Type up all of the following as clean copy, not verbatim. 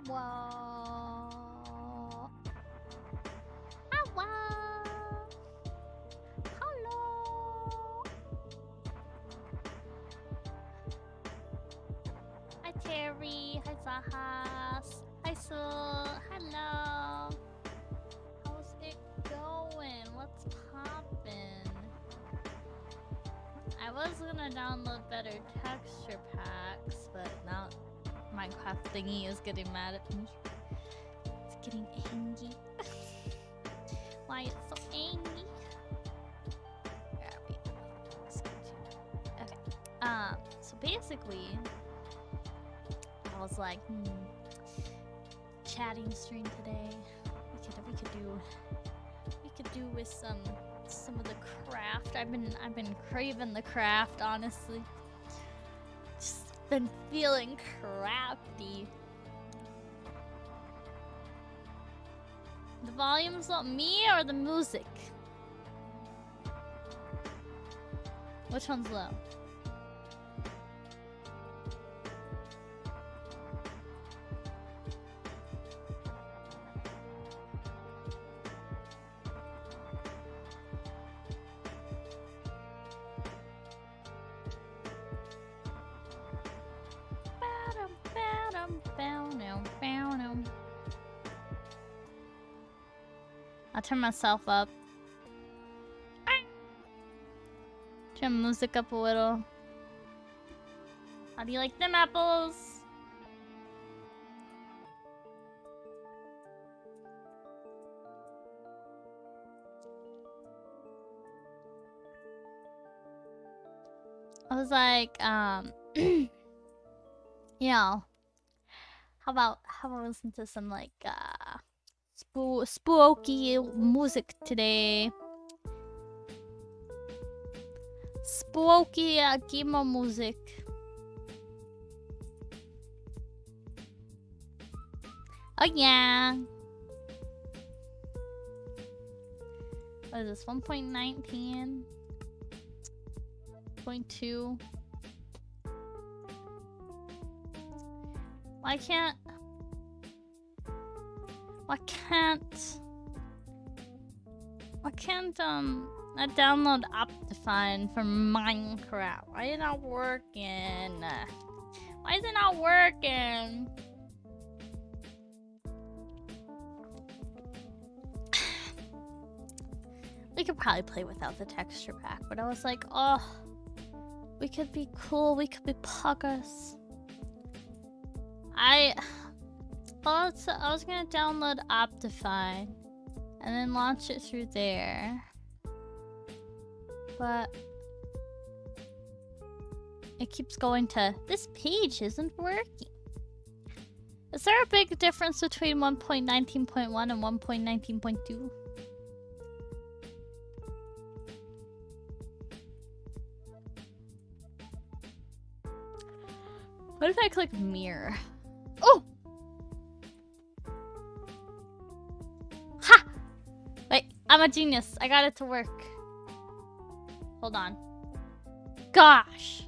Hello. Hello. Hello. Hi Terry. Hi Zahas. Hi Sul. Hello. How's it going? What's poppin'? I was gonna download better texture packs, but now Minecraft thingy is getting mad at me. It's getting angry. Why it's so angry? Where are we? Okay. So basically, I was like, chatting stream today. We could do with some of the craft. I've been craving the craft, honestly. Just been feeling crafty. The volume's not me or the music? Which one's low? I'll turn myself up. Turn music up a little. How do you like them apples? I was like, you know, how about listen to some like spooky music today? Spooky gamer music. Oh yeah. What is this? 1.19. 0.2. Why can't I download Optifine from Minecraft? Why is it not working? Why is it not working? We could probably play without the texture pack, but I was like, oh, we could be cool, we could be puggers. I was gonna download Optifine and then launch it through there, but it keeps going to this page isn't working. Is there a big difference between 1.19.1 and 1.19.2? What if I click mirror? Oh! Ha! Wait, I'm a genius. I got it to work. Hold on. Gosh!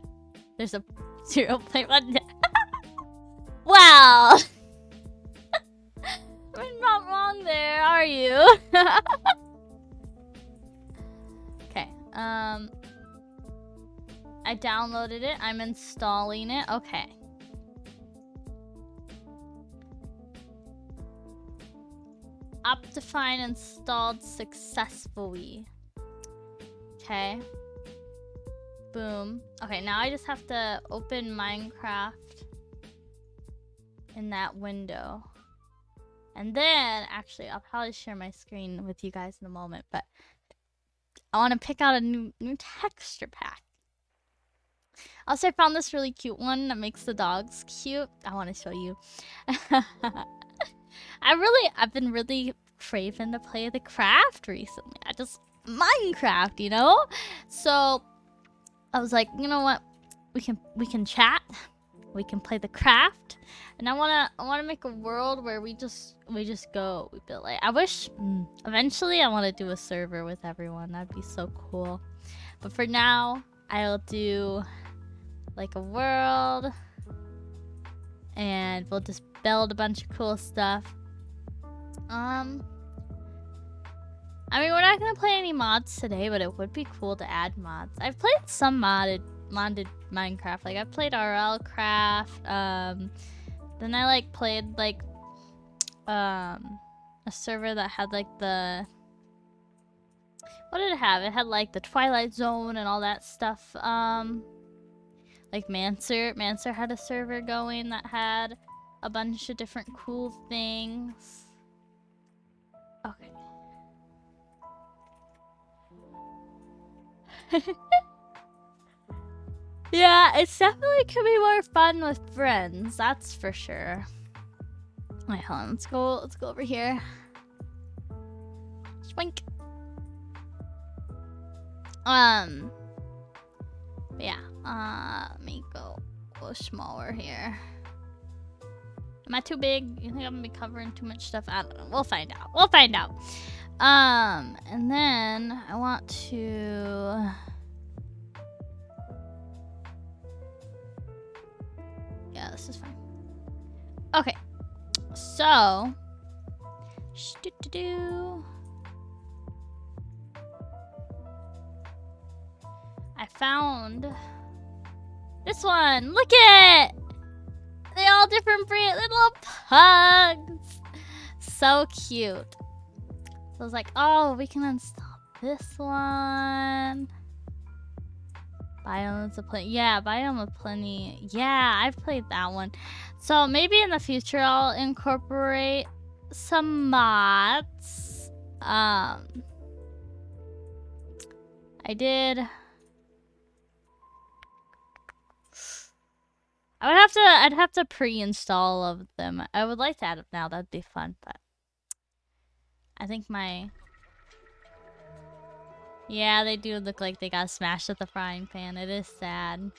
There's a 0.1. Wow! You're not wrong there, are you? Okay, I downloaded it. I'm installing it. Okay. Optifine installed successfully. Okay. Boom. Okay, now I just have to open Minecraft in that window. And then, actually, I'll probably share my screen with you guys in a moment, but I want to pick out a new texture pack. Also, I found this really cute one that makes the dogs cute. I want to show you. I've been really craving to play the craft recently. Minecraft, you know? So I was like, you know what? We can chat. We can play the craft. And I wanna make a world where we just go. We build like, I wish eventually I want to do a server with everyone. That'd be so cool. But for now, I'll do like a world, and we'll just build a bunch of cool stuff. I mean, we're not gonna play any mods today, but it would be cool to add mods. I've played some modded Minecraft. Like, I've played RL Craft. Then I like played like a server that had like the, what did it have? It had like the Twilight Zone and all that stuff. Like Mancer had a server going that had a bunch of different cool things. Okay. Yeah, it's definitely could be more fun with friends, that's for sure. Wait, hold on, let's go over here. Swink. Yeah, let me go smaller here. Am I too big? You think I'm gonna be covering too much stuff? I don't know. We'll find out. We'll find out. And then I want to... Yeah, this is fine. Okay. So... I found... this one! Look at it! They're all different breeds. Little pugs! So cute. So I was like, oh, we can install this one. Biomes of Plenty. Yeah, Biome of Plenty. Yeah, I've played that one. So maybe in the future I'll incorporate some mods. I did... I'd have to pre-install all of them. I would like to add them now, that'd be fun, but I think my... Yeah, they do look like they got smashed at the frying pan. It is sad.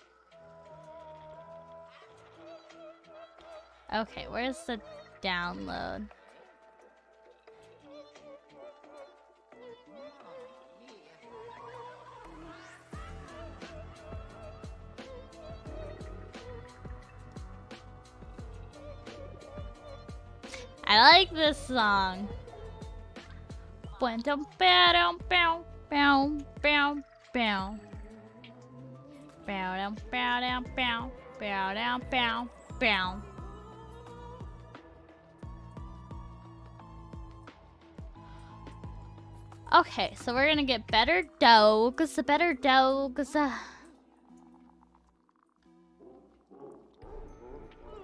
Okay, where's the download? I like this song. Okay, so we're gonna get better dogs. Better dogs.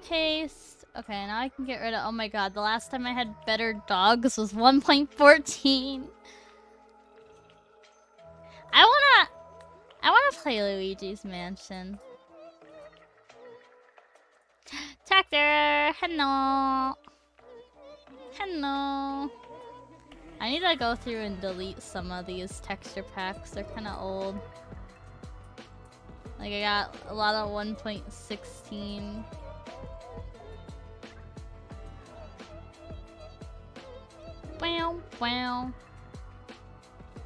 Paste. Okay, now I can get rid of... Oh my god, the last time I had better dogs was 1.14. I wanna play Luigi's Mansion. Tractor! Hello! Hello! I need to go through and delete some of these texture packs. They're kinda old. Like, I got a lot of 1.16. Wow, wow.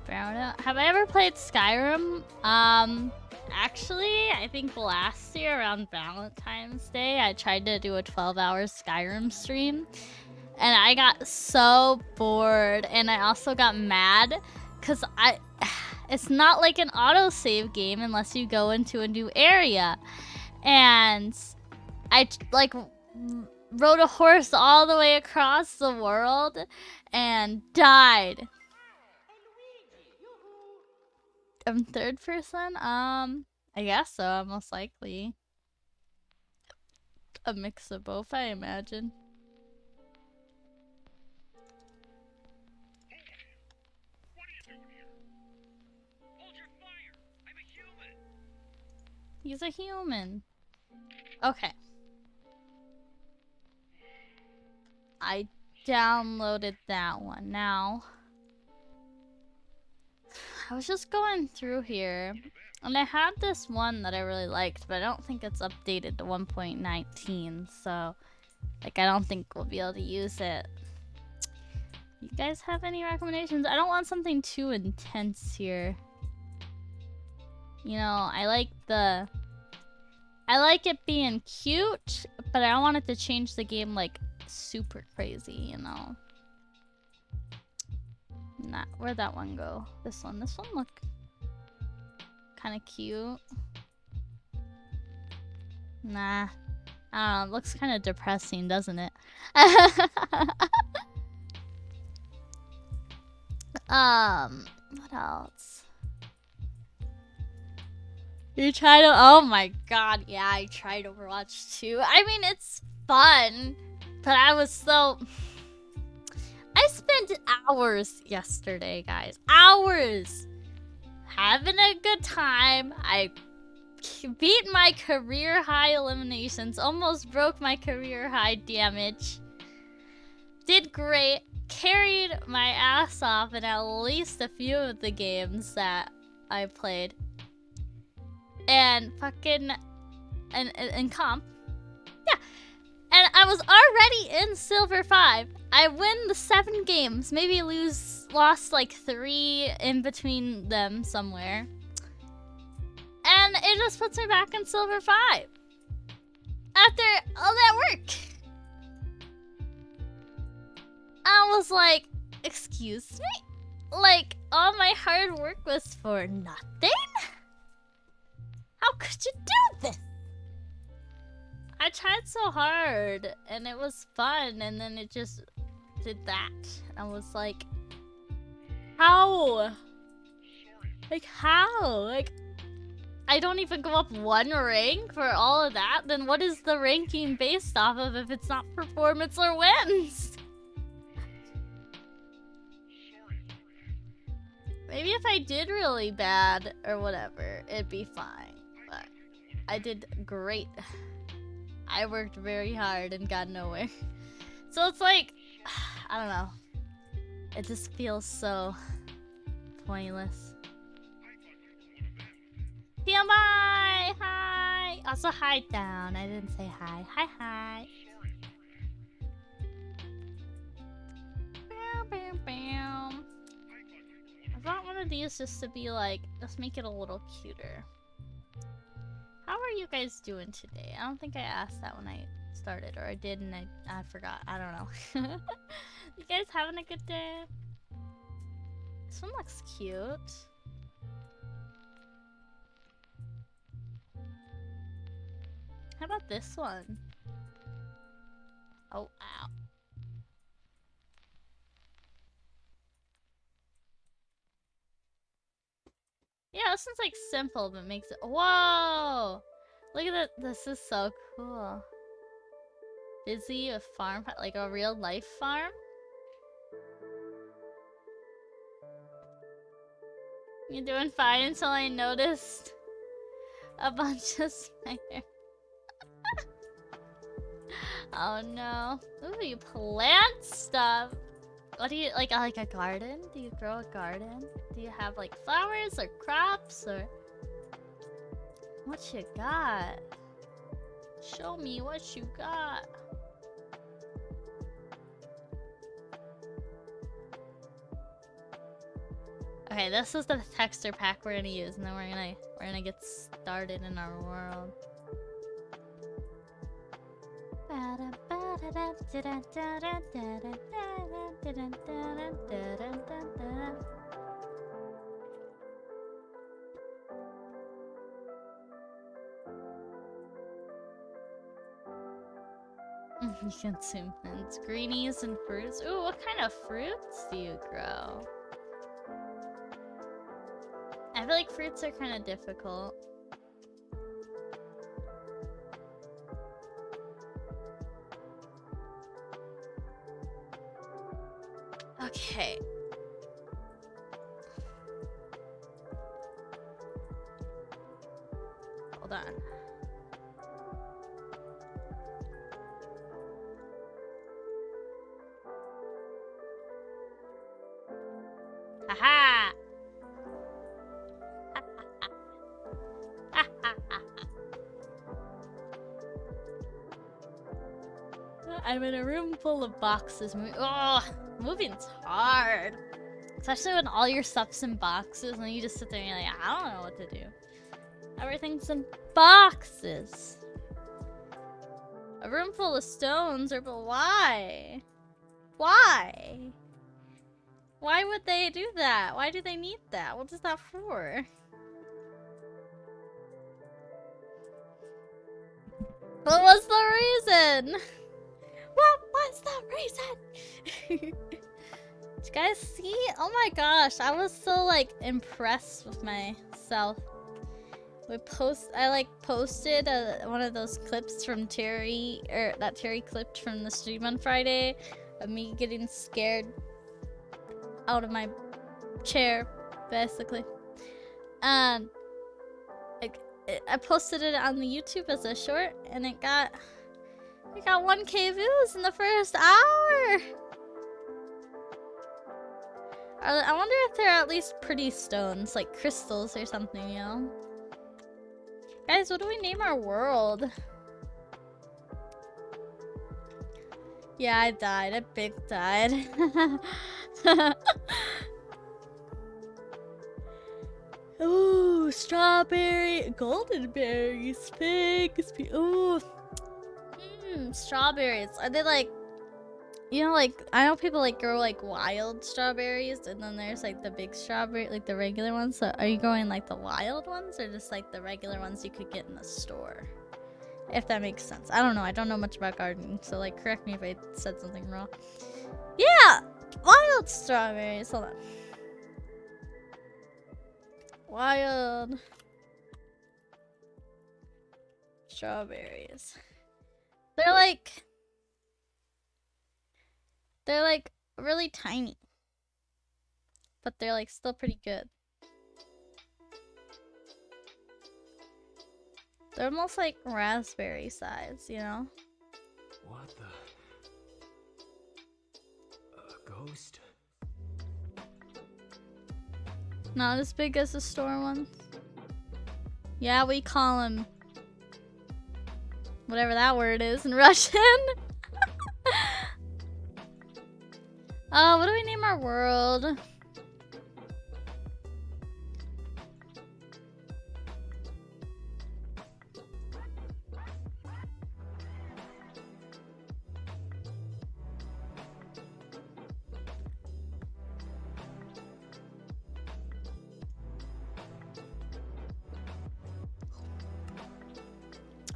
Have I ever played Skyrim? Actually, I think last year around Valentine's Day, I tried to do a 12-hour Skyrim stream. And I got so bored. And I also got mad. Because it's not like an autosave game unless you go into a new area. And I, like... rode a horse all the way across the world and died. I'm third person? I guess so, most likely. A mix of both, I imagine. What are you doing here? Hold your fire! I'm a human! He's a human. Okay. I downloaded that one. Now, I was just going through here, and I had this one that I really liked, but I don't think it's updated to 1.19, so, like, I don't think we'll be able to use it. You guys have any recommendations? I don't want something too intense here. You know, I like it being cute, but I don't want it to change the game, like, super crazy, you know. Nah, where'd that one go? This one. This one look kind of cute. Nah. I don't know. It looks kind of depressing, doesn't it? What else? You tried to— oh my god, yeah, I tried Overwatch 2. I mean, it's fun, but I was so— I spent hours yesterday, guys. Hours! Having a good time. I beat my career high eliminations. Almost broke my career high damage. Did great. Carried my ass off in at least a few of the games that I played. And fucking— and comp. Yeah. And I was already in Silver 5. I win the 7 games. Maybe lost like 3 in between them somewhere. And it just puts me back in Silver 5. After all that work. I was like, excuse me? Like, all my hard work was for nothing? How could you do this? I tried so hard, and it was fun, and then it just did that. I was like, how? Like, how? Like, I don't even go up 1 rank for all of that. Then what is the ranking based off of if it's not performance or wins? Maybe if I did really bad or whatever, it'd be fine. But I did great. I worked very hard and got nowhere. So it's like, I don't know. It just feels so pointless. TMI! Hi! Also, hi down. I didn't say hi. Hi, hi. Bam, bam, bam. I want one of these just to be like, let's make it a little cuter. How are you guys doing today? I don't think I asked that when I started, or I did and I forgot. I don't know. You guys having a good day? This one looks cute. How about this one? Oh, ow. Yeah, this one's like simple, but makes it— whoa! Look at that. This is so cool. Busy a farm, like a real life farm? You're doing fine until I noticed a bunch of spider. Oh no. Ooh, you plant stuff. What do you like a garden? Do you grow a garden? Do you have like flowers or crops or what you got? Show me what you got. Okay, this is the texture pack we're gonna use, and then we're gonna get started in our world. You consume plants, greenies, and fruits. Ooh, what kind of fruits do you grow? I feel like fruits are kind of difficult. Okay. Hold on. Haha! I'm in a room full of boxes. Oh, moving's hard. Especially when all your stuff's in boxes and you just sit there and you're like, I don't know what to do. Everything's in boxes. A room full of stones, or but why? Why? Why would they do that? Why do they need that? What is that for? What was the reason? What was the reason? Did you guys see? Oh my gosh, I was so like impressed with myself. I like posted one of those clips from Terry, or that Terry clipped from the stream on Friday of me getting scared out of my chair, basically. And I posted it on the YouTube as a short, and it got 1K views in the first hour. I wonder if they're at least pretty stones, like crystals or something, you know? Guys, what do we name our world? Yeah, I died. I big died. Ooh, strawberry, golden berries, figs. Ooh, strawberries. Are they like, you know, like I know people like grow like wild strawberries, and then there's like the big strawberry, like the regular ones. So are you growing like the wild ones, or just like the regular ones you could get in the store? If that makes sense. I don't know. I don't know much about gardening, so like correct me if I said something wrong. Yeah, wild strawberries. Hold on. Wild strawberries. They're like really tiny, but they're like still pretty good. They're almost like raspberry size, you know? What the? A ghost? Not as big as the store ones. Yeah, we call them whatever that word is in Russian. What do we name our world?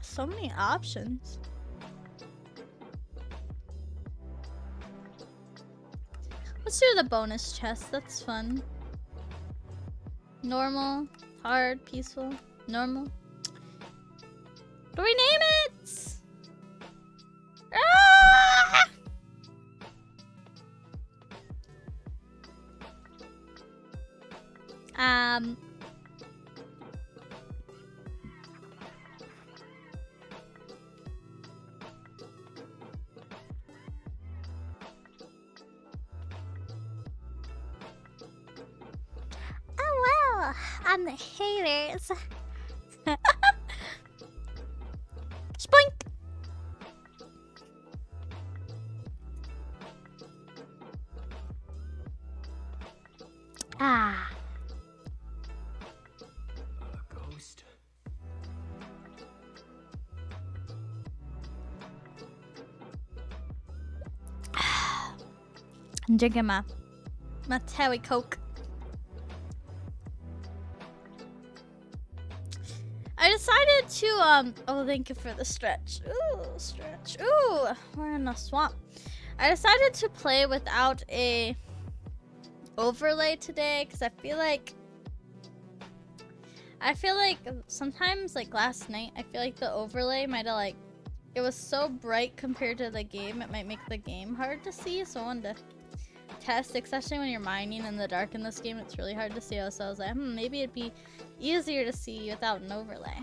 So many options. Let's do the bonus chest. That's fun. Normal, hard, peaceful, normal. What do we name it? Ah! On the haters. Spoink! Ah. A ghost? I'm drinking my Terry Coke. I decided to, oh, thank you for the stretch. Ooh, stretch. Ooh, we're in a swamp. I decided to play without a overlay today, because I feel like sometimes, like last night, I feel like the overlay might have, like, it was so bright compared to the game, it might make the game hard to see, so I wanted to test, especially when you're mining in the dark in this game, it's really hard to see. So I was like, maybe it'd be easier to see without an overlay.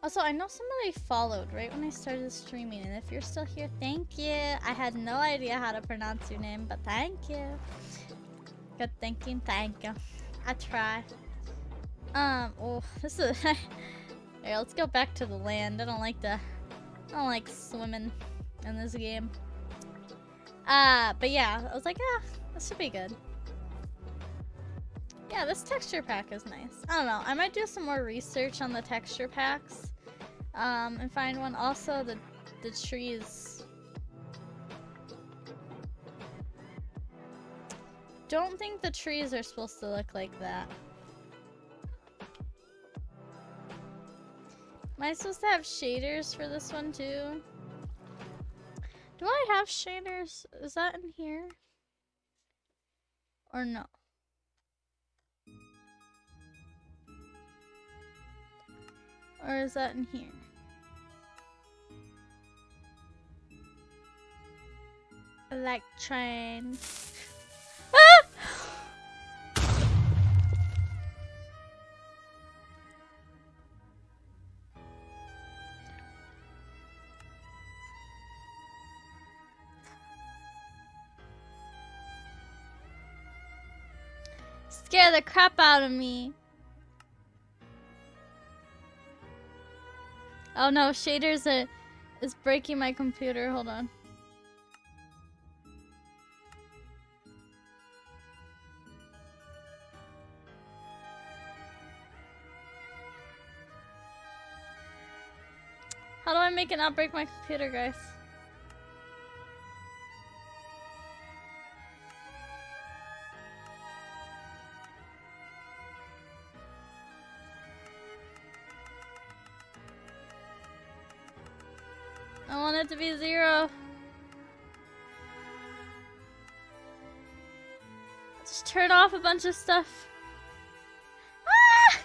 Also, I know somebody followed right when I started streaming, and if you're still here, thank you. I had no idea how to pronounce your name, but thank you. Good thinking, thank you. I try. Oh, this is here, let's go back to the land. I don't like swimming in this game. But yeah, I was like, this should be good. Yeah, this texture pack is nice. I don't know, I might do some more research on the texture packs. and find one. Also, the trees. Don't think the trees are supposed to look like that. Am I supposed to have shaders for this one too? Do I have shaders? Is that in here? Or no? Or is that in here? Electrain. Ah! Scare the crap out of me. Oh no, shaders is breaking my computer. Hold on. How do I make it not break my computer, guys? I want it to be 0. Just turn off a bunch of stuff. Ah!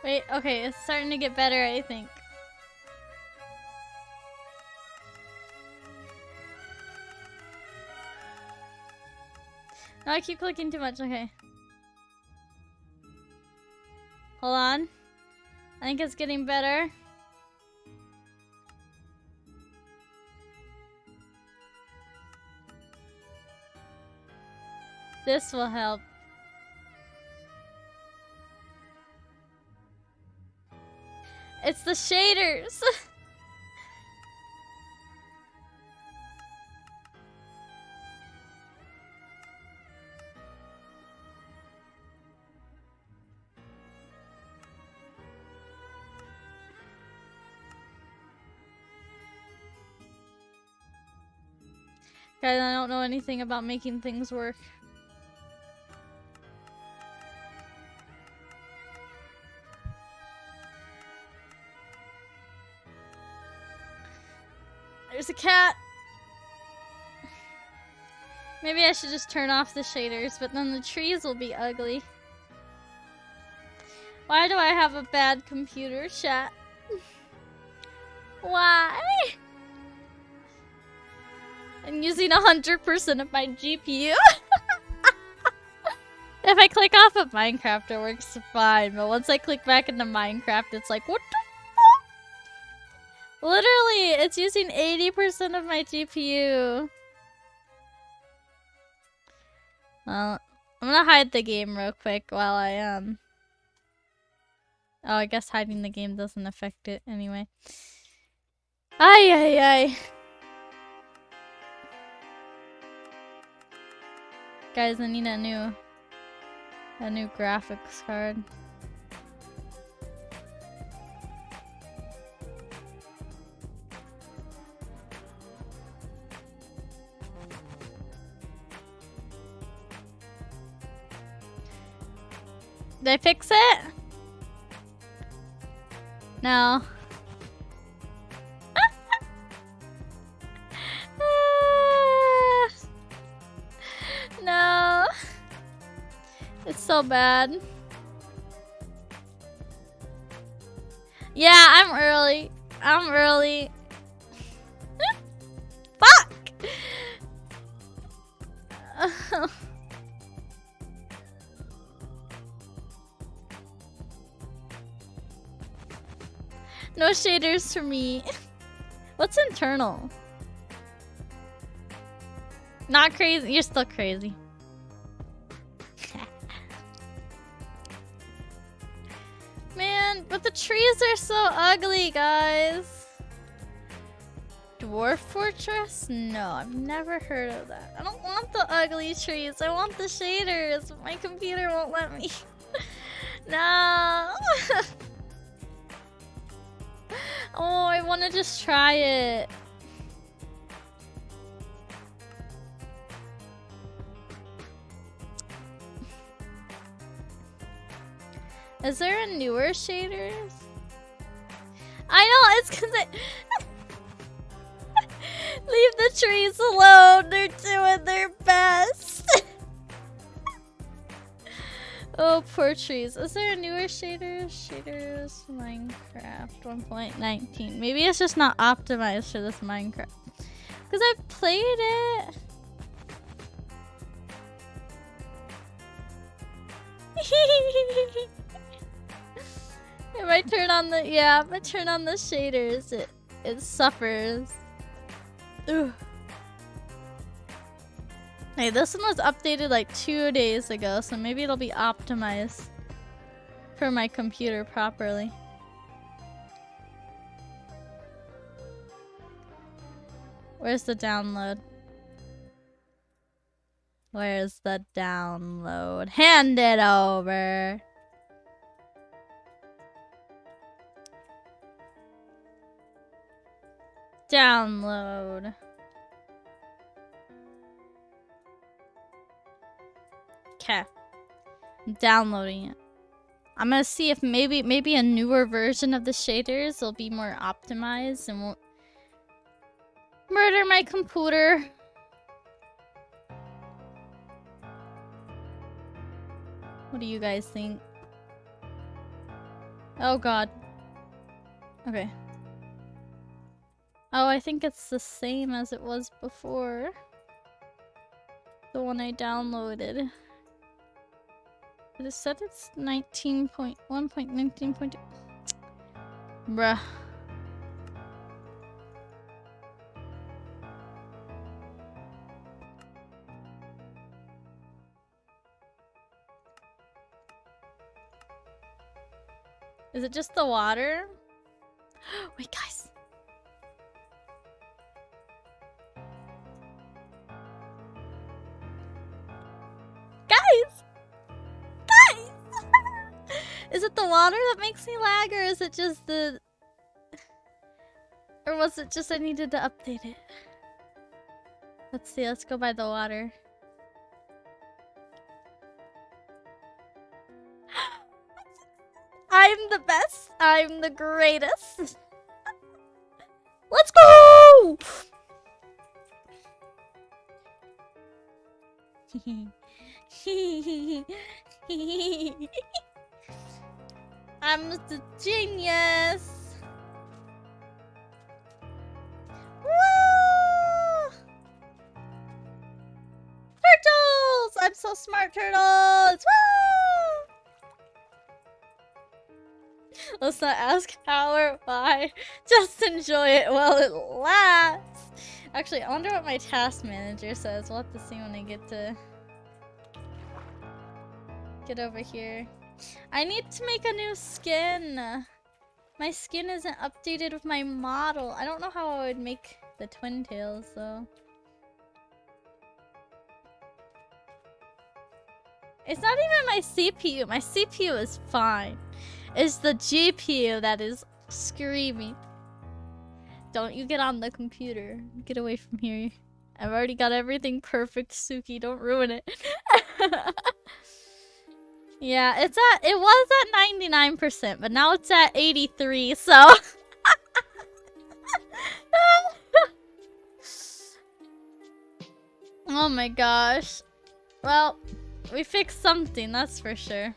Wait, okay, it's starting to get better, I think. No, I keep clicking too much, okay. Hold on. I think it's getting better. This will help. It's the shaders. Guys, I don't know anything about making things work. There's a cat. Maybe I should just turn off the shaders, but then the trees will be ugly. Why do I have a bad computer, chat? Why? I'm using 100% of my GPU. If I click off of Minecraft, it works fine. But once I click back into Minecraft, it's like, what the fuck? Literally, it's using 80% of my GPU. Well, I'm gonna hide the game real quick while I, Oh, I guess hiding the game doesn't affect it anyway. Ay, ay, ay. Guys, I need a new graphics card. Did I fix it? No. No. It's so bad. Yeah, I'm early. I'm early. Fuck! No shaders for me. What's internal? Not crazy. You're still crazy. Man, but the trees are so ugly, guys. Dwarf Fortress? No, I've never heard of that. I don't want the ugly trees. I want the shaders. My computer won't let me. No. Oh, I want to just try it. Is there a newer shaders? I know, it's because I... Leave the trees alone. They're doing their best. Oh, poor trees. Is there a newer shaders? Shaders Minecraft 1.19. Maybe it's just not optimized for this Minecraft. Because I've played it. If I turn on the if I turn on the shaders, it suffers. Ugh. Hey, this one was updated like 2 days ago, so maybe it'll be optimized for my computer properly. Where's the download? Where's the download? Hand it over. Download. Okay. I'm downloading it. I'm gonna see if maybe a newer version of the shaders will be more optimized and won't murder my computer. What do you guys think? Oh god. Okay. Oh, I think it's the same as it was before. The one I downloaded. But it said it's 19.1.19.2. Bruh. Is it just the water? Wait, guys. Is it the water that makes me lag, or is it just the... Or was it just I needed to update it? Let's see, let's go by the water. I'm the best. I'm the greatest. Let's go! I'm the genius. Woo! Turtles! I'm so smart, turtles! Woo! Let's not ask how or why. Just enjoy it while it lasts. Actually, I wonder what my task manager says. We'll have to see when I get over here. I need to make a new skin. My skin isn't updated with my model. I don't know how I would make the twin tails though. It's not even my CPU. My CPU is fine. It's the GPU that is screaming. Don't you get on the computer. Get away from here. I've already got everything perfect, Suki. Don't ruin it. Yeah, it was at 99%, but now it's at 83, so... Oh my gosh. Well, we fixed something, that's for sure.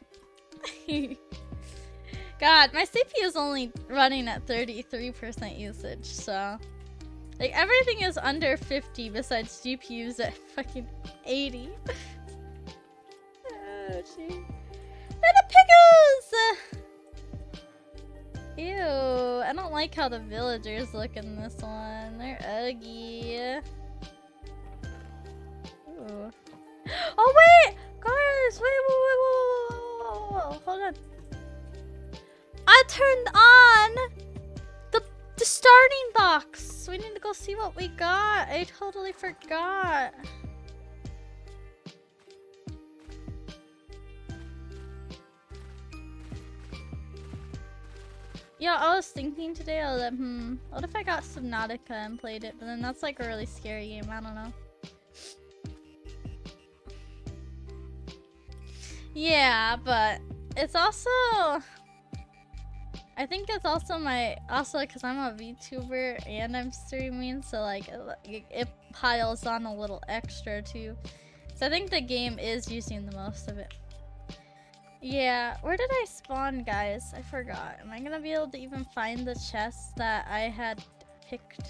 God, my CPU is only running at 33% usage, so... Like, everything is under 50 besides GPUs at fucking 80. Oh, jeez. The pickles! Ew, I don't like how the villagers look in this one. They're ugly. Ooh. Oh wait! Guys, wait, hold on. I turned on the starting box. guys, we need to go see what we got. I totally forgot. Yeah, I was thinking today, I was like, what if I got Subnautica and played it? But then that's like a really scary game, I don't know. Yeah, but it's also... I think it's also because I'm a VTuber and I'm streaming, so like it piles on a little extra too. So I think the game is using the most of it. Yeah, where did I spawn, guys? I forgot. Am I gonna be able to even find the chest that I had picked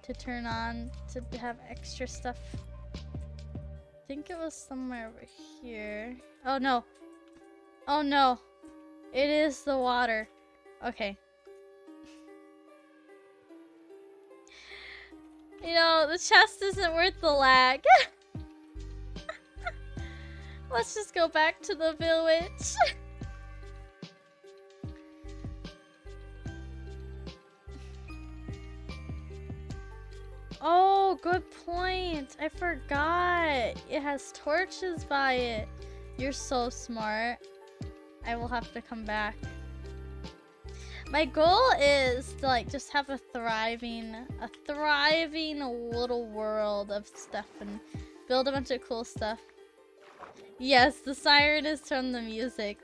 to turn on to have extra stuff? I think it was somewhere over here. Oh no. Oh no. It is the water. Okay. You know, the chest isn't worth the lag. Let's just go back to the village. Oh, good point. I forgot. It has torches by it. You're so smart. I will have to come back. My goal is to like just have a thriving little world of stuff and build a bunch of cool stuff. Yes, the siren is from the music.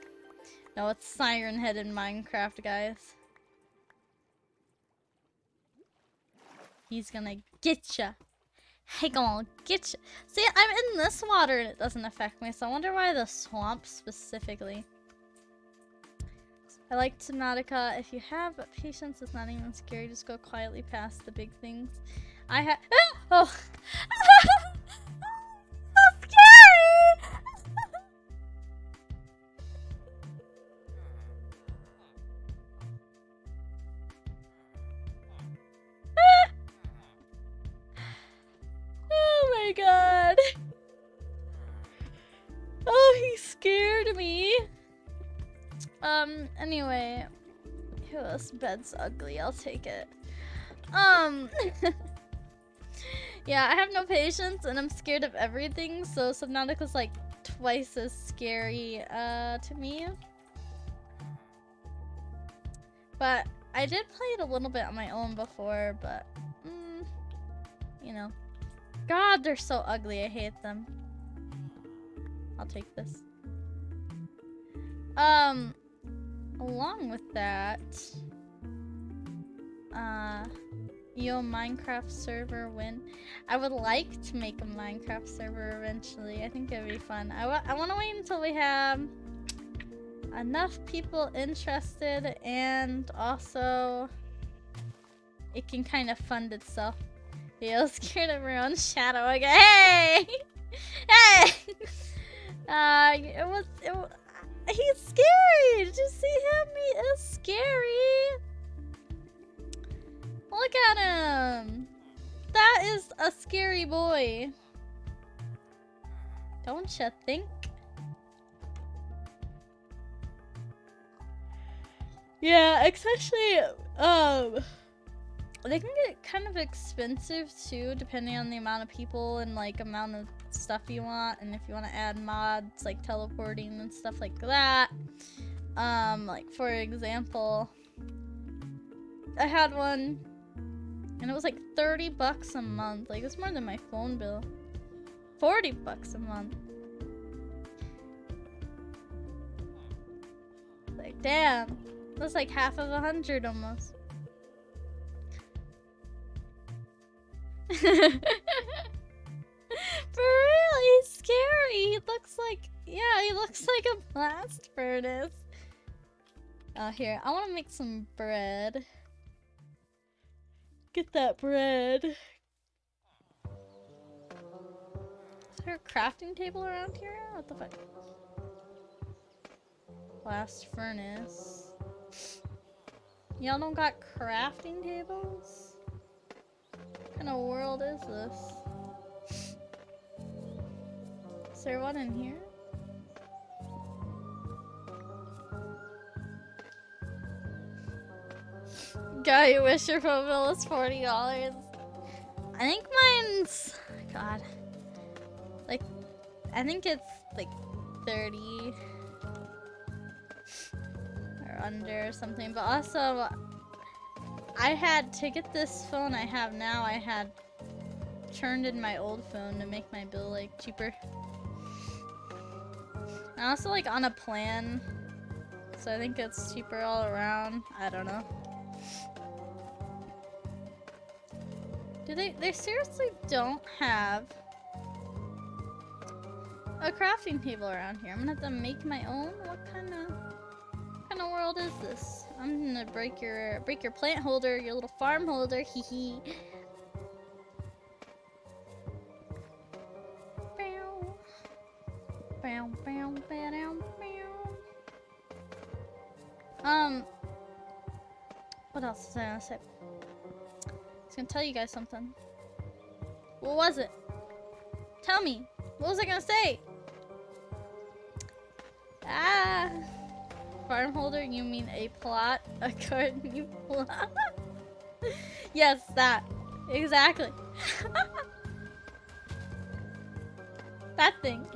No, it's Siren Head in Minecraft, guys. He's gonna get ya. He gonna get ya. See, I'm in this water and it doesn't affect me, so I wonder why the swamp specifically. I like Subnautica. If you have patience, it's not even scary. Just go quietly past the big things. I have. Oh! So scary! Oh my god. Oh, he scared me. Anyway. Oh, this bed's ugly. I'll take it. Yeah, I have no patience and I'm scared of everything, so Subnautica's like twice as scary, to me. But I did play it a little bit on my own before, but, you know. God, they're so ugly. I hate them. I'll take this. Along with that, yo, Minecraft server win. I would like to make a Minecraft server eventually. I think it'd be fun. I want to wait until we have enough people interested and also it can kind of fund itself. Yo, scared of her own shadow again. Hey! Hey! He's scary! Did you see him? He is scary! Look at him! That is a scary boy. Don't you think? Yeah, especially, they can get kind of expensive too, depending on the amount of people and like amount of stuff you want, and if you want to add mods like teleporting and stuff like that. Like for example, I had one and it was like 30 bucks a month. Like it's more than my phone bill. 40 bucks a month. Like damn, that's like half of 100 almost. For real, he's scary. He looks like, yeah, he looks like a blast furnace. Here, I want to make some bread. Get that bread. Is there a crafting table around here? What the fuck? Blast furnace. Y'all don't got crafting tables? What kind of world is this? Is there one in here? God, you wish your phone bill was $40. I think mine's, God, like, I think it's like 30 or under or something. But also, I had, to get this phone I have now, I had turned in my old phone to make my bill like cheaper. I'm also like on a plan, so I think it's cheaper all around. I don't know. Do they seriously don't have a crafting table around here? I'm gonna have to make my own. What kind of world is this? I'm gonna break your plant holder, your little farm holder. Hee hee. What else was I gonna say? I was gonna tell you guys something. What was it? Tell me. What was I gonna say? Ah. Farm holder, you mean a plot? A garden plot? Yes, that. Exactly. That thing.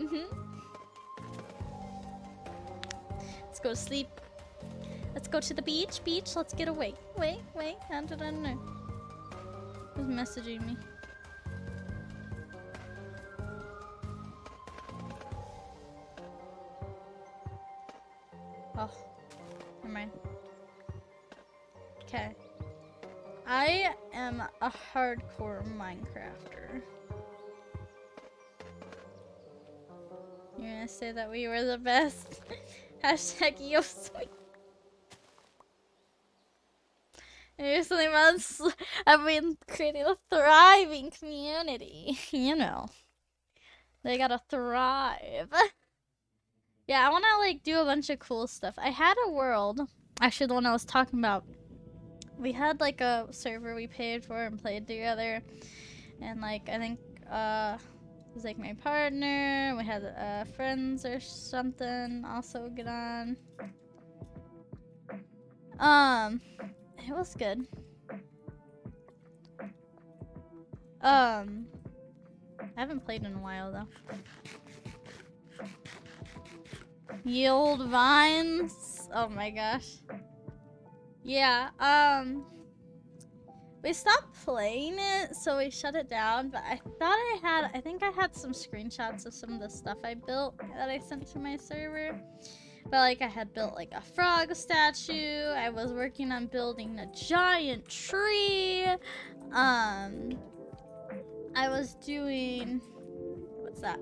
Let's go to sleep. Let's go to the beach. Let's get away. Wait. How did I know? Who's messaging me? Oh, never mind. Okay. I am a hardcore Minecrafter. You're gonna say that we were the best? Hashtag Yosui. Maybe something about I've been creating a thriving community. You know. They gotta thrive. Yeah, I wanna like do a bunch of cool stuff. I had a world, actually the one I was talking about. We had like a server we paid for and played together. And like, I think, it was like my partner. We had friends or something also get on. It was good. I haven't played in a while though. Yield vines. Oh my gosh. Yeah, we stopped playing it, so we shut it down, but I thought I think I had some screenshots of some of the stuff I built that I sent to my server. But like I had built like a frog statue, I was working on building a giant tree, I was doing, what's that?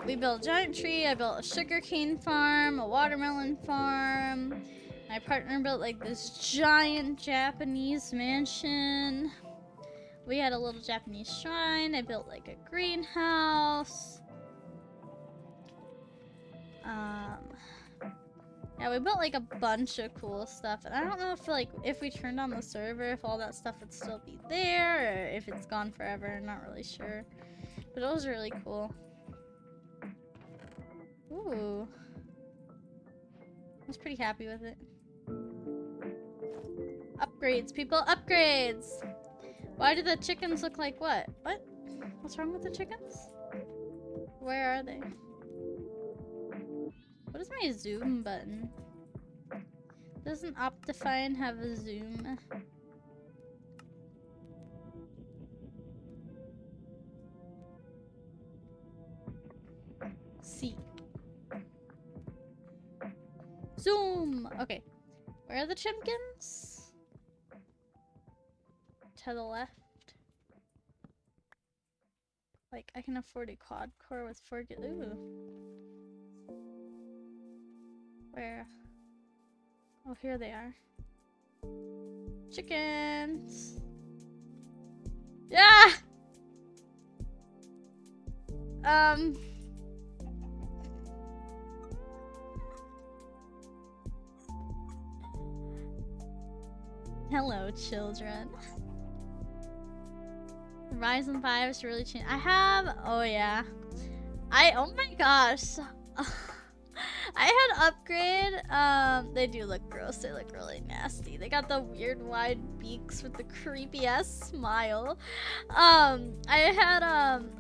We built a giant tree, I built a sugarcane farm, a watermelon farm. My partner built like this giant Japanese mansion. We had a little Japanese shrine. I built like a greenhouse. Yeah, we built like a bunch of cool stuff. And I don't know if we turned on the server, if all that stuff would still be there, or if it's gone forever. I'm not really sure. But it was really cool. Ooh. I was pretty happy with it. Upgrades, people, upgrades! Why do the chickens look like what? What? What's wrong with the chickens? Where are they? What is my zoom button? Doesn't Optifine have a zoom? C. Zoom! Okay. Where are the chickens? To the left. Like, I can afford a quad core with 4 g. Ooh. Where? Oh, here they are. Chickens! Yeah! Hello, children. Ryzen 5 is really changed. I have, oh yeah. Oh my gosh. I had upgrade. They do look gross. They look really nasty. They got the weird wide beaks with the creepy ass smile. I had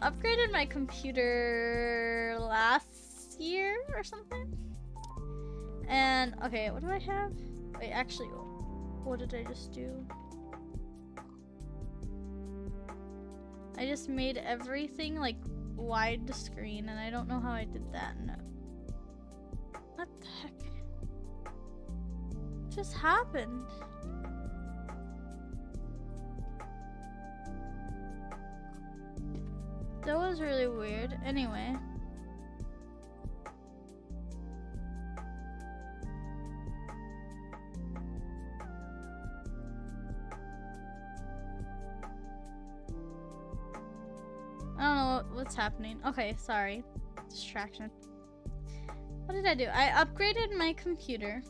upgraded my computer last year or something. And okay, what do I have? Wait, actually, what did I just do? I just made everything like wide screen, and I don't know how I did that. No. What the heck? What just happened? That was really weird. Anyway. I don't know what's happening. Okay, sorry. Distraction. What did I do? I upgraded my computer.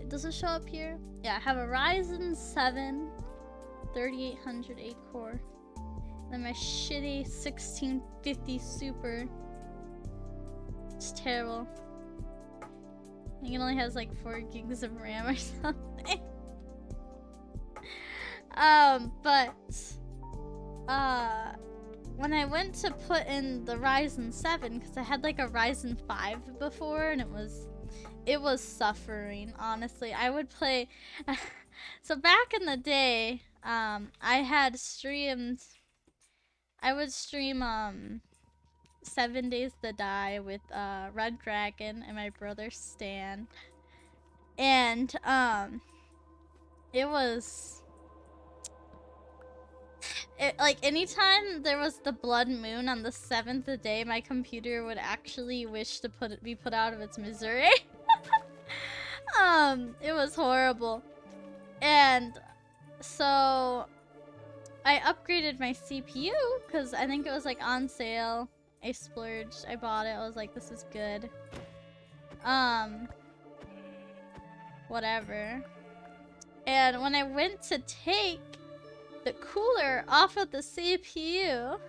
Does it show up here? Yeah, I have a Ryzen 7 3800 8-core. Then my shitty 1650 Super. It's terrible. I think it only has like 4 gigs of RAM or something. When I went to put in the Ryzen 7, because I had like a Ryzen 5 before, and it was suffering, honestly. I would play so back in the day, I would stream 7 Days to Die with Red Dragon and my brother Stan. And like anytime there was the blood moon on the 7th day, my computer would actually wish to be put out of its misery. It was horrible. And so I upgraded my CPU because I think it was like on sale. I splurged. I bought it. I was like, this is good. Whatever. And when I went to take the cooler off of the CPU,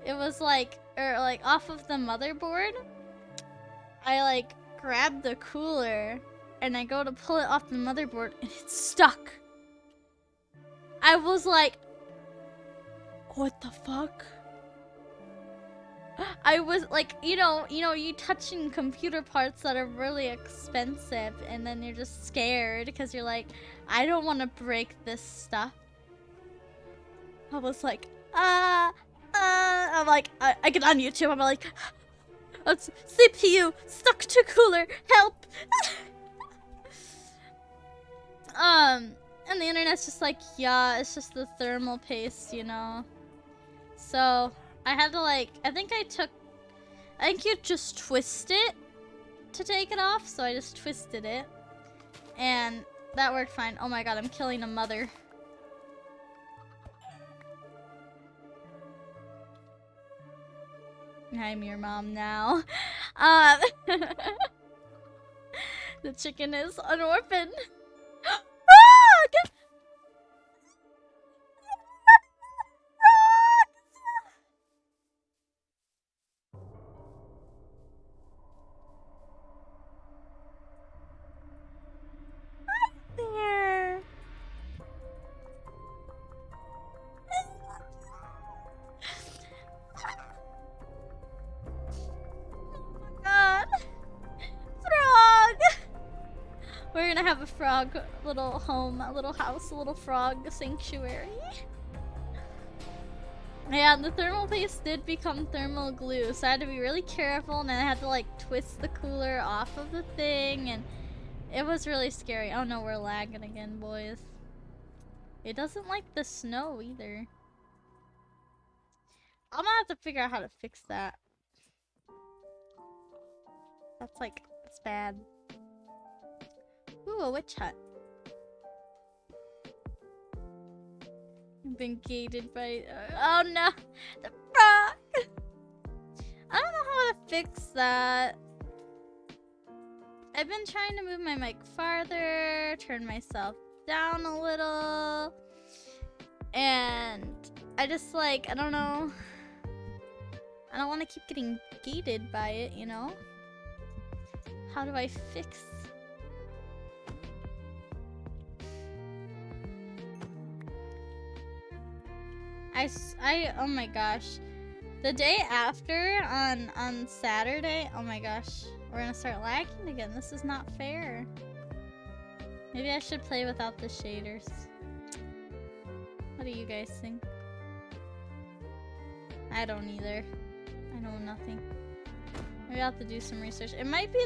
it was like, off of the motherboard, I like grabbed the cooler and I go to pull it off the motherboard and it's stuck. I was like, what the fuck? I was like, you touching computer parts that are really expensive, and then you're just scared because you're like, I don't want to break this stuff. I was like, I'm like, I get on YouTube, I'm like, it's CPU stuck to cooler, help! And the internet's just like, yeah, it's just the thermal paste, you know? So, I had to like, I think you just twist it to take it off, so I just twisted it. And that worked fine. Oh my god, I'm killing a mother. I'm your mom now. The chicken is an orphan. There. Oh my god. Frog! We're gonna have a frog little home, a little house, a little frog sanctuary. Yeah, the thermal paste did become thermal glue, so I had to be really careful, and then I had to like twist the cooler off of the thing, and it was really scary. Oh no, we're lagging again, boys. It doesn't like the snow either. I'm gonna have to figure out how to fix that. That's bad. Ooh, a witch hut. I've been gated by, oh no, the frog! I don't know how to fix that. I've been trying to move my mic farther, turn myself down a little, and I just like, I don't know I don't want to keep getting gated by it, you know? How do I fix? Oh my gosh. The day after, on Saturday, oh my gosh. We're gonna start lagging again. This is not fair. Maybe I should play without the shaders. What do you guys think? I don't either. I know nothing. Maybe I'll have to do some research. It might be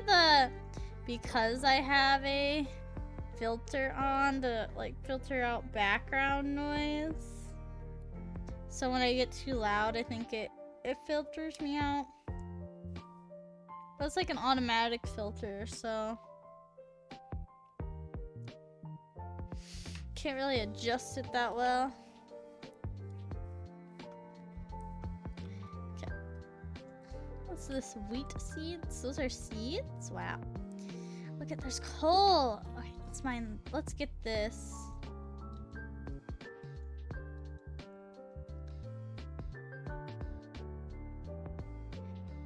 because I have a filter on to like filter out background noise. So when I get too loud, I think it filters me out. But it's like an automatic filter, so can't really adjust it that well. Okay. What's this? Wheat seeds? Those are seeds? Wow. Look at, there's coal. Okay, that's mine. Let's get this.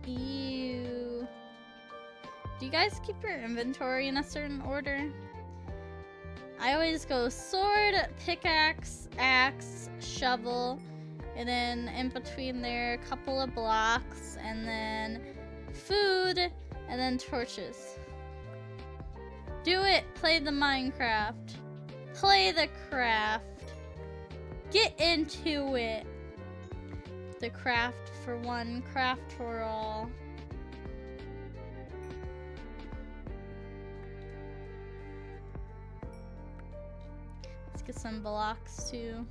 Ew. Do you guys keep your inventory in a certain order? I always go sword, pickaxe, axe, shovel, and then in between there a couple of blocks, and then food, and then torches. Do it! Play the Minecraft. Play the craft. Get into it. The craft for one, craft for all. Let's get some blocks too.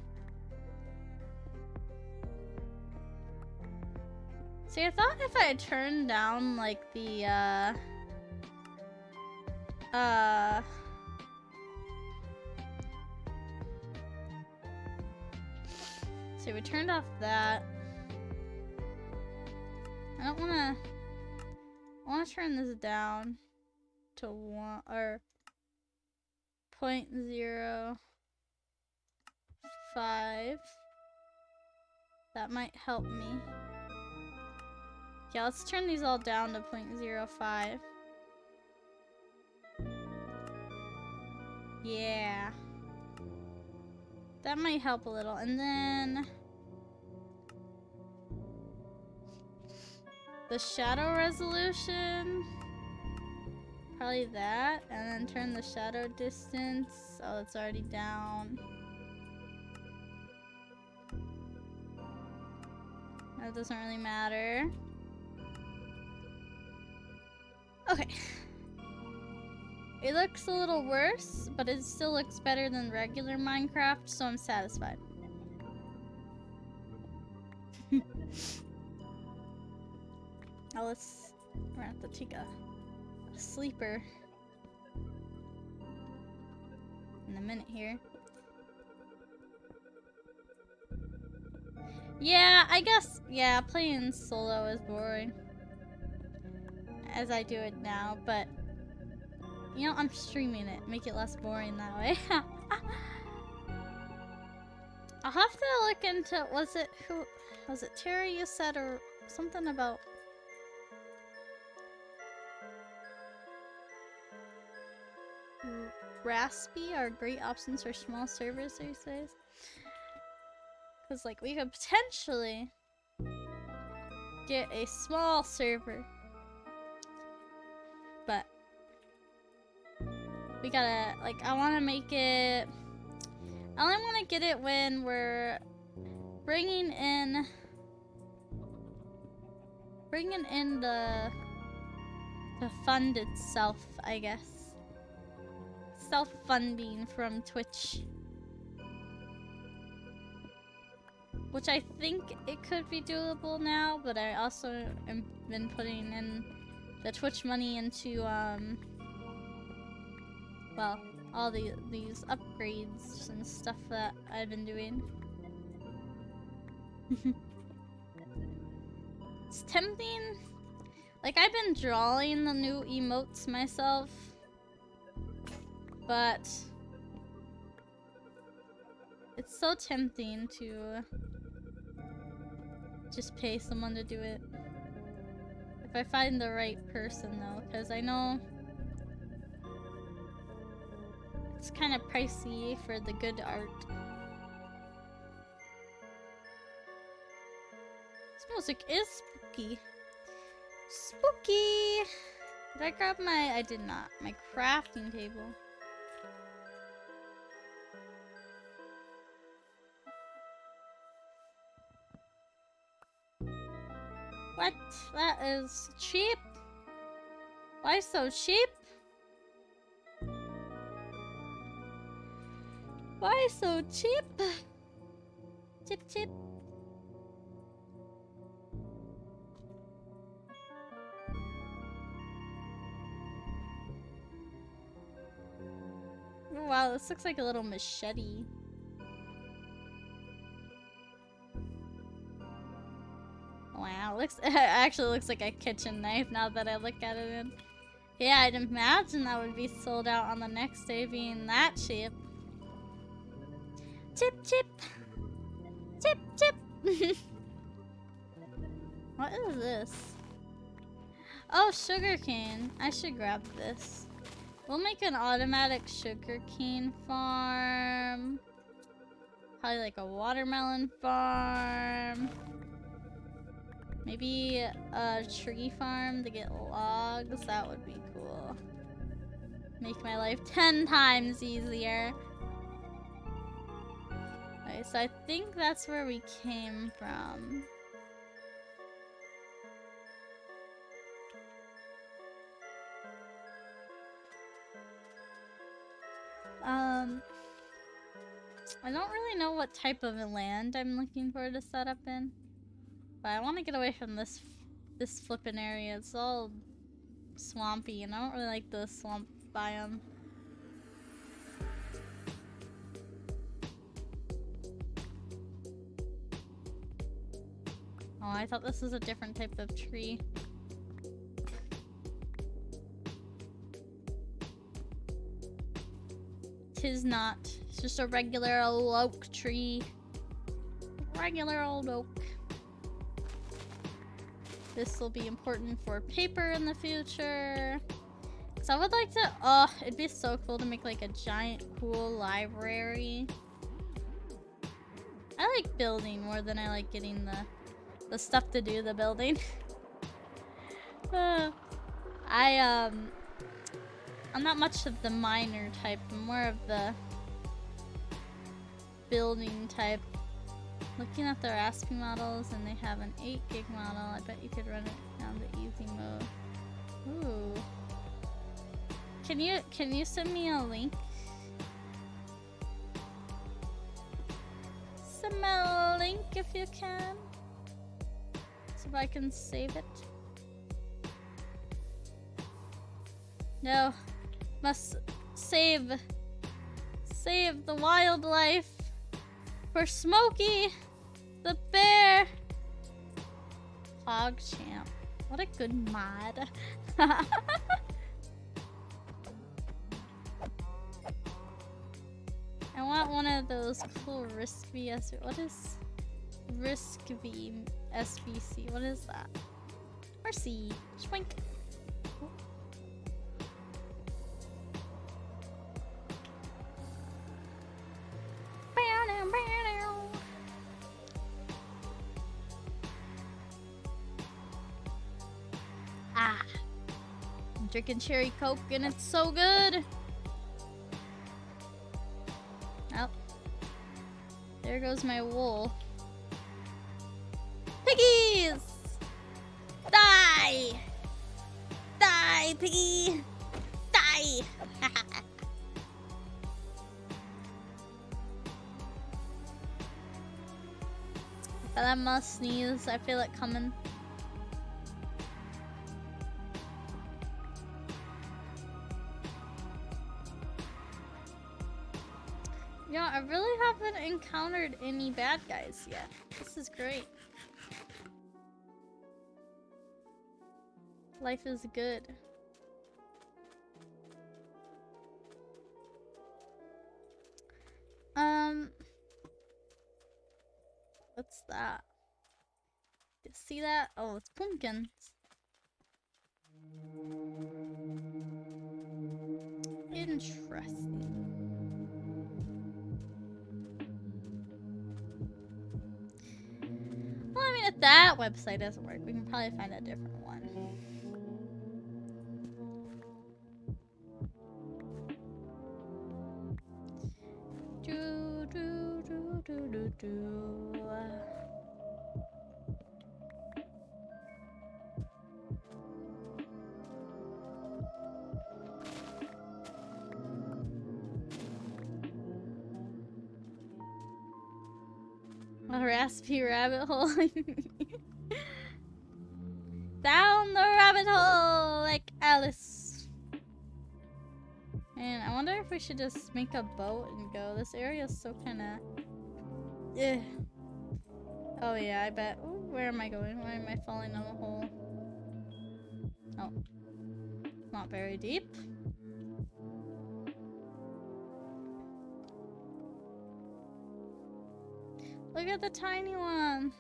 See, I thought if I turned down like the so we turned off that. I wanna turn this down to 1 or 0.05. That might help me. Yeah, let's turn these all down to 0.05. Yeah. That might help a little. And then the shadow resolution. Probably that. And then turn the shadow distance. Oh, it's already down. That doesn't really matter. Okay. It looks a little worse, but it still looks better than regular Minecraft, so I'm satisfied. Now we're gonna have to take a sleeper in a minute here. Yeah, I guess, yeah, playing solo is boring. As I do it now, but you know, I'm streaming it. Make it less boring that way. I'll have to look into, was it Terry you said, or something about Raspy are great options for small servers these days? Because like we could potentially get a small server, but we gotta, like, I want to make it, I only want to get it when we're bringing in the fund itself, I guess. Self-funding from Twitch. Which I think it could be doable now, but I also am been putting in the Twitch money into, well, all these upgrades and stuff that I've been doing. It's tempting. Like, I've been drawing the new emotes myself, but it's so tempting to just pay someone to do it. If I find the right person though, because I know it's kind of pricey for the good art. This music is spooky. Spooky! Did I grab my... I did not. My crafting table. What? That is cheap? Why so cheap? Why so cheap? Chip chip. Oh, wow, this looks like a little machete. Wow, looks it actually looks like a kitchen knife now that I look at it. Yeah, I'd imagine that would be sold out on the next day being that cheap. Chip chip. Chip chip. What is this? Oh, sugarcane. I should grab this. We'll make an automatic sugarcane farm. Probably like a watermelon farm. Maybe a tree farm to get logs. That would be cool. Make my life 10 times easier. Okay, so I think that's where we came from. I don't really know what type of land I'm looking for to set up in. But I want to get away from this flippin' area. It's all swampy and I don't really like the swamp biome. Oh, I thought this was a different type of tree. Tis not. It's just a regular old oak tree. Regular old oak. This will be important for paper in the future. Cause I would like to, oh, it'd be so cool to make like a giant cool library. I like building more than I like getting the stuff to do the building. I'm not much of the miner type, I'm more of the building type. Looking at their Raspi models and they have an 8 gig model, I bet you could run it down to easy mode. Ooh. Can you send me a link? Send me a link if you can. So I can save it. No. Must save the wildlife for Smokey the bear. PogChamp. What a good mod. I want one of those cool Risk V SV. What is Risk V SVC? What is that? Or C. Schwink. Ah, I'm drinking cherry coke and it's so good. Oh, there goes my wool. Piggies! Die! Die, piggy! Die! But I must sneeze. I feel it coming. Yeah, I really haven't encountered any bad guys yet. This is great. Life is good. What's that? You see that? Oh, it's pumpkins. Interesting. Well, I mean, if that website doesn't work, we can probably find a different one. Do, do, do, do, do, do. A raspy rabbit hole. Down the rabbit hole like Alice. Man, I wonder if we should just make a boat and go. This area is so kind of... Eh. Oh yeah, I bet. Ooh, where am I going? Why am I falling down the hole? Oh. Not very deep. Look at the tiny one.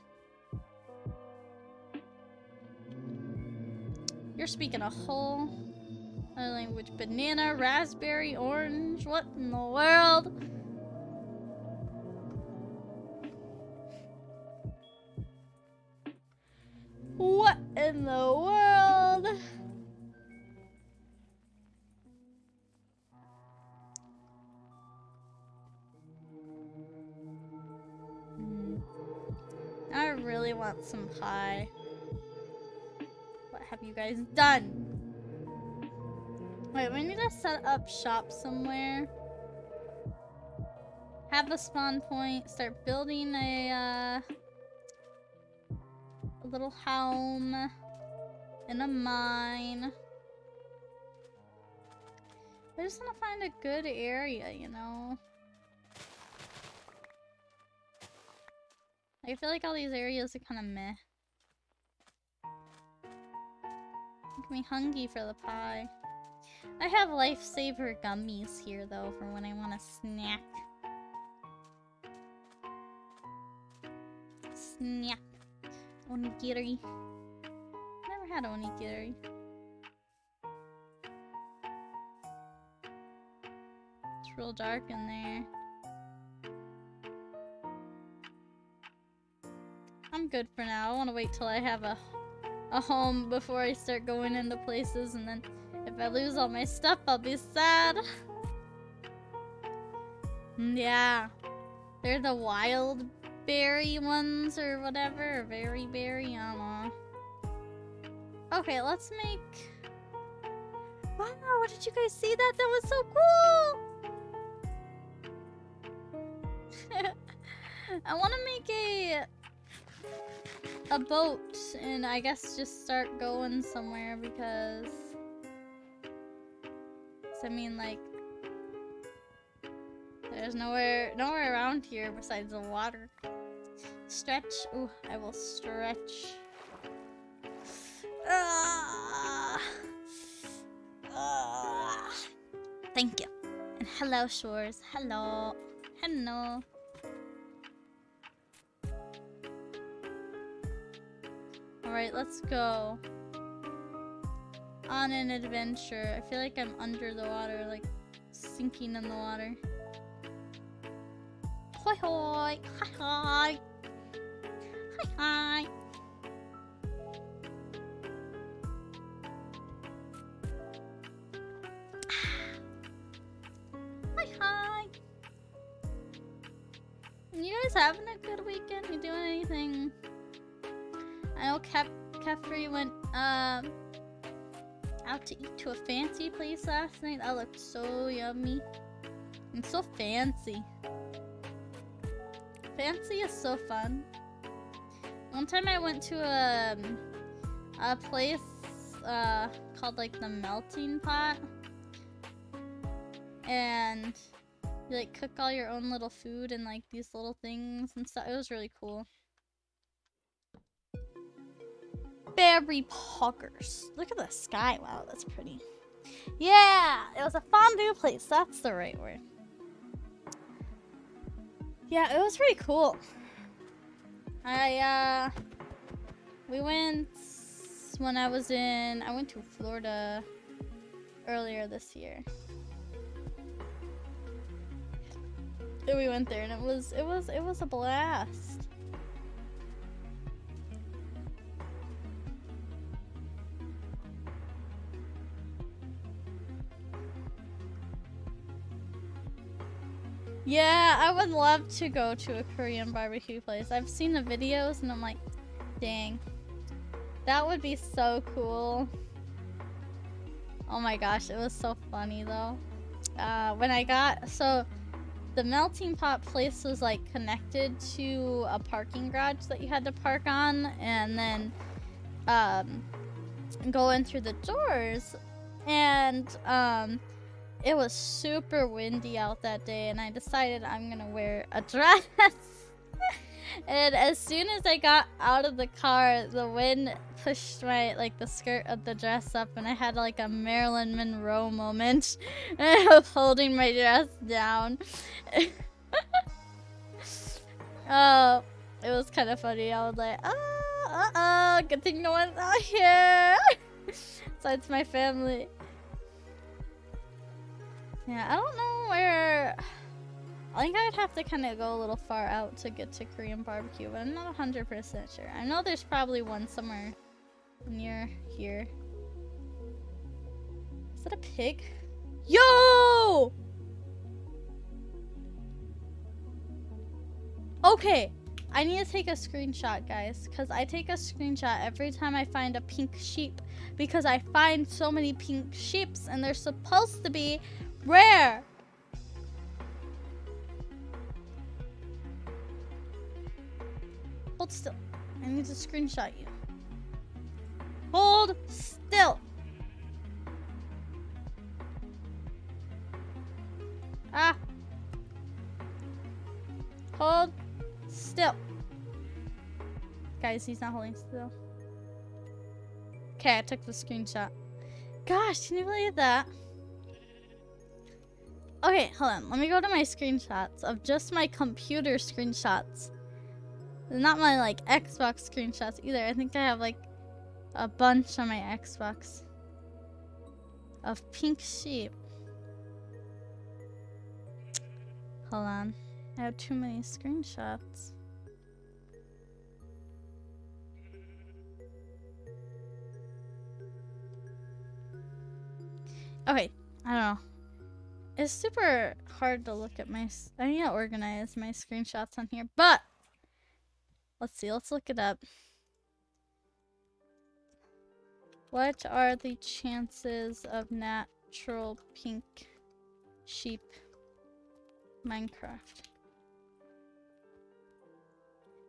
You're speaking a whole other language. Banana, raspberry, orange. What in the world? What in the world? I really want some pie. What have you guys done? Wait, we need to set up shop somewhere. Have a spawn point. Start building a little home in a mine. I just want to find a good area, you know? I feel like all these areas are kind of meh. Make me hungry for the pie. I have lifesaver gummies here though for when I want a snack. Snack. Onigiri. Never had onigiri. It's real dark in there. I'm good for now. I want to wait till I have a home before I start going into places, and then if I lose all my stuff, I'll be sad. Yeah. They're the wild berry ones or whatever, or berry, I don't know. Okay, let's make... Wow, what did you guys see that? That was so cool! I want to make a boat and I guess just start going somewhere because... I mean, like... There's nowhere around here besides the water. Stretch. Ooh, I will stretch. Thank you. And hello, shores. Hello. Hello. Alright, let's go. On an adventure. I feel like I'm under the water, like sinking in the water. Hoi hoi! Hi hi! Hi hi! Hi hi! You guys having a good weekend? You doing anything? I know Kefri went out to eat to a fancy place last night. That looked so yummy. And so fancy. Fancy is so fun. One time I went to a place called like the Melting Pot, and you like cook all your own little food and like these little things and stuff. It was really cool. Berry poggers. Look at the sky. Wow, that's pretty. Yeah, it was a fondue place. That's the right word. Yeah, it was pretty cool. We went when I went to Florida earlier this year. And we went there, and it was a blast. Yeah, I would love to go to a Korean barbecue place. I've seen the videos, and I'm like, dang, that would be so cool. Oh my gosh, it was so funny though. When I got, so the melting pot place was like connected to a parking garage that you had to park on, and then go in through the doors, and it was super windy out that day, and I decided I'm gonna wear a dress. And as soon as I got out of the car, the wind pushed my, like, the skirt of the dress up, and I had like a Marilyn Monroe moment of holding my dress down. Oh, it was kind of funny. I was like, good thing no one's out here. Besides my family. Yeah, I don't know where. I think I'd have to kind of go a little far out to get to Korean barbecue, but I'm not 100% sure. I know there's probably one somewhere near here. Is that a pig? Yo! Okay, I need to take a screenshot, guys, because I take a screenshot every time I find a pink sheep, because I find so many pink sheeps, and they're supposed to be rare. Hold still. I need to screenshot you. Hold still. Ah. Hold still. Guys, he's not holding still. Okay, I took the screenshot. Gosh, can you believe that? Okay, hold on. Let me go to my screenshots of just my computer screenshots. Not my, like, Xbox screenshots either. I think I have, like, a bunch on my Xbox of pink sheep. Hold on. I have too many screenshots. Okay, I don't know. It's super hard to look at my... I need to organize my screenshots on here, but... Let's see, let's look it up. What are the chances of natural pink sheep Minecraft?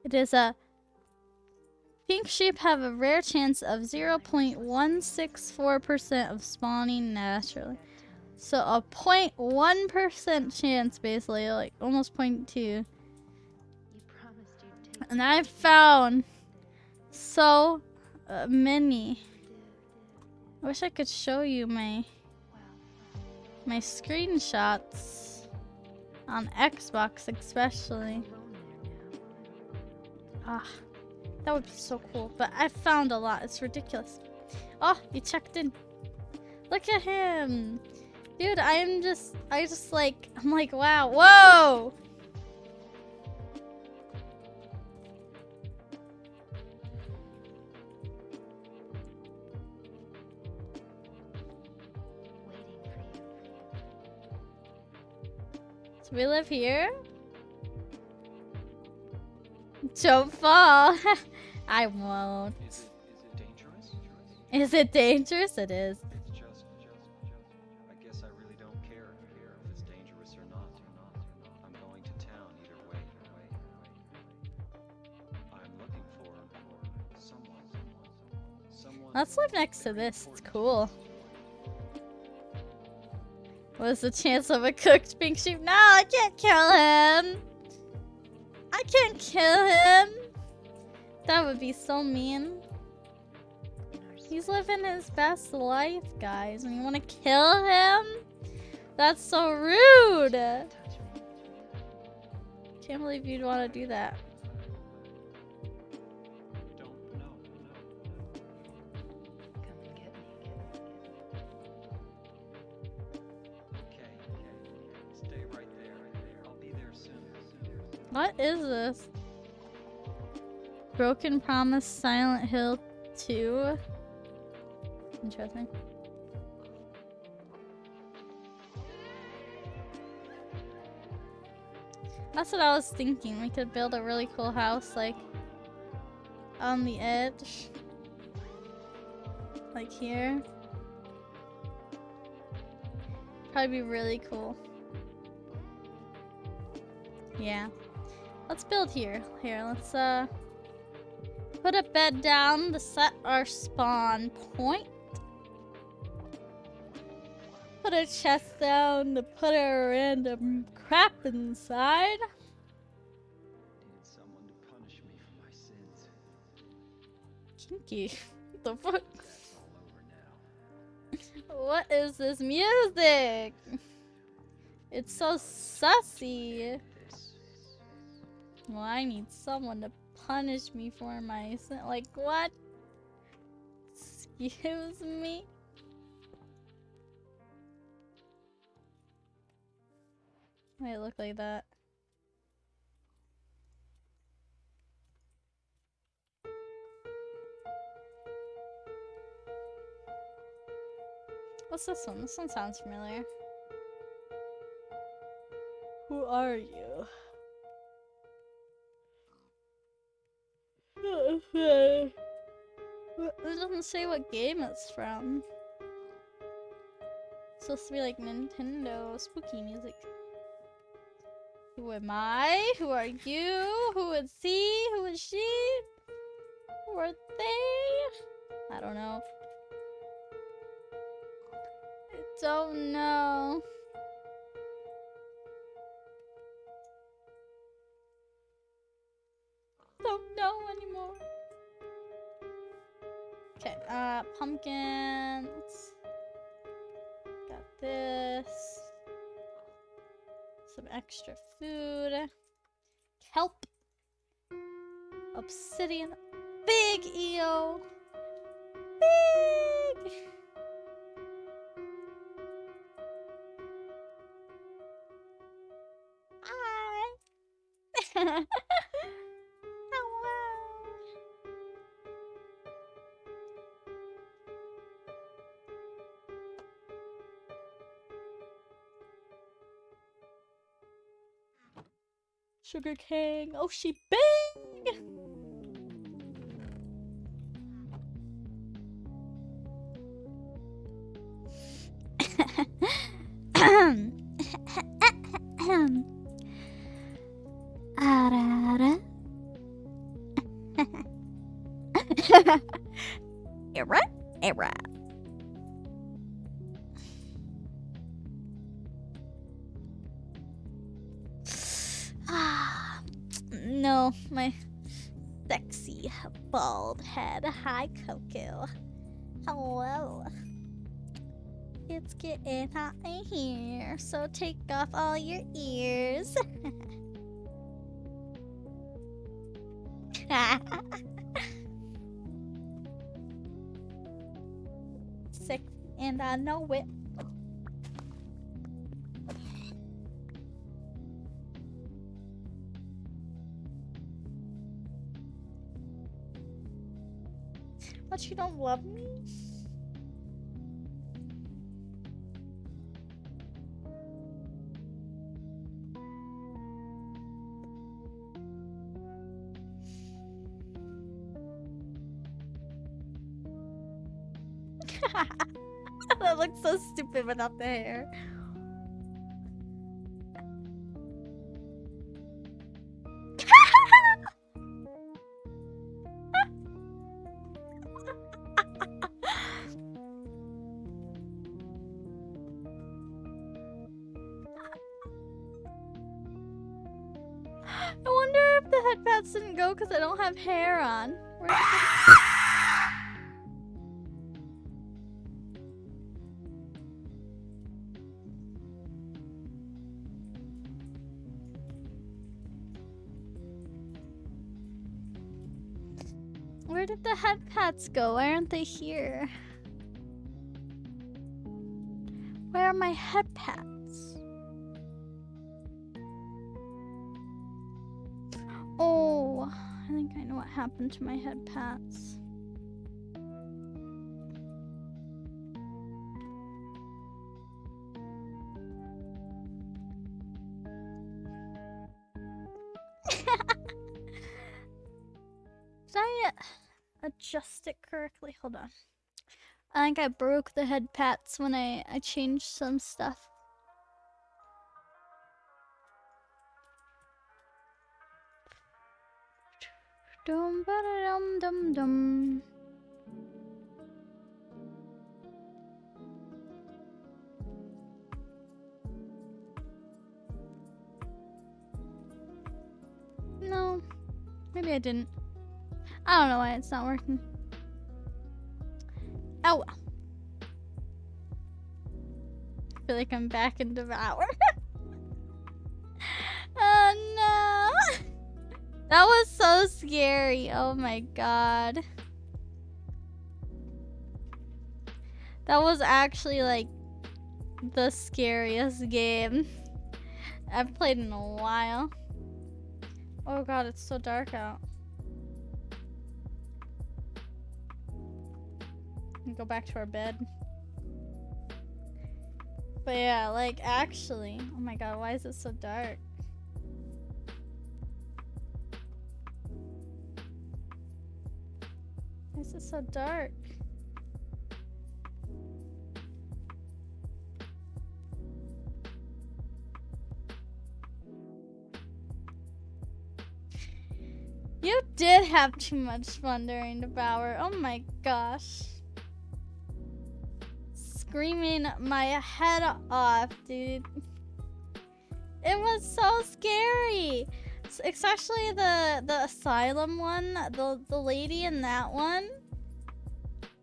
It is a... Pink sheep have a rare chance of 0.164% of spawning naturally. So a 0.1% chance, basically, like almost 0.2. And I found so many. I wish I could show you my screenshots on Xbox, especially. Ah, that would be so cool. But I found a lot. It's ridiculous. Oh, you checked in. Look at him, dude. I'm like, wow, whoa. So we live here? Don't fall. I won't. Is it dangerous? Is it dangerous? It is. It's just. I guess I really don't care if it's dangerous or not. I'm going to town either way. I'm looking for someone. Let's live next to this. It's cool. What's the chance of a cooked pink sheep? No, I can't kill him. I can't kill him. That would be so mean. He's living his best life, guys. And you want to kill him? That's so rude. Can't believe you'd want to do that. Okay. Stay right there. I'll be there soon. What is this? Broken Promise, Silent Hill 2. Interesting. That's what I was thinking. We could build a really cool house, like, on the edge. Like here. Probably be really cool. Yeah. Let's build here. Here, let's, put a bed down to set our spawn point. Put a chest down to put a random crap inside. Needed someone to punish me for my sins. Kinky. What the fuck? That's all over now. What is this music? It's so sussy. This. Well, I need someone to punish me for my sin. Like, what? Excuse me? Why it look like that? What's this one? This one sounds familiar. Who are you? It doesn't say what game it's from. It's supposed to be like Nintendo spooky music. Who am I? Who are you? Who is he? Who is she? Who are they? I don't know. I don't know. Don't know anymore. Okay, pumpkins. Got this. Some extra food. Kelp. Obsidian. Big eel. Big. Hi. Hello. Sugar cane. Oh, she big. Error? Error. No, my sexy bald head. Hi, Coco. Hello. It's getting hot in here, so take off all your ears. Sick, and I know it. But you don't love me? That looks so stupid without the hair. I wonder if the headpats didn't go because I don't have hair on. Where's the Where did the headpats go? Why aren't they here? Where are my headpats? I think I know what happened to my head pats. Did I adjust it correctly? Hold on. I think I broke the head pats when I changed some stuff. Dum ba da dum dum dum. No, maybe I didn't. I don't know why it's not working. Oh well. I feel like I'm back in Devour. Oh no! That was so scary. Oh my god. That was actually like the scariest game I've played in a while. Oh god, it's so dark out. Go back to our bed. But yeah, like actually, oh my god, why is it so dark? Why is it so dark? You did have too much fun during Devour. Oh my gosh. Screaming my head off, dude. It was so scary. Especially the asylum one, the lady in that one.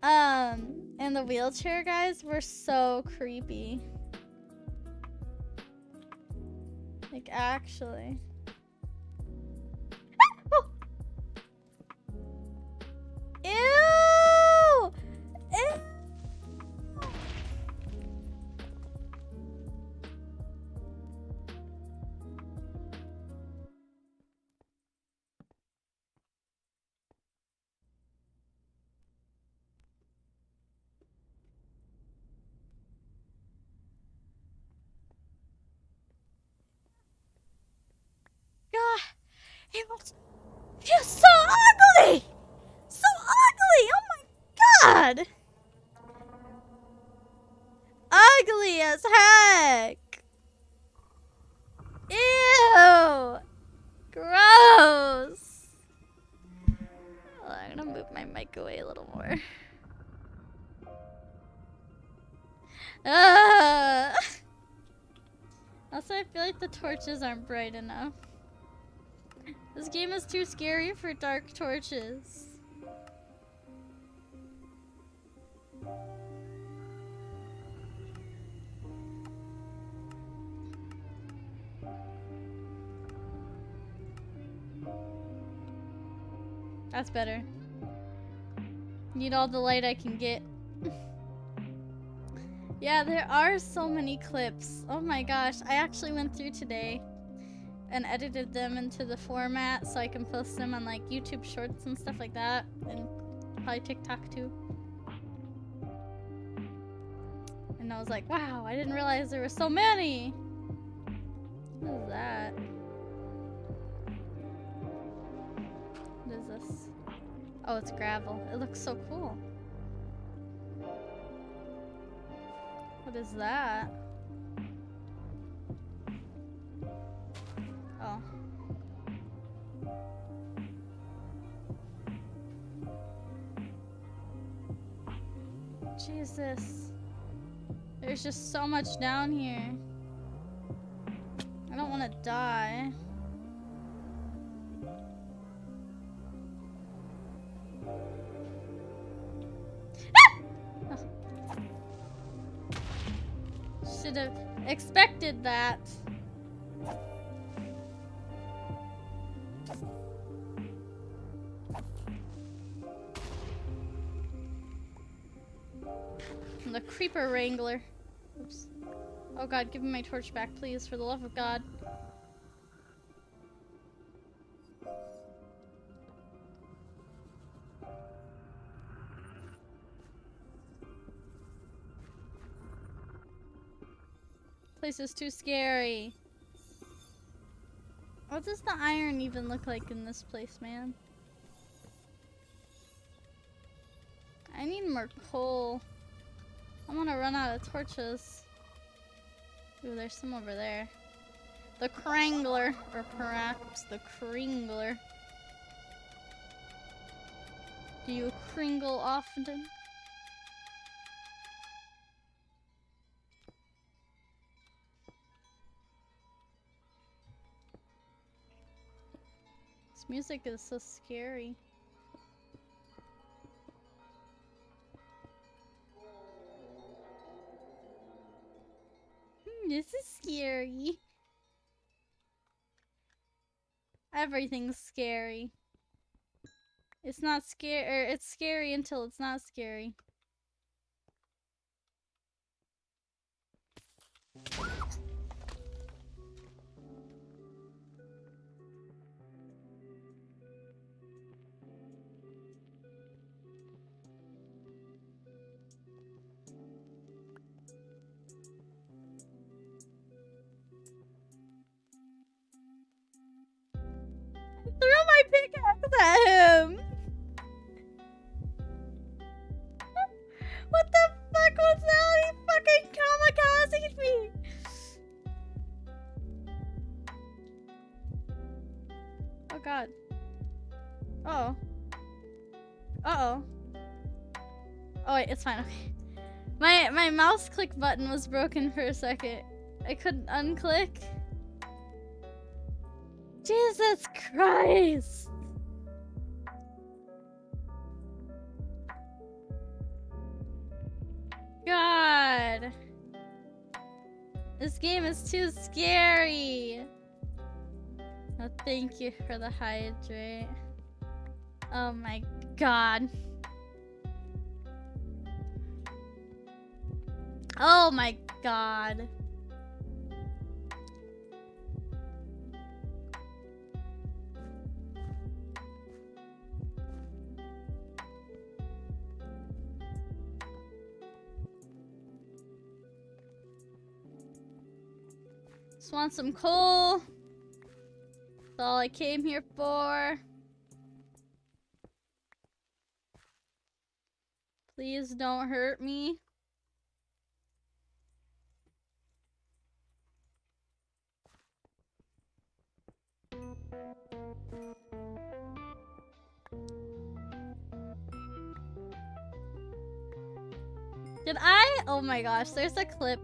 And the wheelchair guys were so creepy. Like actually. Ew! Ew! God, it was so ugly! So ugly! Oh my god! Ugly as heck! Ew! Gross! Hold on, I'm gonna move my mic away a little more. Also, I feel like the torches aren't bright enough. This game is too scary for dark torches. That's better. Need all the light I can get. Yeah, there are so many clips. Oh my gosh, I actually went through today and edited them into the format so I can post them on like YouTube Shorts and stuff like that, and probably TikTok too. And I was like, wow, I didn't realize there were so many. What is that? What is this? Oh, it's gravel. It looks so cool. What is that? Oh. Jesus. There's just so much down here. I don't want to die. Should have expected that. I'm the creeper wrangler. Oops. Oh god, give me my torch back, please, for the love of God. Place is too scary. What does the iron even look like in this place, man? I need more coal. I'm gonna run out of torches. Ooh, there's some over there. The Krangler, or perhaps the Kringler. Do you kringle often? This music is so scary. This is scary. Everything's scary. It's not scary, or it's scary until it's not scary. Throw my pickaxe at him! What the fuck was that? He fucking kamikazed me! Oh god. Uh-oh. Uh-oh. Oh wait, it's fine, okay. My mouse click button was broken for a second. I couldn't unclick. Jesus Christ! God! This game is too scary! Oh, thank you for the hydrate. Oh my god. Oh my god. Just want some coal. That's all I came here for. Please don't hurt me. Did I? Oh my gosh, there's a clip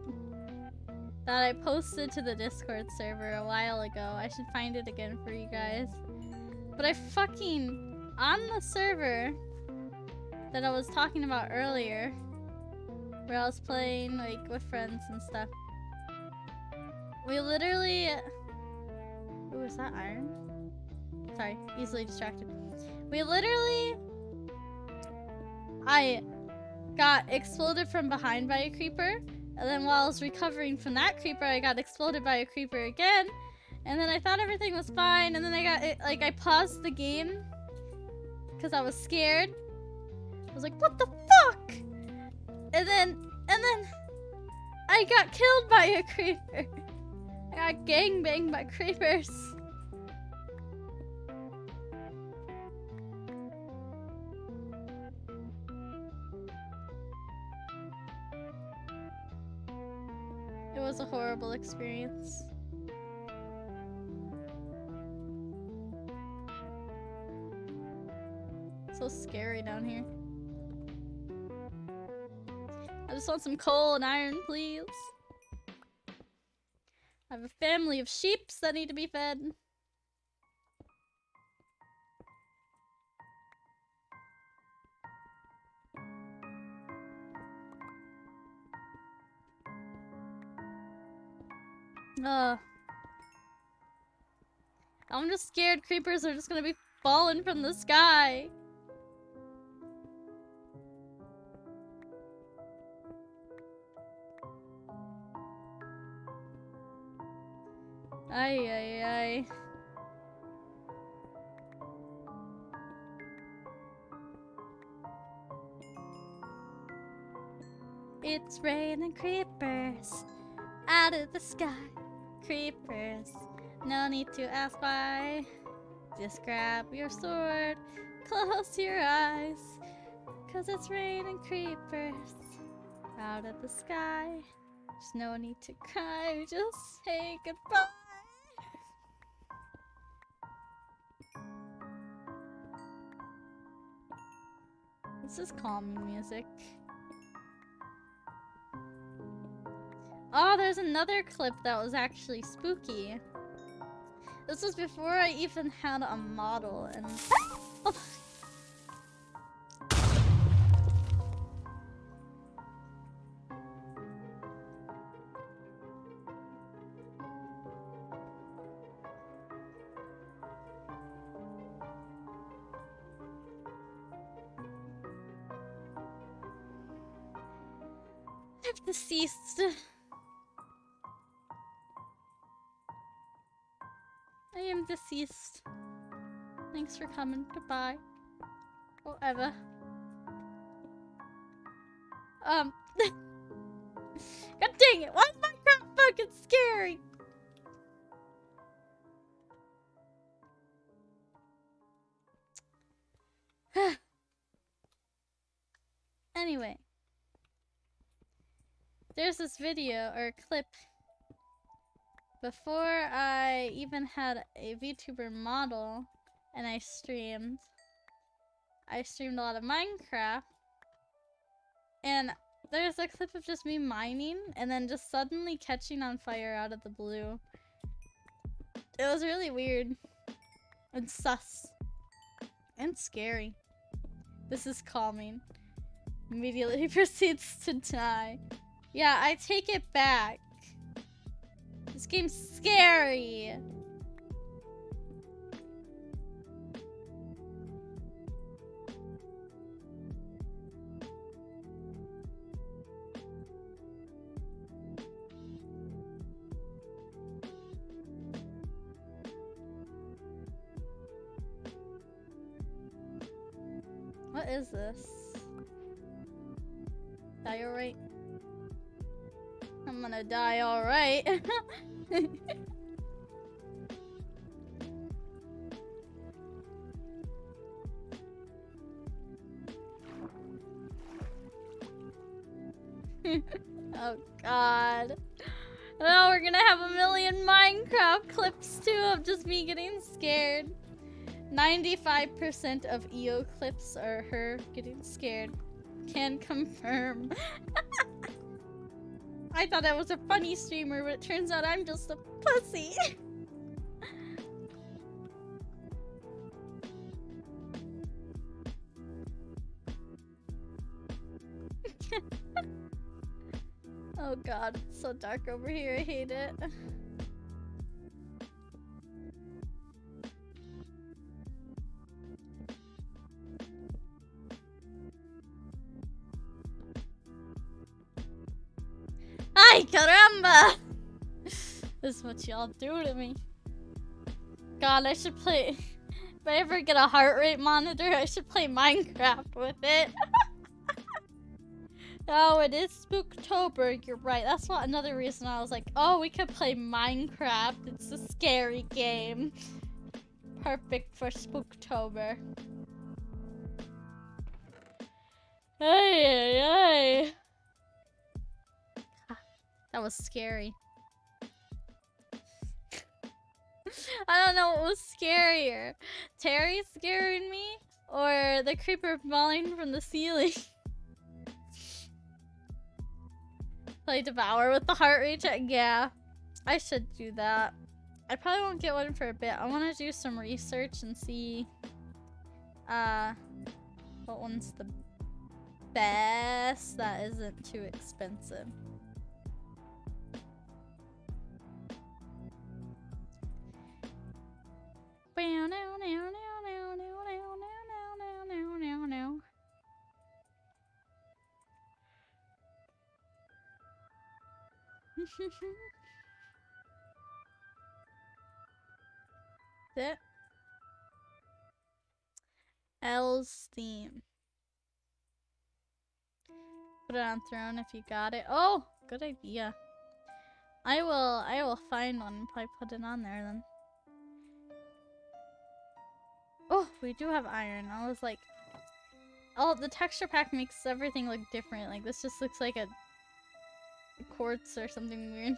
that I posted to the Discord server a while ago. I should find it again for you guys. But I fucking, on the server that I was talking about earlier, where I was playing like with friends and stuff, we literally, ooh, is that iron? Sorry, easily distracted. We literally, I got exploded from behind by a creeper, and then while I was recovering from that creeper, I got exploded by a creeper again, and then I thought everything was fine, and then I got it, like, I paused the game because I was scared. I was like, what the fuck? And then I got killed by a creeper. I got gangbanged by creepers. It was a horrible experience. So scary down here. I just want some coal and iron, please. I have a family of sheeps that need to be fed. I'm just scared creepers are just gonna be falling from the sky. Ay, ay, ay. It's raining creepers. out of the sky. Creepers, no need to ask why. Just grab your sword, close your eyes, 'cause it's raining creepers out of the sky. There's no need to cry, just say goodbye. This is calming music. Oh, there's another clip that was actually spooky. This was before I even had a model and... Oh. I've deceased. I am deceased. Thanks for coming. Goodbye. Whatever. God dang it! Why is Minecraft fucking scary? Anyway. There's this video or clip before I even had a VTuber model and I streamed a lot of Minecraft, and there's a clip of just me mining and then just suddenly catching on fire out of the blue. It was really weird and sus and scary. This is calming. Immediately proceeds to die. Yeah, I take it back. This game's scary. What is this? Die alright? I'm gonna die alright. Oh god. Now we're gonna have a million Minecraft clips too of just me getting scared. 95% of EO clips are her getting scared. Can confirm. I thought I was a funny streamer, but it turns out I'm just a pussy. Oh god, it's so dark over here, I hate it. Ay, caramba! This is what y'all do to me. God, I should play... If I ever get a heart rate monitor, I should play Minecraft with it. Oh, it is Spooktober, you're right. That's what another reason I was like, oh, we could play Minecraft. It's a scary game. Perfect for Spooktober. Hey, hey, hey. That was scary. I don't know what was scarier. Terry scaring me or the creeper falling from the ceiling? Play Devour with the heart rate check? Yeah, I should do that. I probably won't get one for a bit. I want to do some research and see what one's the best that isn't too expensive. It. L's theme. Put it on throne if you got it. Oh, good idea. I will find one and probably put it on there then. Oh, we do have iron. I was like, oh, the texture pack makes everything look different. Like this just looks like a quartz or something weird.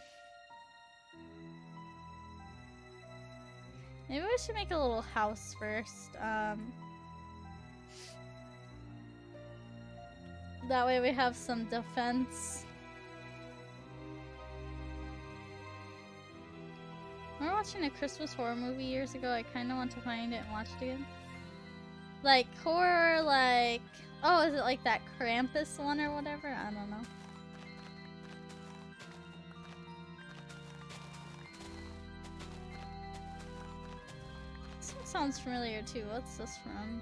Maybe we should make a little house first. That way we have some defense. We were watching a Christmas horror movie years ago. I kind of want to find it and watch it again. Like horror, like... Oh, is it like that Krampus one or whatever? I don't know. This one sounds familiar too. What's this from?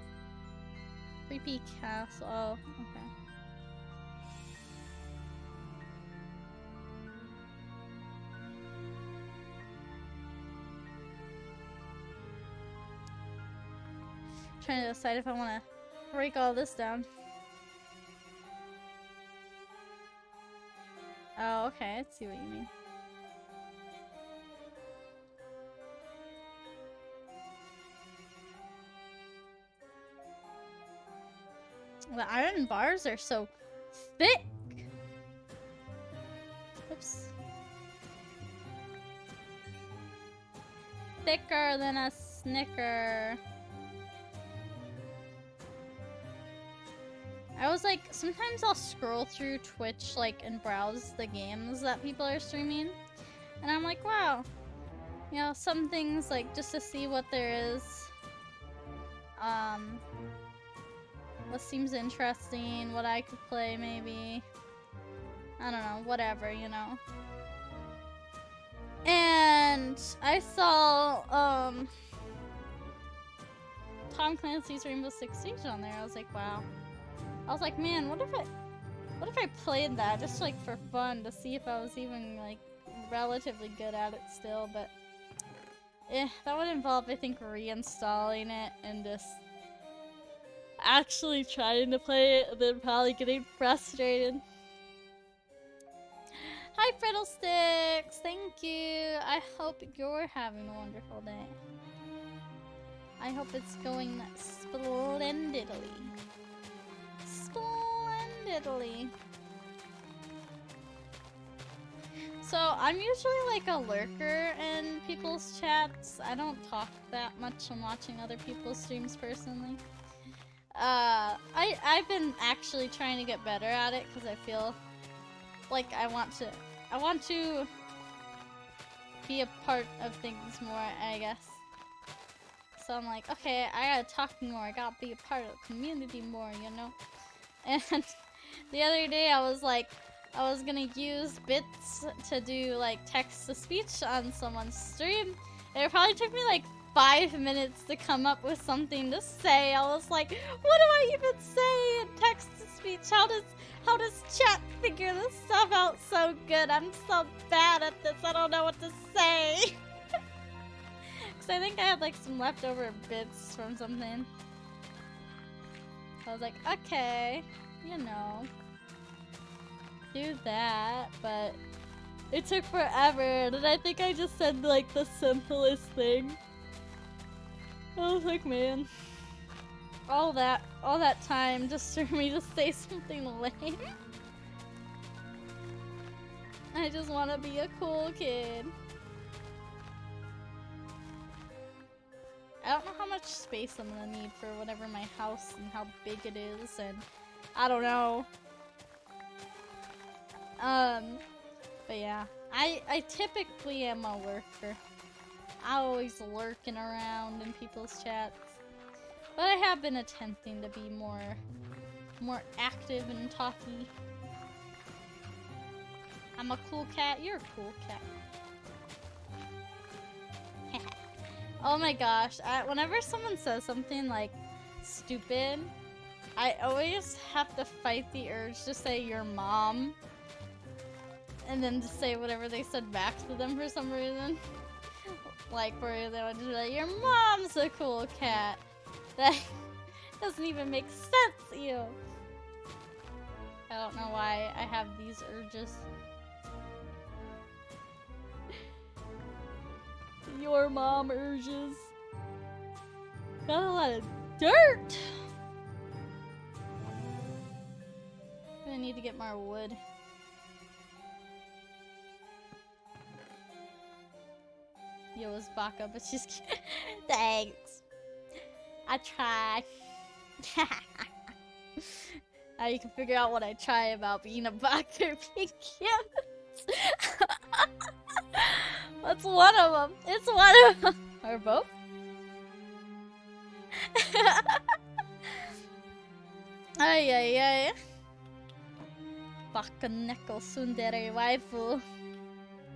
Creepy Castle. Oh, okay. Trying to decide if I want to break all this down. Oh, okay. I see what you mean. The iron bars are so thick. Oops. Thicker than a Snicker. I was like, sometimes I'll scroll through Twitch like and browse the games that people are streaming, and I'm like, wow, you know, some things like just to see what there is, what seems interesting, what I could play maybe, I don't know, whatever, you know. And I saw Tom Clancy's Rainbow Six Siege on there. I was like, wow. I was like, man, what if I played that just like for fun to see if I was even like relatively good at it still, but that would involve, I think, reinstalling it and just actually trying to play it and then probably getting frustrated. Hi, Fiddlesticks! Thank you! I hope you're having a wonderful day. I hope it's going splendidly. Splendidly. So, I'm usually like a lurker in people's chats. I don't talk that much when watching other people's streams personally. I've been actually trying to get better at it because I feel like I want to be a part of things more, I guess. So I'm like, okay, I gotta talk more, I gotta be a part of the community more, you know? And the other day I was like, I was gonna use bits to do like text-to-speech on someone's stream. And it probably took me like 5 minutes to come up with something to say. I was like, what do I even say in text-to-speech? How does chat figure this stuff out so good? I'm so bad at this, I don't know what to say. Cause I think I had like some leftover bits from something. I was like, okay, you know, do that, but it took forever, and I think I just said like the simplest thing. I was like, man, all that time just for me to say something lame. I just want to be a cool kid. I don't know how much space I'm gonna need for whatever my house and how big it is, and I don't know. But yeah, I typically am a lurker. I'm always lurking around in people's chats, but I have been attempting to be more active and talky. I'm a cool cat. You're a cool cat. Oh my gosh, whenever someone says something like stupid, I always have to fight the urge to say your mom and then to say whatever they said back to them for some reason. Like where they would just be like, your mom's a cool cat. That doesn't even make sense, ew. I don't know why I have these urges. your mom urges. Got a lot of dirt. I need to get more wood. Yo, it's Baka, but she's thanks. I try. Now you can figure out what I try about being a Baka or being cute. That's one of them. It's one of them. Or both. Ay ay ay. Baka neko sundere waifu.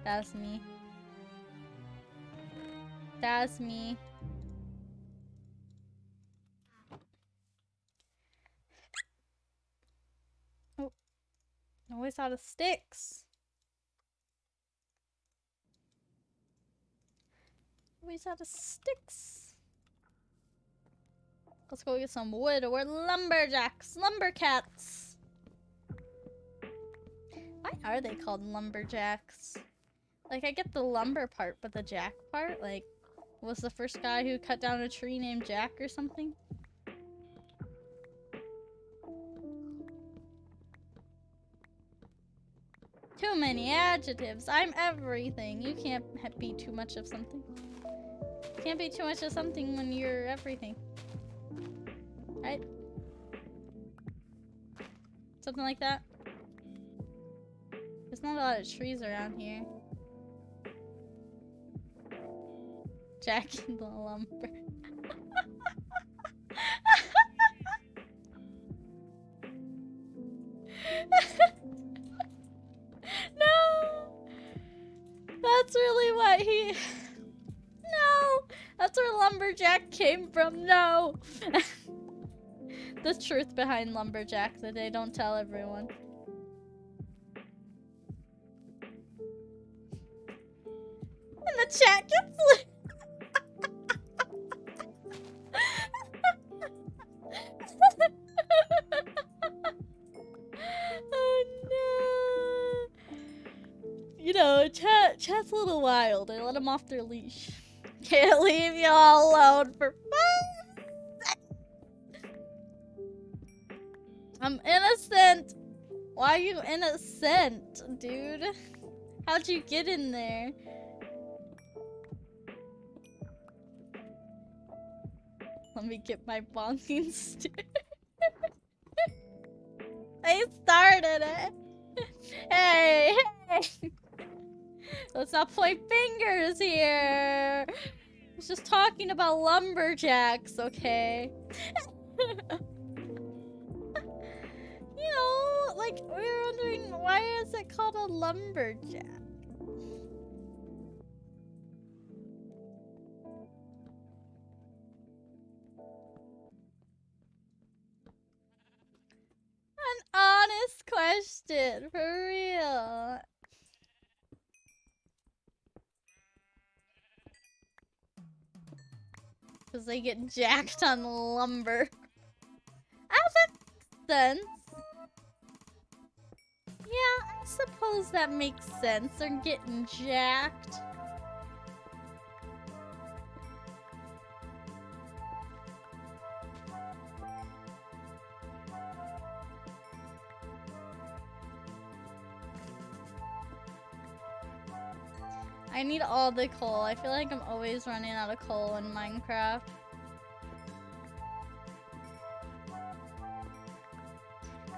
That's me. That's me. Oh, always out of sticks. Always out of sticks. Let's go get some wood. We're lumberjacks, lumbercats. Why are they called lumberjacks? Like, I get the lumber part, but the jack part, like, was the first guy who cut down a tree named Jack or something? Too many adjectives. I'm everything. You can't be too much of something. Can't be too much of something when you're everything. Right? Something like that. There's not a lot of trees around here. Jack in the lumber. No! That's really what he... No! That's where lumberjack came from. No! The truth behind lumberjack that they don't tell everyone. And the chat gets lit. Oh no! You know, chat's a little wild. I let them off their leash. Can't leave you all alone for 5 seconds. I'm innocent. Why are you innocent, dude? How'd you get in there? Let me get my bonking stick. They started it. Hey, hey. Let's not point fingers here. I was just talking about lumberjacks, okay? You know, like, we were wondering, why is it called a lumberjack? An honest question, for real. Because they get jacked on lumber. Oh, that makes sense. Yeah, I suppose that makes sense. They're getting jacked. I need all the coal. I feel like I'm always running out of coal in Minecraft.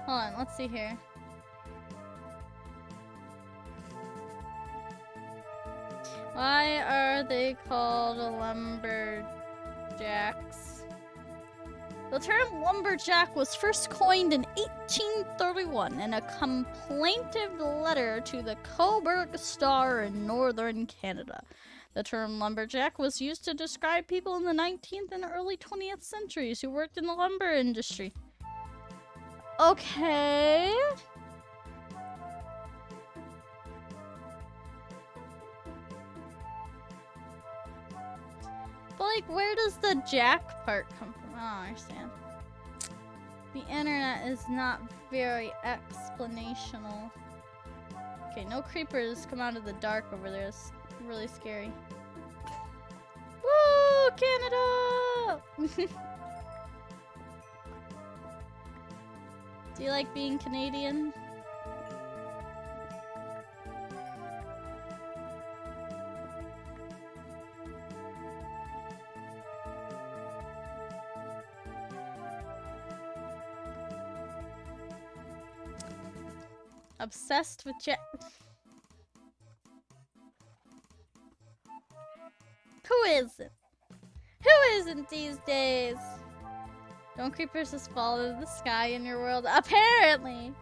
Hold on, let's see here. Why are they called lumberjacks? The term lumberjack was first coined in 1831 in a complaintive letter to the Cobourg Star in northern Canada. The term lumberjack was used to describe people in the 19th and early 20th centuries who worked in the lumber industry. Okay. But, like, where does the jack part come from? I don't understand. The internet is not very explanational. Okay, no creepers come out of the dark over there. It's really scary. Do you like being Canadian? Obsessed with Jack. Who isn't? Who isn't these days? Don't creepers just fall out of the sky in your world? Apparently!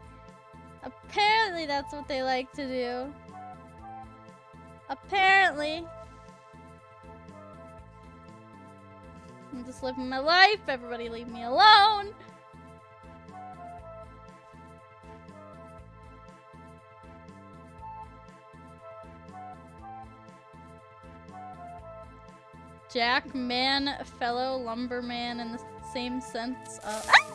Apparently that's what they like to do. Apparently. I'm just living my life. Everybody leave me alone. Jack, man, fellow lumberman in the same sense of. Ah!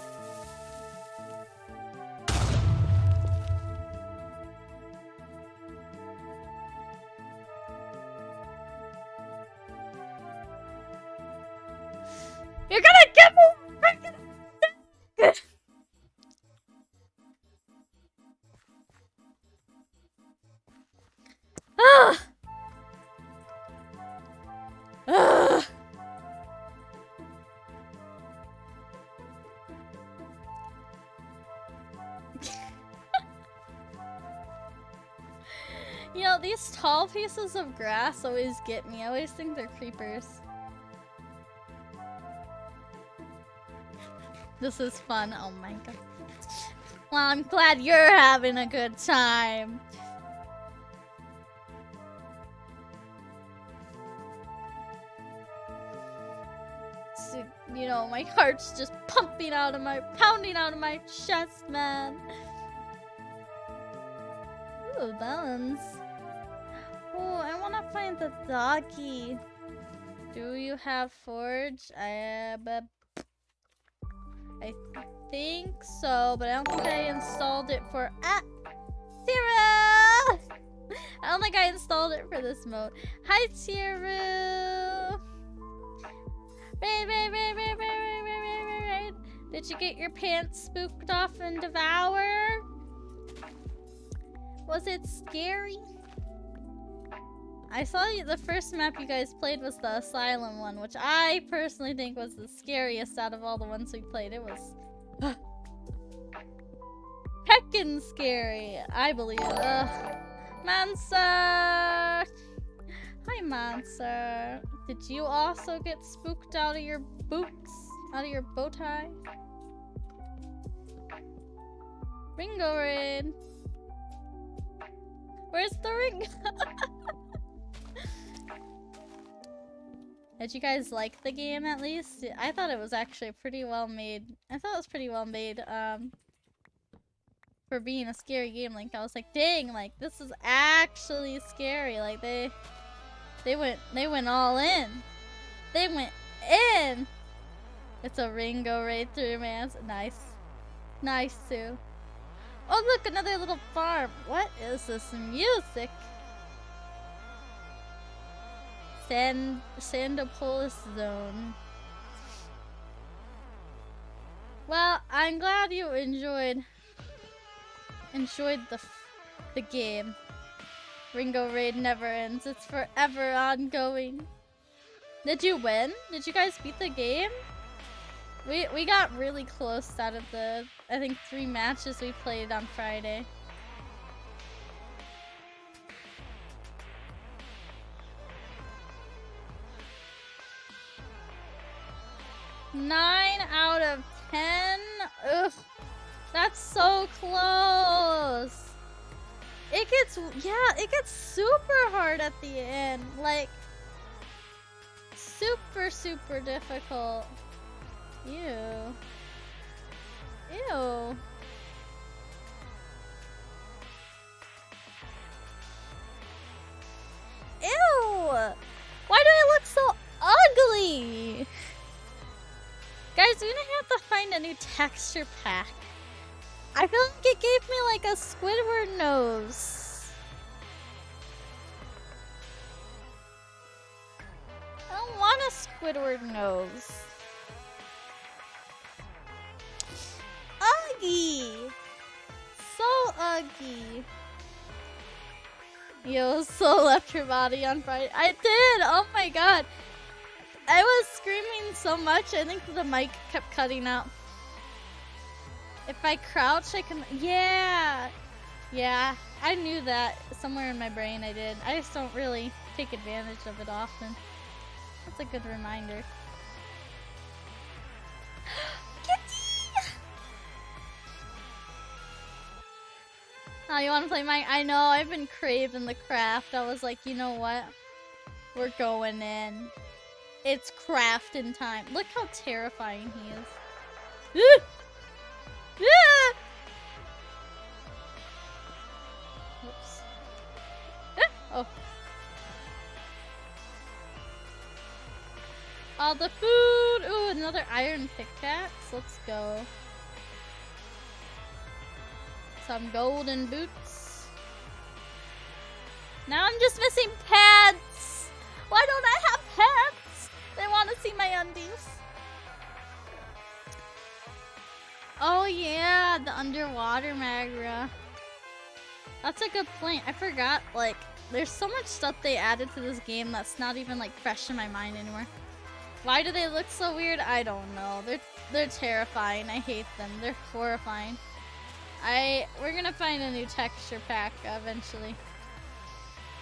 You're gonna get me freaking. Ah! Ugh. You know, these tall pieces of grass always get me. I always think they're creepers. This is fun. Oh my god. Well, I'm glad you're having a good time. You know, my heart's just pounding out of my chest, man. Ooh, bones. Oh, I wanna find the doggy. Do you have forge? I think so, but I don't think I installed it for Tira! I don't think I installed it for this mode. Hi, Tira! Raid. Did you get your pants spooked off and devoured? Was it scary? I saw the first map you guys played was the Asylum one, which I personally think was the scariest out of all the ones we played. It was heckin' scary, I believe. Mansa! Hi, Mansa. Did you also get spooked out of your boots? Out of your bow tie? Ringo Raid. Where's the ring? Did you guys like the game at least? I thought it was actually pretty well made. I thought it was pretty well made for being a scary game. Like, I was like, dang, like this is actually scary. Like they went all in. They went in. It's a Ringo Raid through, man. Nice. Nice too. Oh look, another little farm. What is this music? Sandopolis Zone. Well, I'm glad you enjoyed the game. Ringo Raid never ends. It's forever ongoing. Did you win? Did you guys beat the game? We got really close out of the, I think, 3 matches we played on Friday. Nine out of 10? Ugh. That's so close. It gets super hard at the end. Like, super difficult. Ew. Ew. Ew! Why do I look so ugly? Guys, we're gonna have to find a new texture pack. I feel like it gave me like a Squidward nose. I don't want a Squidward nose. ugly. So ugly. Yo, so left your body on Friday. I did! Oh my god. I was screaming so much, I think the mic kept cutting out. If I crouch, I can... Yeah! Yeah, I knew that. Somewhere in my brain I did. I just don't really take advantage of it often. That's a good reminder. Kitty! Oh, you want to play mine? I know, I've been craving the craft. I was like, you know what? We're going in. It's crafting time. Look how terrifying he is. Oops. Oh. All the food! Ooh, another iron pickaxe. Let's go. Some golden boots. Now I'm just missing pants! Why don't I have pants? They want to see my undies. Oh yeah, the underwater Magra. That's a good point. I forgot, like, there's so much stuff they added to this game that's not even, like, fresh in my mind anymore. Why do they look so weird? I don't know. They're terrifying. I hate them. They're horrifying. We're gonna find a new texture pack eventually.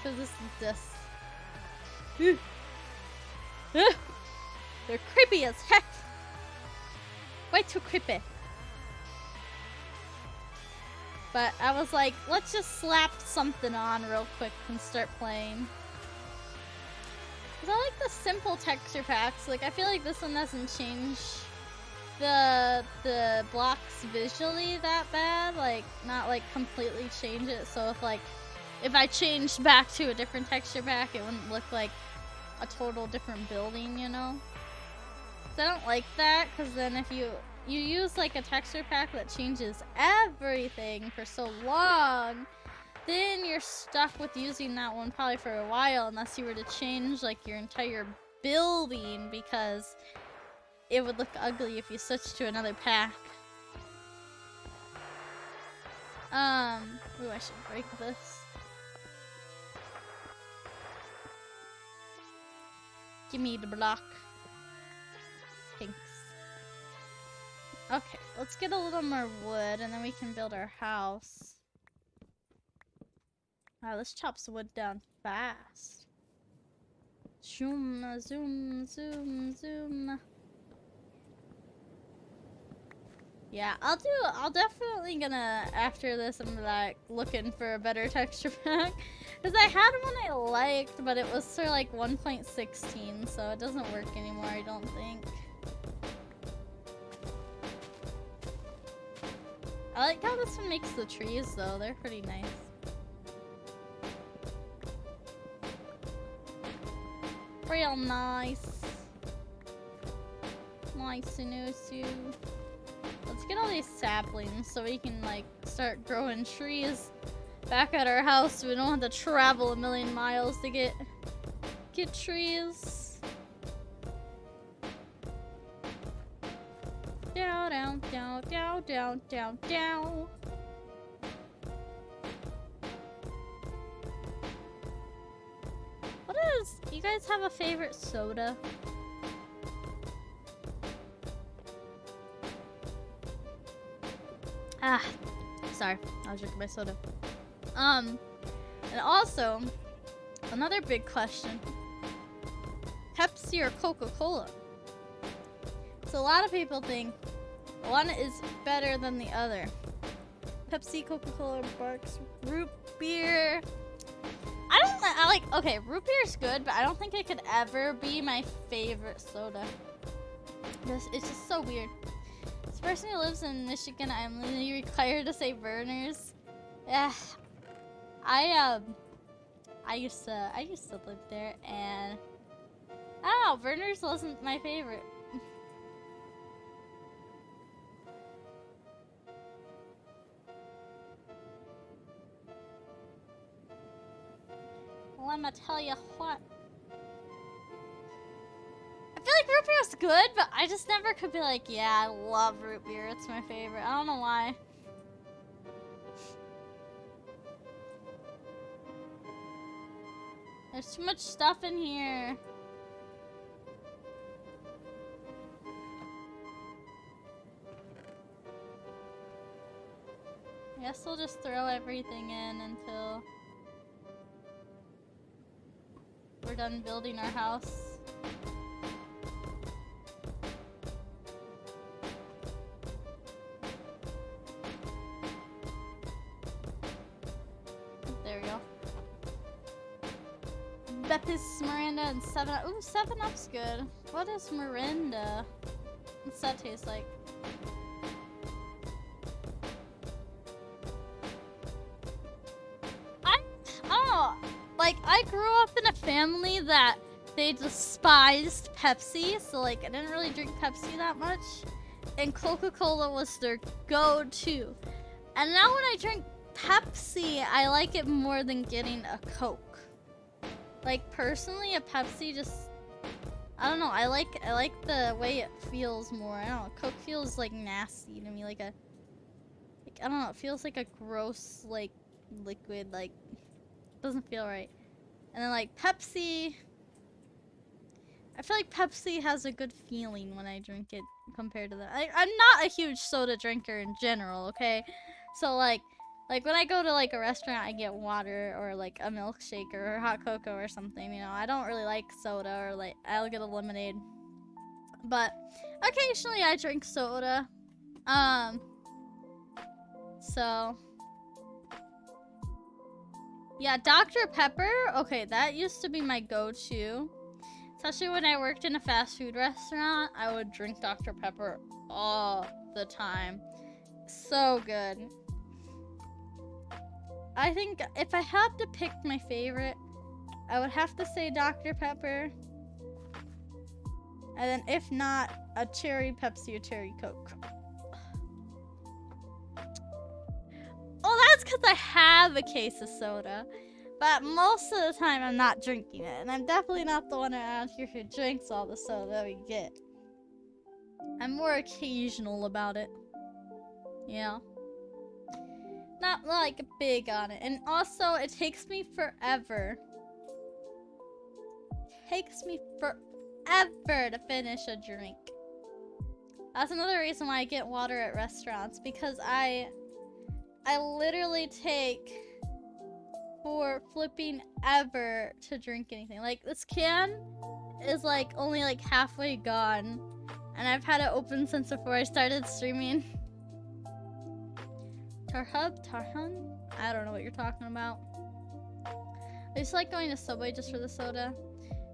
Cause this is this. They're creepy as heck. Way too creepy. But I was like, let's just slap something on real quick and start playing. Cause I like the simple texture packs. Like I feel like this one doesn't change the blocks visually that bad. Like not like completely change it. So if I changed back to a different texture pack, it wouldn't look like a total different building, you know? So I don't like that, because then if you use like a texture pack that changes everything for so long, then you're stuck with using that one probably for a while, unless you were to change like your entire building, because it would look ugly if you switched to another pack. Ooh, I should break this. Give me the block. Thanks. Okay, let's get a little more wood and then we can build our house. Wow, this chops wood down fast. Zoom, zoom, zoom, zoom. Yeah, I'll definitely gonna, after this, I'm like looking for a better texture pack. Because I had one I liked, but it was for like 1.16, so it doesn't work anymore, I don't think. I like how this one makes the trees though, they're pretty nice. Real nice. Nice and oozy. Let's get all these saplings so we can like start growing trees back at our house so we don't have to travel a million miles to get trees. Down, down, down, down, down, down, down. What is, you guys have a favorite soda? Ah, sorry, I was drinking my soda. And also, another big question. Pepsi or Coca-Cola? So a lot of people think one is better than the other. Pepsi, Coca-Cola, Barks, root beer. I don't know, okay, root beer is good, but I don't think it could ever be my favorite soda. It's just so weird. As a person who lives in Michigan, I'm legally required to say Vernors. Yeah, I used to live there, and I don't know, Vernors wasn't my favorite. Let me tell you what. I feel like root beer is good, but I just never could be like, yeah, I love root beer. It's my favorite. I don't know why. There's too much stuff in here. I guess we'll just throw everything in until we're done building our house. There we go. Beppis, Miranda, and 7-Up. Ooh, 7-Up's good. What is Miranda? What's that taste like? I don't know. Like, I grew up in a family that they despised Pepsi, so like I didn't really drink Pepsi that much. And Coca-Cola was their go-to. And now when I drink Pepsi, I like it more than getting a Coke. Like personally, a Pepsi just, I don't know. I like the way it feels more. I don't know. Coke feels like nasty to me, like I don't know. It feels like a gross like liquid. Like doesn't feel right. And then like Pepsi, I feel like Pepsi has a good feeling when I drink it compared to that. I'm not a huge soda drinker in general. Okay, so like when I go to like a restaurant, I get water or like a milkshake or hot cocoa or something, you know. I don't really like soda, or like I'll get a lemonade. But occasionally I drink soda. So yeah, Dr. Pepper. Okay, that used to be my go-to. Especially when I worked in a fast food restaurant, I would drink Dr. Pepper all the time. So good. I think if I had to pick my favorite, I would have to say Dr. Pepper. And then if not, a cherry Pepsi or cherry Coke. Oh, that's because I have a case of soda. But most of the time, I'm not drinking it. And I'm definitely not the one around here who drinks all the soda we get. I'm more occasional about it. You know? Not like big on it. And also, it takes me forever. Takes me forever to finish a drink. That's another reason why I get water at restaurants. Because I literally take for flipping ever to drink anything. Like this can is like only like halfway gone, and I've had it open since before I started streaming. Tarhun? I don't know what you're talking about. I just like going to Subway just for the soda.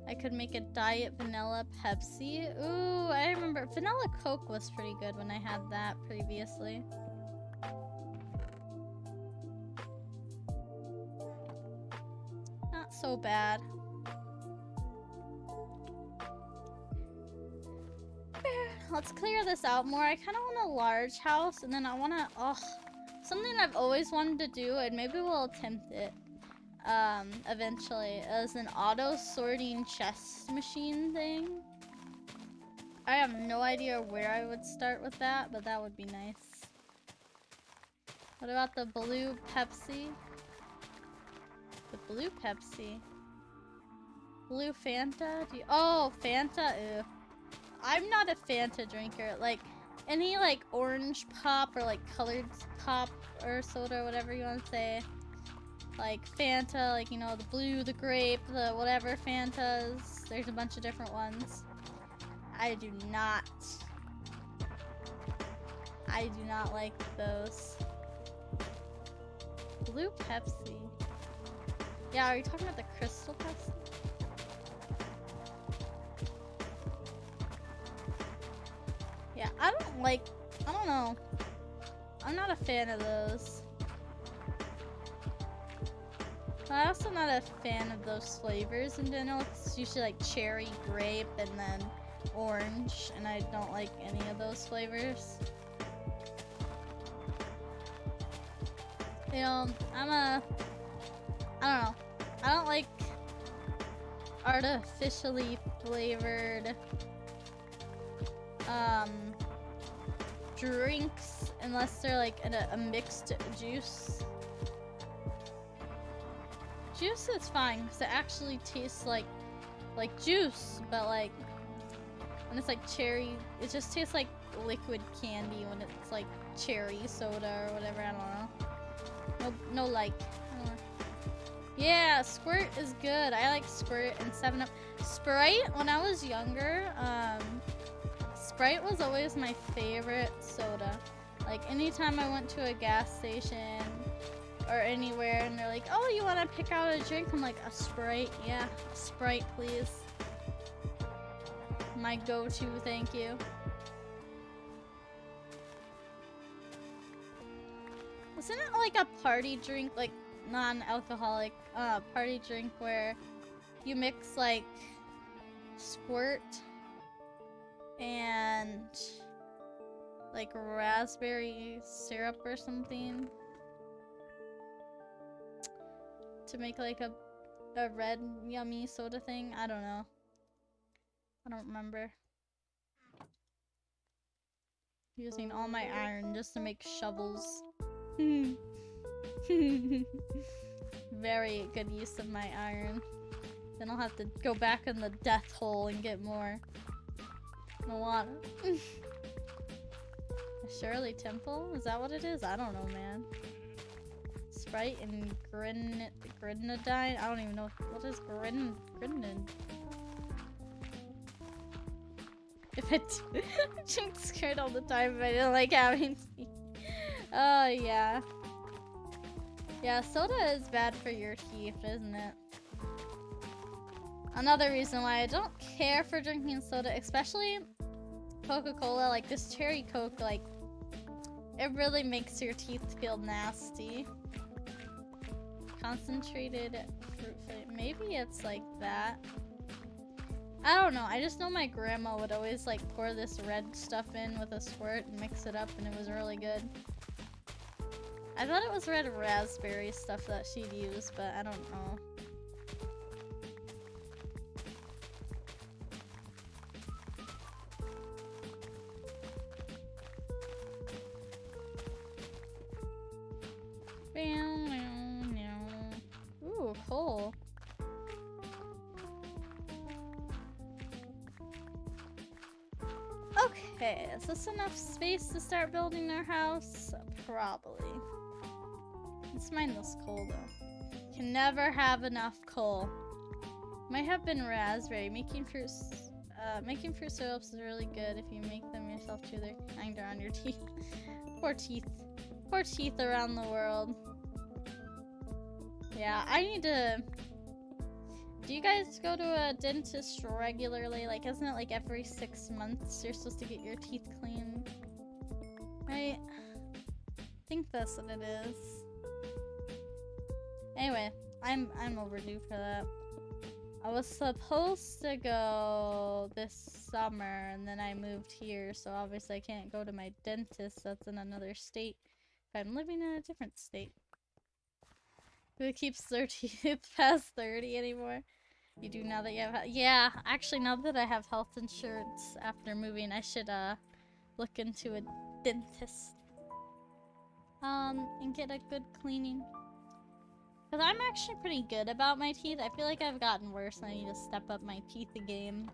I could make a diet vanilla Pepsi. Ooh, I remember vanilla Coke was pretty good when I had that previously. Not so bad. Let's clear this out more. I kind of want a large house, and then I want to, something I've always wanted to do, and maybe we'll attempt it eventually, is an auto sorting chest machine thing. I have no idea where I would start with that, but that would be nice. What about the blue Pepsi? The blue Pepsi. Blue Fanta? Oh, Fanta? Ew. I'm not a Fanta drinker. Like, any, like, orange pop or, like, colored pop or soda or whatever you want to say. Like, Fanta, like, you know, the blue, the grape, the whatever Fantas. There's a bunch of different ones. I do not like those. Blue Pepsi. Yeah, are you talking about the Crystal Pepsi? Yeah, I don't know. I'm not a fan of those. I'm also not a fan of those flavors in general. It's usually like cherry, grape, and then orange, and I don't like any of those flavors. You know, I don't know. I don't like artificially flavored um drinks unless they're like in a mixed juice. Juice is fine because it actually tastes like juice, but like when it's like cherry, it just tastes like liquid candy when it's like cherry soda or whatever. I don't know. No like. I don't know. Yeah, Squirt is good. I like Squirt and 7-Up. Sprite, when I was younger, Sprite was always my favorite soda. Like, anytime I went to a gas station or anywhere and they're like, oh, you want to pick out a drink? I'm like, a Sprite? Yeah, a Sprite, please. My go-to, thank you. Isn't it like a party drink, like non-alcoholic party drink where you mix like Squirt and like raspberry syrup or something to make like a red yummy soda thing? I don't know. I don't remember. Using all my iron just to make shovels. Very good use of my iron. Then I'll have to go back in the death hole and get more. Moana. Shirley Temple? Is that what it is? I don't know, man. Sprite and grenadine? I don't even know. What is grenadine? If I drink Squirt all the time, but I don't like having tea. Oh, yeah. Yeah, soda is bad for your teeth, isn't it? Another reason why I don't care for drinking soda, especially Coca-Cola, like this cherry Coke, like, it really makes your teeth feel nasty. Concentrated fruit flavor. Maybe it's like that. I don't know. I just know my grandma would always like pour this red stuff in with a Squirt and mix it up, and it was really good. I thought it was red raspberry stuff that she'd use, but I don't know. Ooh, coal. Okay, is this enough space to start building our house? Probably. Let's mine this coal though. Can never have enough coal. Might have been raspberry. Making fruit syrups is really good if you make them yourself too. They're kind of on your teeth. Poor teeth. Poor teeth around the world. Yeah, I need to... Do you guys go to a dentist regularly? Like, isn't it like every 6 months you're supposed to get your teeth cleaned? Right? I think that's what it is. Anyway, I'm overdue for that. I was supposed to go this summer, and then I moved here, so obviously I can't go to my dentist that's in another state. But I'm living in a different state. Who keeps their teeth past 30 anymore? You do now that you have... Yeah, actually, now that I have health insurance after moving, I should look into a dentist. And get a good cleaning. Because I'm actually pretty good about my teeth. I feel like I've gotten worse and I need to step up my teeth game.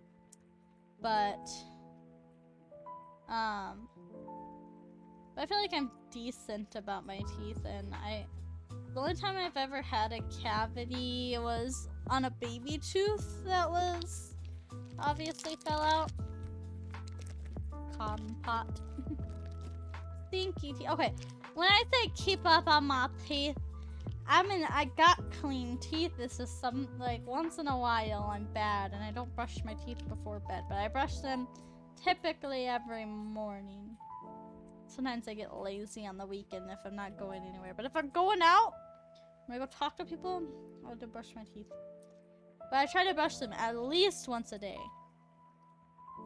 But I feel like I'm decent about my teeth, and the only time I've ever had a cavity was on a baby tooth that was obviously fell out. Pot. Stinky teeth. Okay, when I say keep up on my teeth, I mean I got clean teeth. This is like once in a while I'm bad and I don't brush my teeth before bed, but I brush them typically every morning. Sometimes I get lazy on the weekend if I'm not going anywhere. But if I'm going out, when I go talk to people, I'll have to brush my teeth. But I try to brush them at least once a day.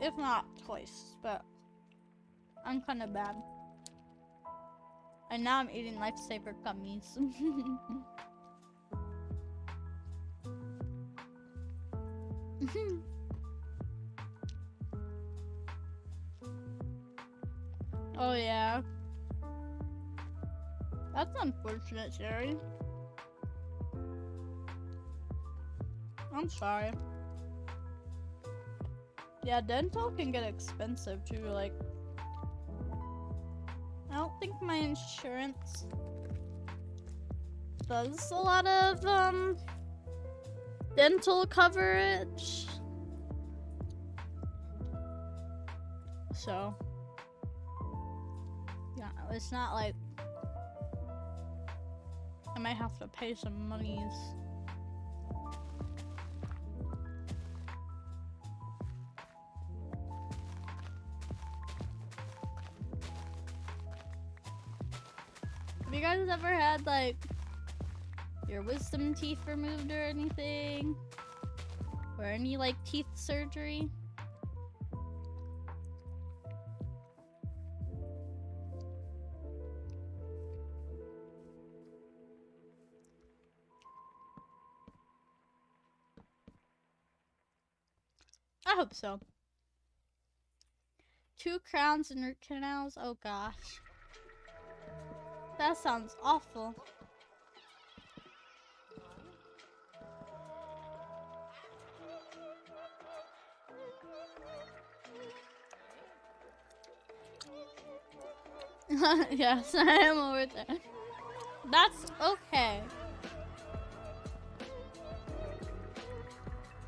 If not twice. But I'm kind of bad. And now I'm eating Lifesaver gummies. Oh yeah. That's unfortunate, Sherry. I'm sorry. Yeah, dental can get expensive too, like I don't think my insurance does a lot of dental coverage. So yeah, it's not like I might have to pay some monies. Have you guys ever had like your wisdom teeth removed or anything? Or any like teeth surgery? I hope so. 2 crowns and root canals? Oh gosh. That sounds awful. Yes, I am over there. That's okay.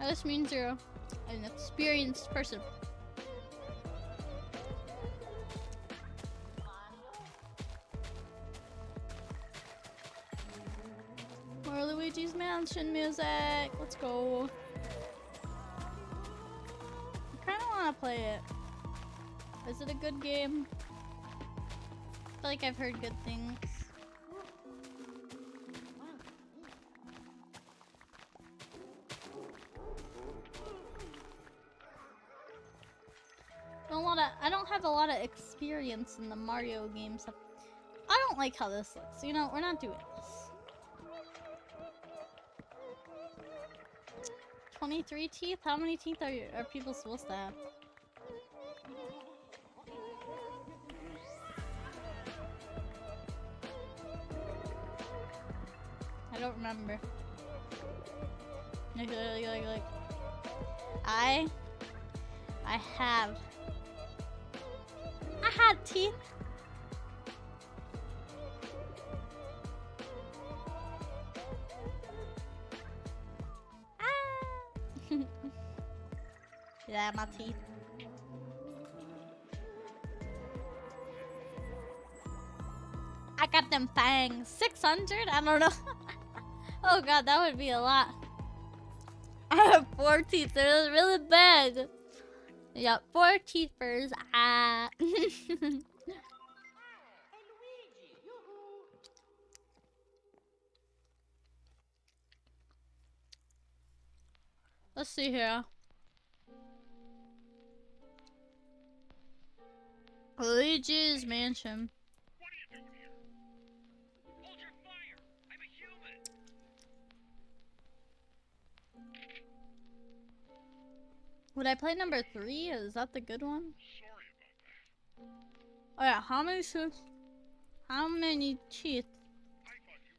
That just means you're an experienced person. More Luigi's Mansion music. Let's go. I kind of want to play it. Is it a good game? I feel like I've heard good things. I don't have a lot of experience in the Mario games. I don't like how this looks. You know, we're not doing this. 23 teeth? How many teeth are people supposed to have? I don't remember. Like, I had teeth. Ah. Yeah, my teeth. I got them fangs. 600? I don't know. Oh god, that would be a lot. I have 4 teeth. They're really bad. Yeah, 4 teethers. Ah. Let's see here. Luigi's Mansion. Hold your fire! I'm a human! Would I play number 3? Is that the good one? Sorry about that. Oh yeah, how many teeth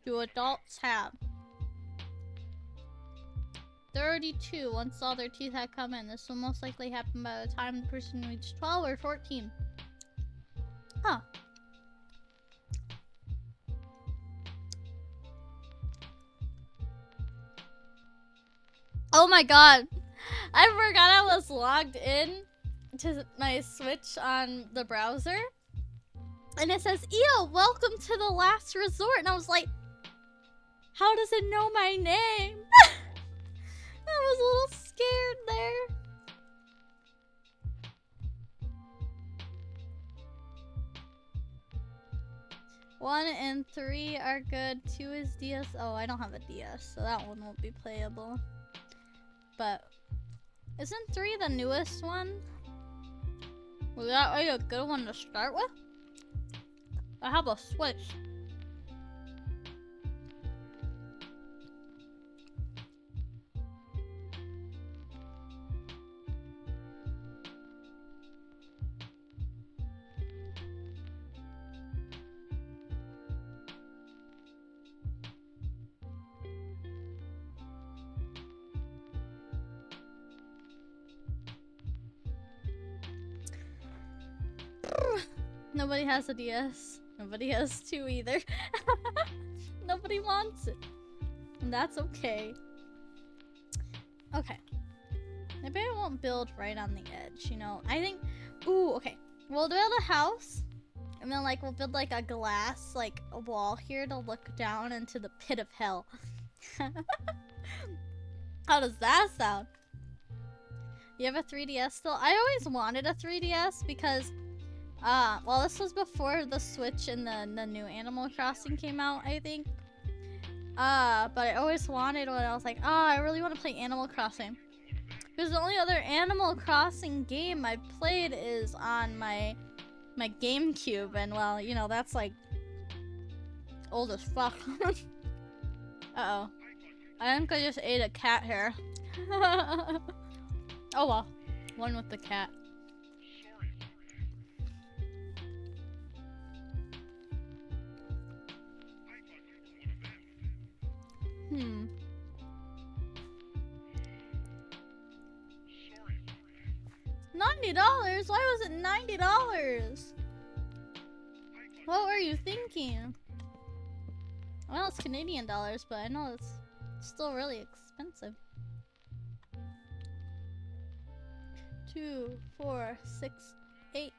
do adults have? 32 once all their teeth had come in. This will most likely happen by the time the person reached 12 or 14. Huh. Oh my god. I forgot I was logged in to my Switch on the browser. And it says, "Ew, welcome to the last resort." And I was like, how does it know my name? I was a little scared there. One and 3 are good. 2 is DS. Oh, I don't have a DS, so that one won't be playable. But isn't 3 the newest one? Was that really a good one to start with? I have a Switch. Nobody has a DS. Nobody has 2 either. Nobody wants it. And that's okay. Okay. Maybe I won't build right on the edge, you know? I think... Ooh, okay. We'll build a house. And then, like, we'll build, like, a glass, like, a wall here to look down into the pit of hell. How does that sound? You have a 3DS still? I always wanted a 3DS because... well, this was before the Switch and the new Animal Crossing came out, I think. But I always wanted one. I was like, I really want to play Animal Crossing. Because the only other Animal Crossing game I've played is on my GameCube, and well, you know, that's like old as fuck. Uh-oh. I think I just ate a cat hair. Oh well. One with the cat. $90? Why was it $90? What were you thinking? Well, it's Canadian dollars, but I know it's still really expensive. 2, 4, 6, 8,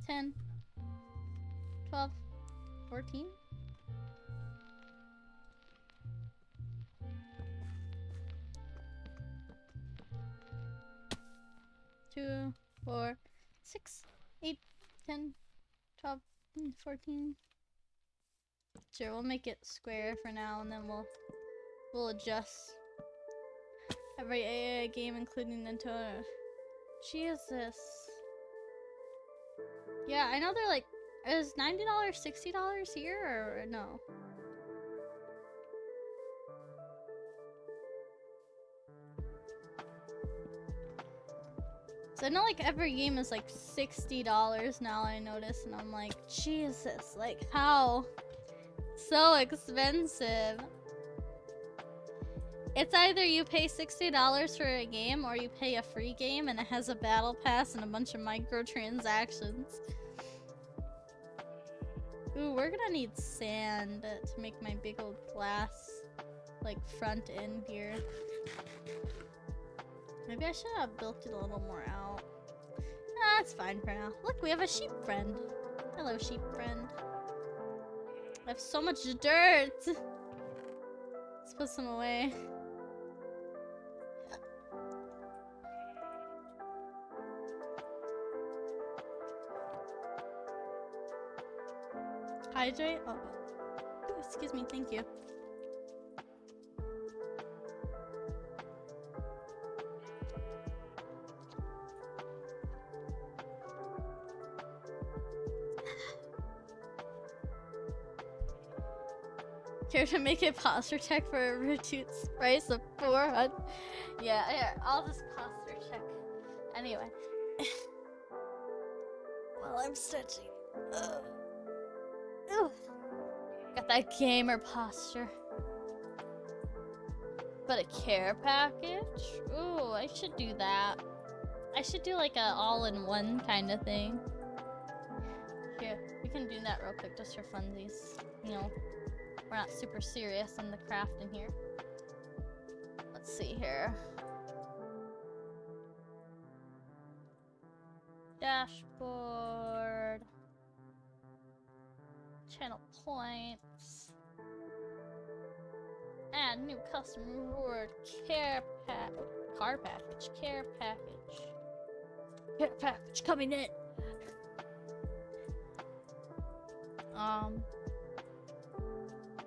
10, 12, 14. 2, 4, 6, 8, 10, 12, 14. Sure, we'll make it square for now, and then we'll adjust. Every AA game, including Nintendo. Jesus. Yeah, I know they're like, is $90, $60 here, or no? So I know like every game is like $60 now, I notice, and I'm like, Jesus, like how? So expensive. It's either you pay $60 for a game or you pay a free game and it has a battle pass and a bunch of microtransactions. Ooh, we're gonna need sand to make my big old glass like front end here. Maybe I should have built it a little more out. Nah, it's fine for now. Look, we have a sheep friend. Hello, sheep friend. I have so much dirt. Let's put some away. Hydrate? Oh. Ooh, excuse me, thank you. Care to make a posture check for a Roots price of 400? Yeah, here, I'll just posture check. Anyway. While I'm stretching. Ooh. Got that gamer posture. But a care package? Ooh, I should do that. I should do like a all-in-one kind of thing. Here, we can do that real quick just for funsies. You know. We're not super serious on the crafting here. Let's see here. Dashboard. Channel points. Add new custom reward. Care package. Care package. Care package coming in.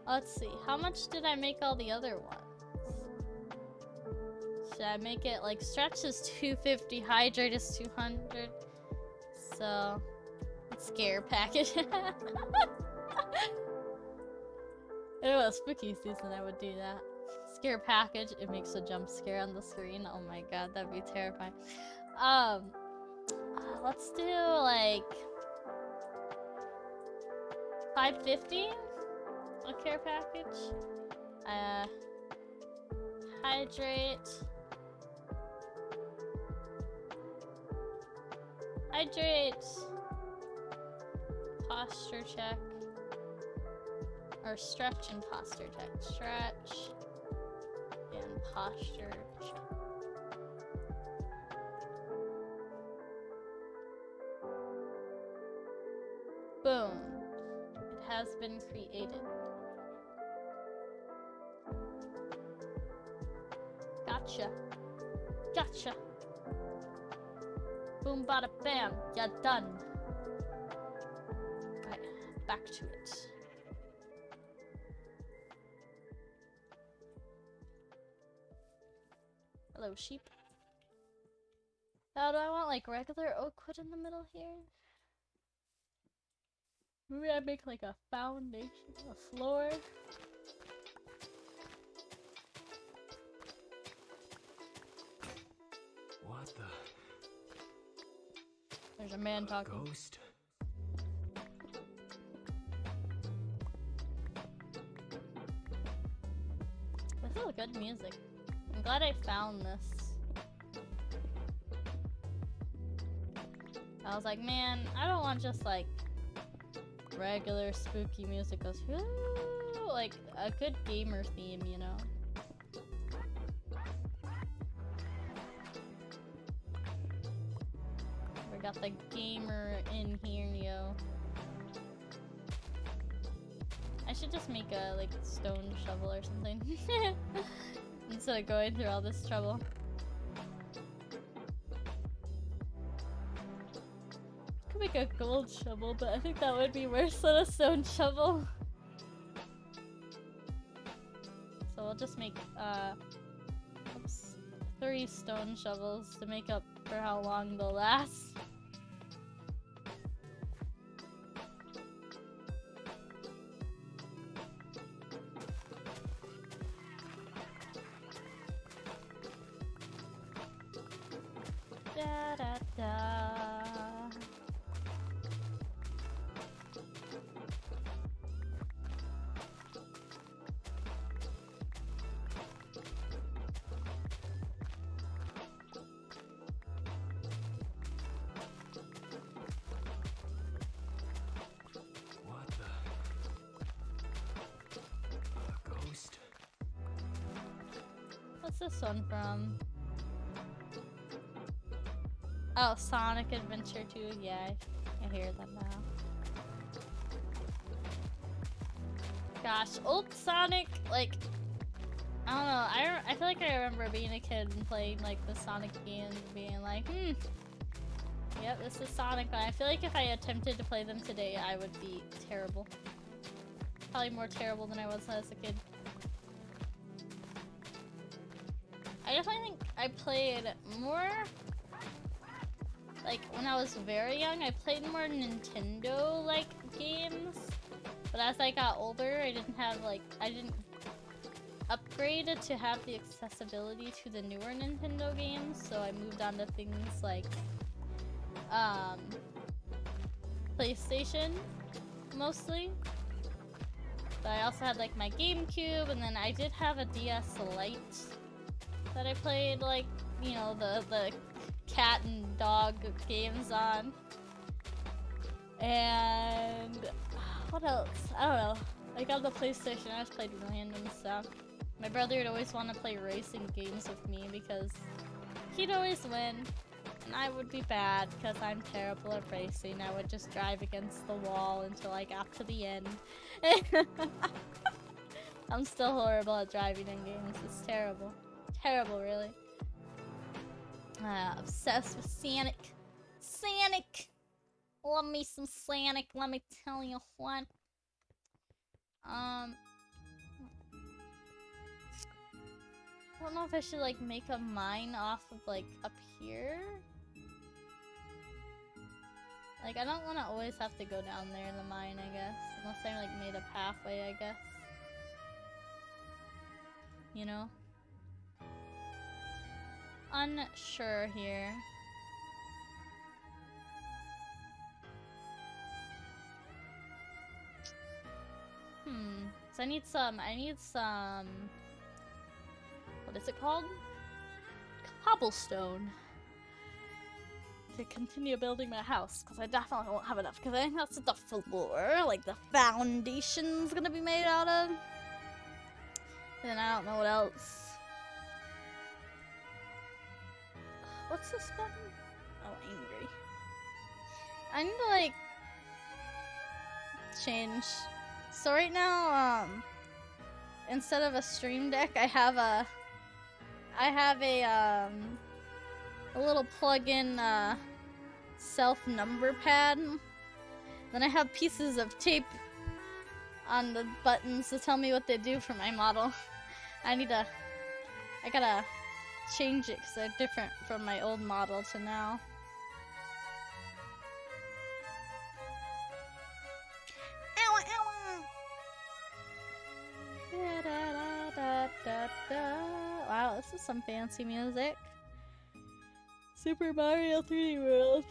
Let's see. How much did I make all the other ones? Should I make it like stretch is 250, hydrate is 200. So, scare package. If it was spooky season, I would do that. Scare package. It makes a jump scare on the screen. Oh my god, that'd be terrifying. Let's do like 550. A care package. Hydrate. posture check. Or stretch and posture check. Stretch and posture check. Boom. It has been created. Gotcha. Gotcha. Boom bada bam. You're done. Right, back to it. Hello, sheep. Now, do I want like regular oak wood in the middle here? Maybe I make like a foundation, a floor. What the? There's a man talking. Ghost? This is good music. I'm glad I found this. I was like, man, I don't want just like regular spooky music goes like a good gamer theme, you know. We got the gamer in here, yo. I should just make a like stone shovel or something instead of going through all this trouble. Could make a gold shovel, but I think that would be worse than a stone shovel. So we'll just make oops, 3 stone shovels to make up for how long they'll last. Da, da, da. What the? A ghost? What's this one from? Oh, Sonic Adventure 2. Yeah, I hear them now. Gosh, old Sonic, like, I don't know. I feel like I remember being a kid and playing like the Sonic games, and being like, yep, this is Sonic. But I feel like if I attempted to play them today, I would be terrible. Probably more terrible than I was as a kid. I definitely think I played more. Like, when I was very young, I played more Nintendo-like games. But as I got older, I didn't upgrade to have the accessibility to the newer Nintendo games. So I moved on to things like, PlayStation, mostly. But I also had, like, my GameCube, and then I did have a DS Lite that I played, like, you know, the cat and dog games on. And what else? I don't know. Like on the PlayStation, I just played random stuff. My brother would always want to play racing games with me because he'd always win, and I would be bad because I'm terrible at racing. I would just drive against the wall until I got to the end. I'm still horrible at driving in games. It's terrible. Terrible, really. Obsessed with Sonic. Sonic! Love me some Sonic, let me tell you what. I don't know if I should, like, make a mine off of, like, up here. Like, I don't want to always have to go down there in the mine, I guess. Unless I, like, made a pathway, I guess. You know? Unsure here. So I need some, what is it called? Cobblestone. to continue building my house, because I definitely won't have enough, because I think that's what the floor, like the foundation's gonna be made out of. Then I don't know what else. What's this button? Oh, angry. I need to like change. So right now, instead of a stream deck, I have a little plug-in self number pad. Then I have pieces of tape on the buttons to tell me what they do for my model. I gotta change it because they're different from my old model to now. Ow, ow. Da, da, da, da, da. Wow, this is some fancy music. Super Mario 3D World.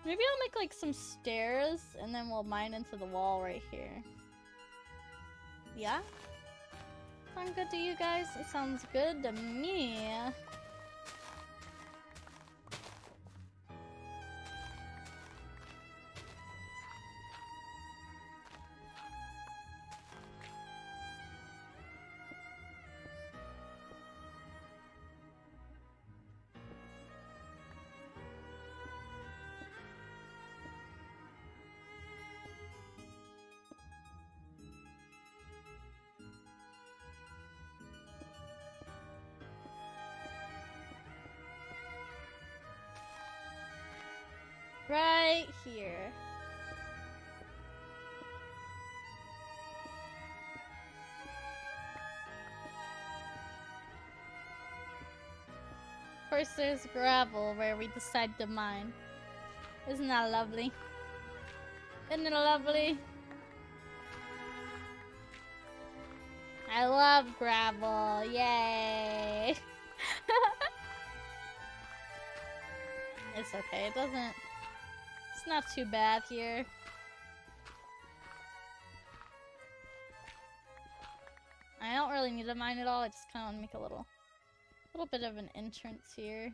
Maybe I'll make like some stairs and then we'll mine into the wall right here. Yeah? Sound good to you guys? It sounds good to me. Right here. Of course, there's gravel where we decide to mine. Isn't that lovely? Isn't it lovely? I love gravel. Yay! It's okay. It doesn't. It's not too bad here. I don't really need to mine it all. I just kind of want to make a little bit of an entrance here.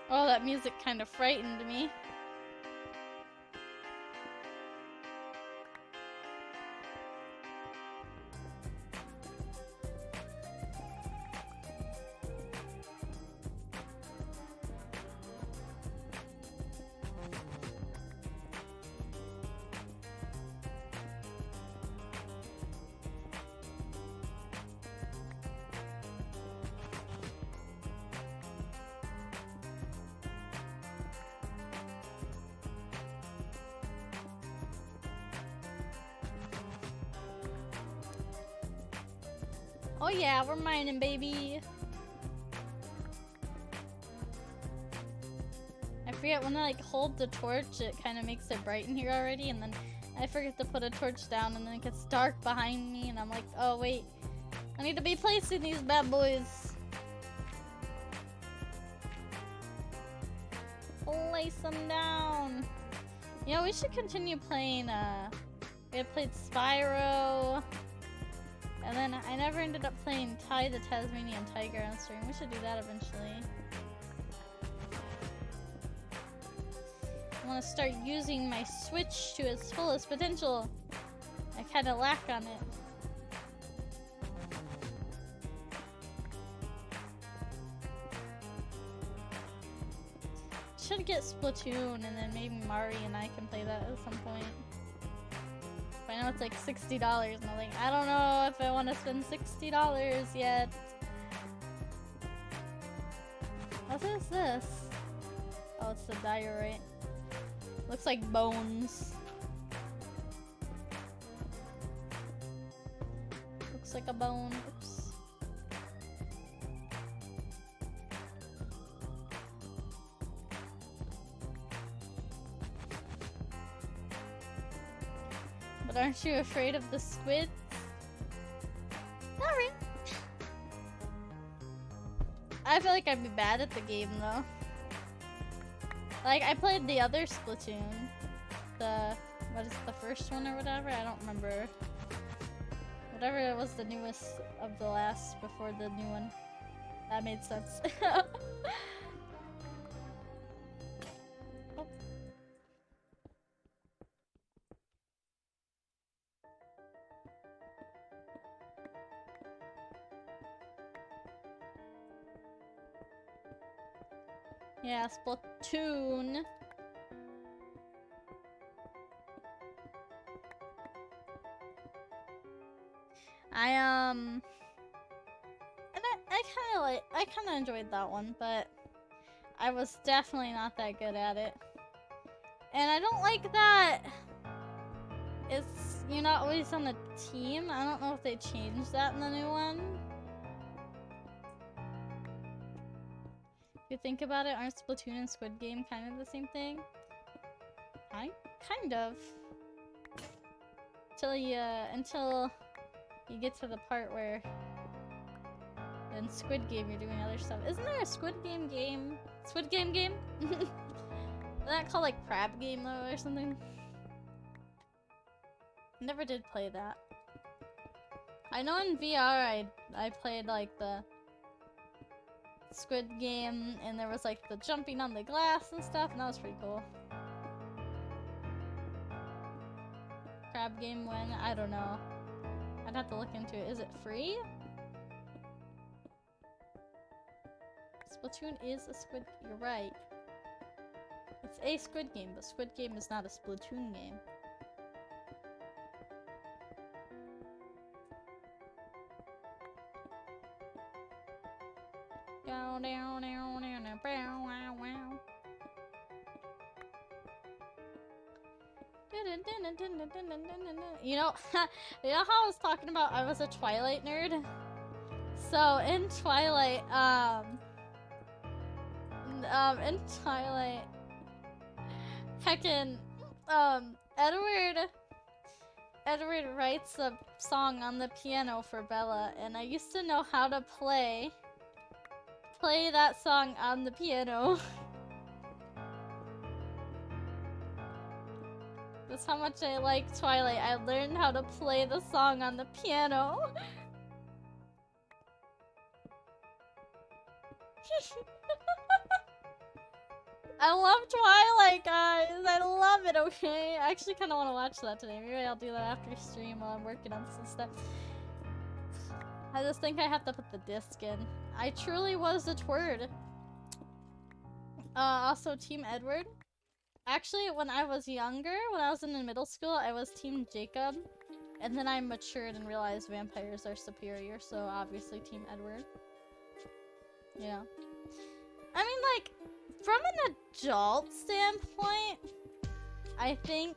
Oh, that music kind of frightened me. Oh yeah, we're mining, baby. I forget when I like hold the torch, it kind of makes it bright in here already, and then I forget to put a torch down, and then it gets dark behind me, and I'm like, oh wait, I need to be placing these bad boys. Place them down. You know, we should continue playing. We had played Spyro. And then I never ended up playing Ty the Tasmanian Tiger on stream. We should do that eventually. I want to start using my Switch to its fullest potential. I kind of lack on it. Should get Splatoon, and then maybe Mari and I can play that at some point. I know it's like $60, and I'm like, I don't know if I want to spend $60 yet. What is this? Oh, it's the diorite. Looks like bones. Looks like a bone. Oops. But aren't you afraid of the squids? Not really. I feel like I'd be bad at the game though. Like, I played the other Splatoon. What is the first one or whatever? I don't remember what Whatever was the newest of the last before the new one. That made sense. Oh. Yeah, Splatoon. And I kinda enjoyed that one, but I was definitely not that good at it. And I don't like that you're not always on a team. I don't know if they changed that in the new one. If you think about it, aren't Splatoon and Squid Game kind of the same thing? Kind of. Until you get to the part where in Squid Game you're doing other stuff. Isn't there a Squid Game game? Squid Game game? Isn't that called like Crab Game though or something? Never did play that. I know in VR I played like the Squid Game and there was like the jumping on the glass and stuff and that was pretty cool. Crab Game when? I don't know. I'd have to look into it. Is it free? Splatoon is a Squid... You're right. It's a Squid Game, but Squid Game is not a Splatoon game. Go down, down, down, down, bow, wow, wow. You know, you know how I was talking about I was a Twilight nerd? So in Twilight, heckin', Edward writes a song on the piano for Bella, and I used to know how to play that song on the piano. That's how much I like Twilight. I learned how to play the song on the piano. I love Twilight, guys. I love it, okay? I actually kind of want to watch that today. Maybe I'll do that after stream while I'm working on some stuff. I just think I have to put the disc in. I truly was a twird. Also Team Edward. Actually, when I was younger, when I was in middle school, I was Team Jacob. And then I matured and realized vampires are superior, so obviously Team Edward. Yeah. I mean, like, from an adult standpoint, I think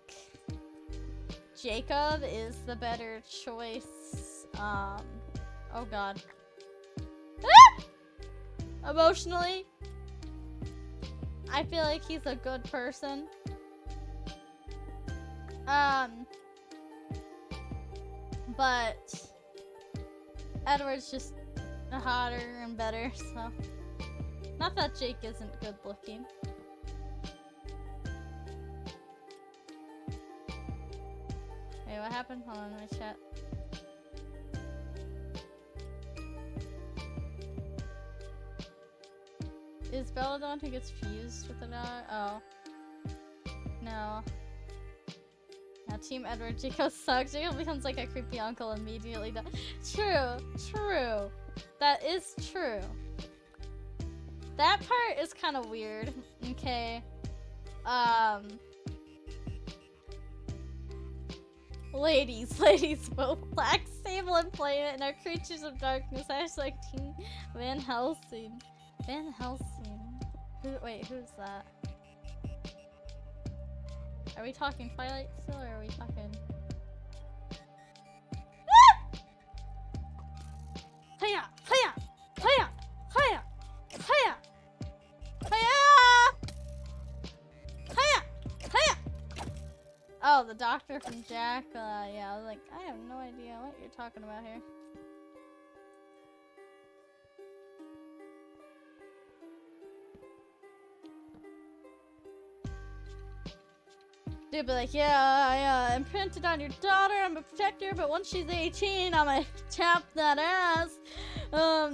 Jacob is the better choice. Oh god. Ah! Emotionally. I feel like he's a good person. But Edward's just hotter and better, so. Not that Jake isn't good looking. Wait, what happened? Hold on, my chat. Is Bella the one who gets fused with the dog? Oh. No. Now Team Edward, Jacob sucks. Jacob becomes like a creepy uncle immediately. True. True. That is true. That part is kind of weird. Okay. Ladies, both Black Sable and Playment and our Creatures of Darkness. Hashtag Team Van Helsing. Van Helsing. Wait, who's that? Are we talking Twilight still, or are we talking... Hiya! Hiya! Hiya! Hiya! Hiya! Hiya! Hiya! Hiya! Oh, the doctor from Jack. Yeah, I was like, I have no idea what you're talking about here. They'd be like, yeah, I imprinted on your daughter. I'm a protector, but once she's 18, I'm gonna tap that ass. For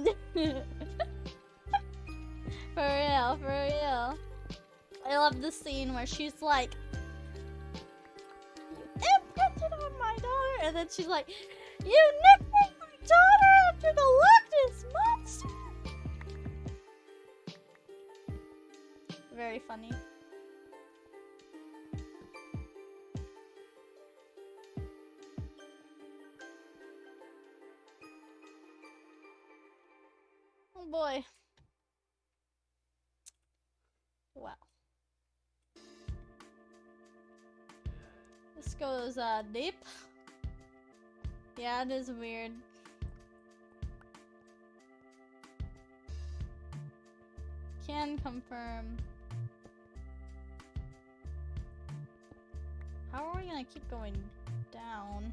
real, for real. I love the scene where she's like, you imprinted on my daughter, and then she's like, you nicknamed my daughter after the Loch Ness monster. Very funny. Oh boy. Wow. This goes deep. Yeah, it is weird. Can confirm. How are we gonna keep going down?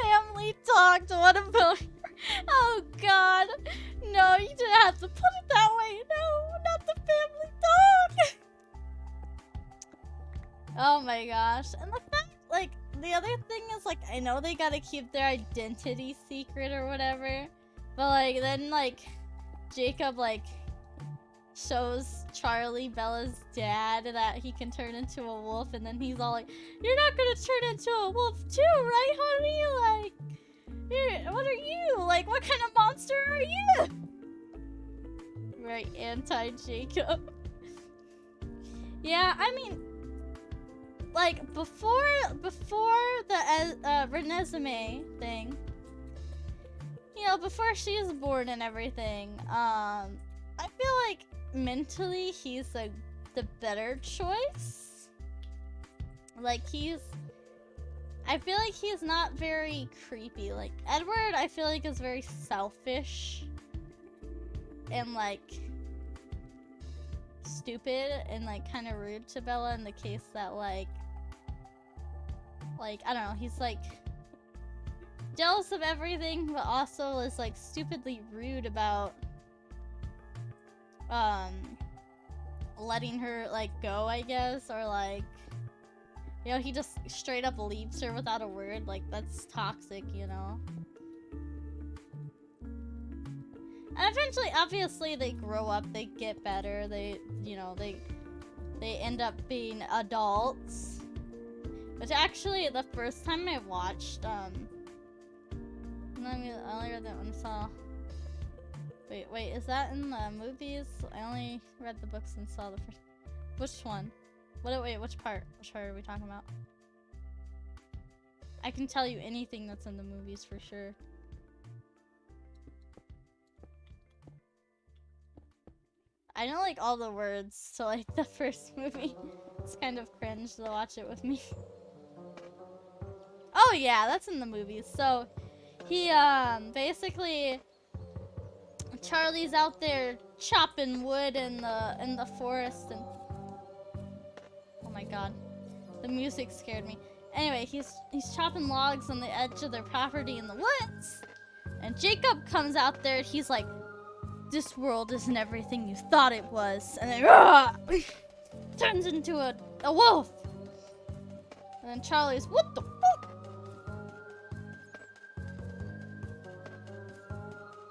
Family talked. What about? Oh God! No, you didn't have to put it that way. No, not the family talk. Oh my gosh! And the fact, like, the other thing is, like, I know they gotta keep their identity secret or whatever, but like, then like, Jacob like shows Charlie, Bella's dad, that he can turn into a wolf, and then he's all like, you're not gonna turn into a wolf too, right, honey? Like, what are you? Like, what kind of monster are you? Very anti-Jacob. Yeah, I mean, like, before the Renesmee thing, you know, before she is born and everything, I feel like mentally he's the better choice. Like, I feel like he's not very creepy. Like, Edward, I feel like is very selfish and like stupid and like kind of rude to Bella, in the case that like I don't know, he's like jealous of everything, but also is like stupidly rude about letting her like go, I guess, or like, you know, he just straight up leaves her without a word. Like, that's toxic, you know. And eventually, obviously, they grow up, they get better, they, you know, they end up being adults. Which actually, the first time I watched, I only read that one, saw. Wait, is that in the movies? I only read the books and saw the first. Which one? Wait, which part? Which part are we talking about? I can tell you anything that's in the movies for sure. I know like all the words to like the first movie. It's kind of cringe to watch it with me. Oh yeah, that's in the movies. So he basically, Charlie's out there chopping wood in the forest, and oh my god, the music scared me. Anyway, he's chopping logs on the edge of their property in the woods, and Jacob comes out there. He's like, "This world isn't everything you thought it was," and then turns into a wolf. And then Charlie's, "What the fuck?"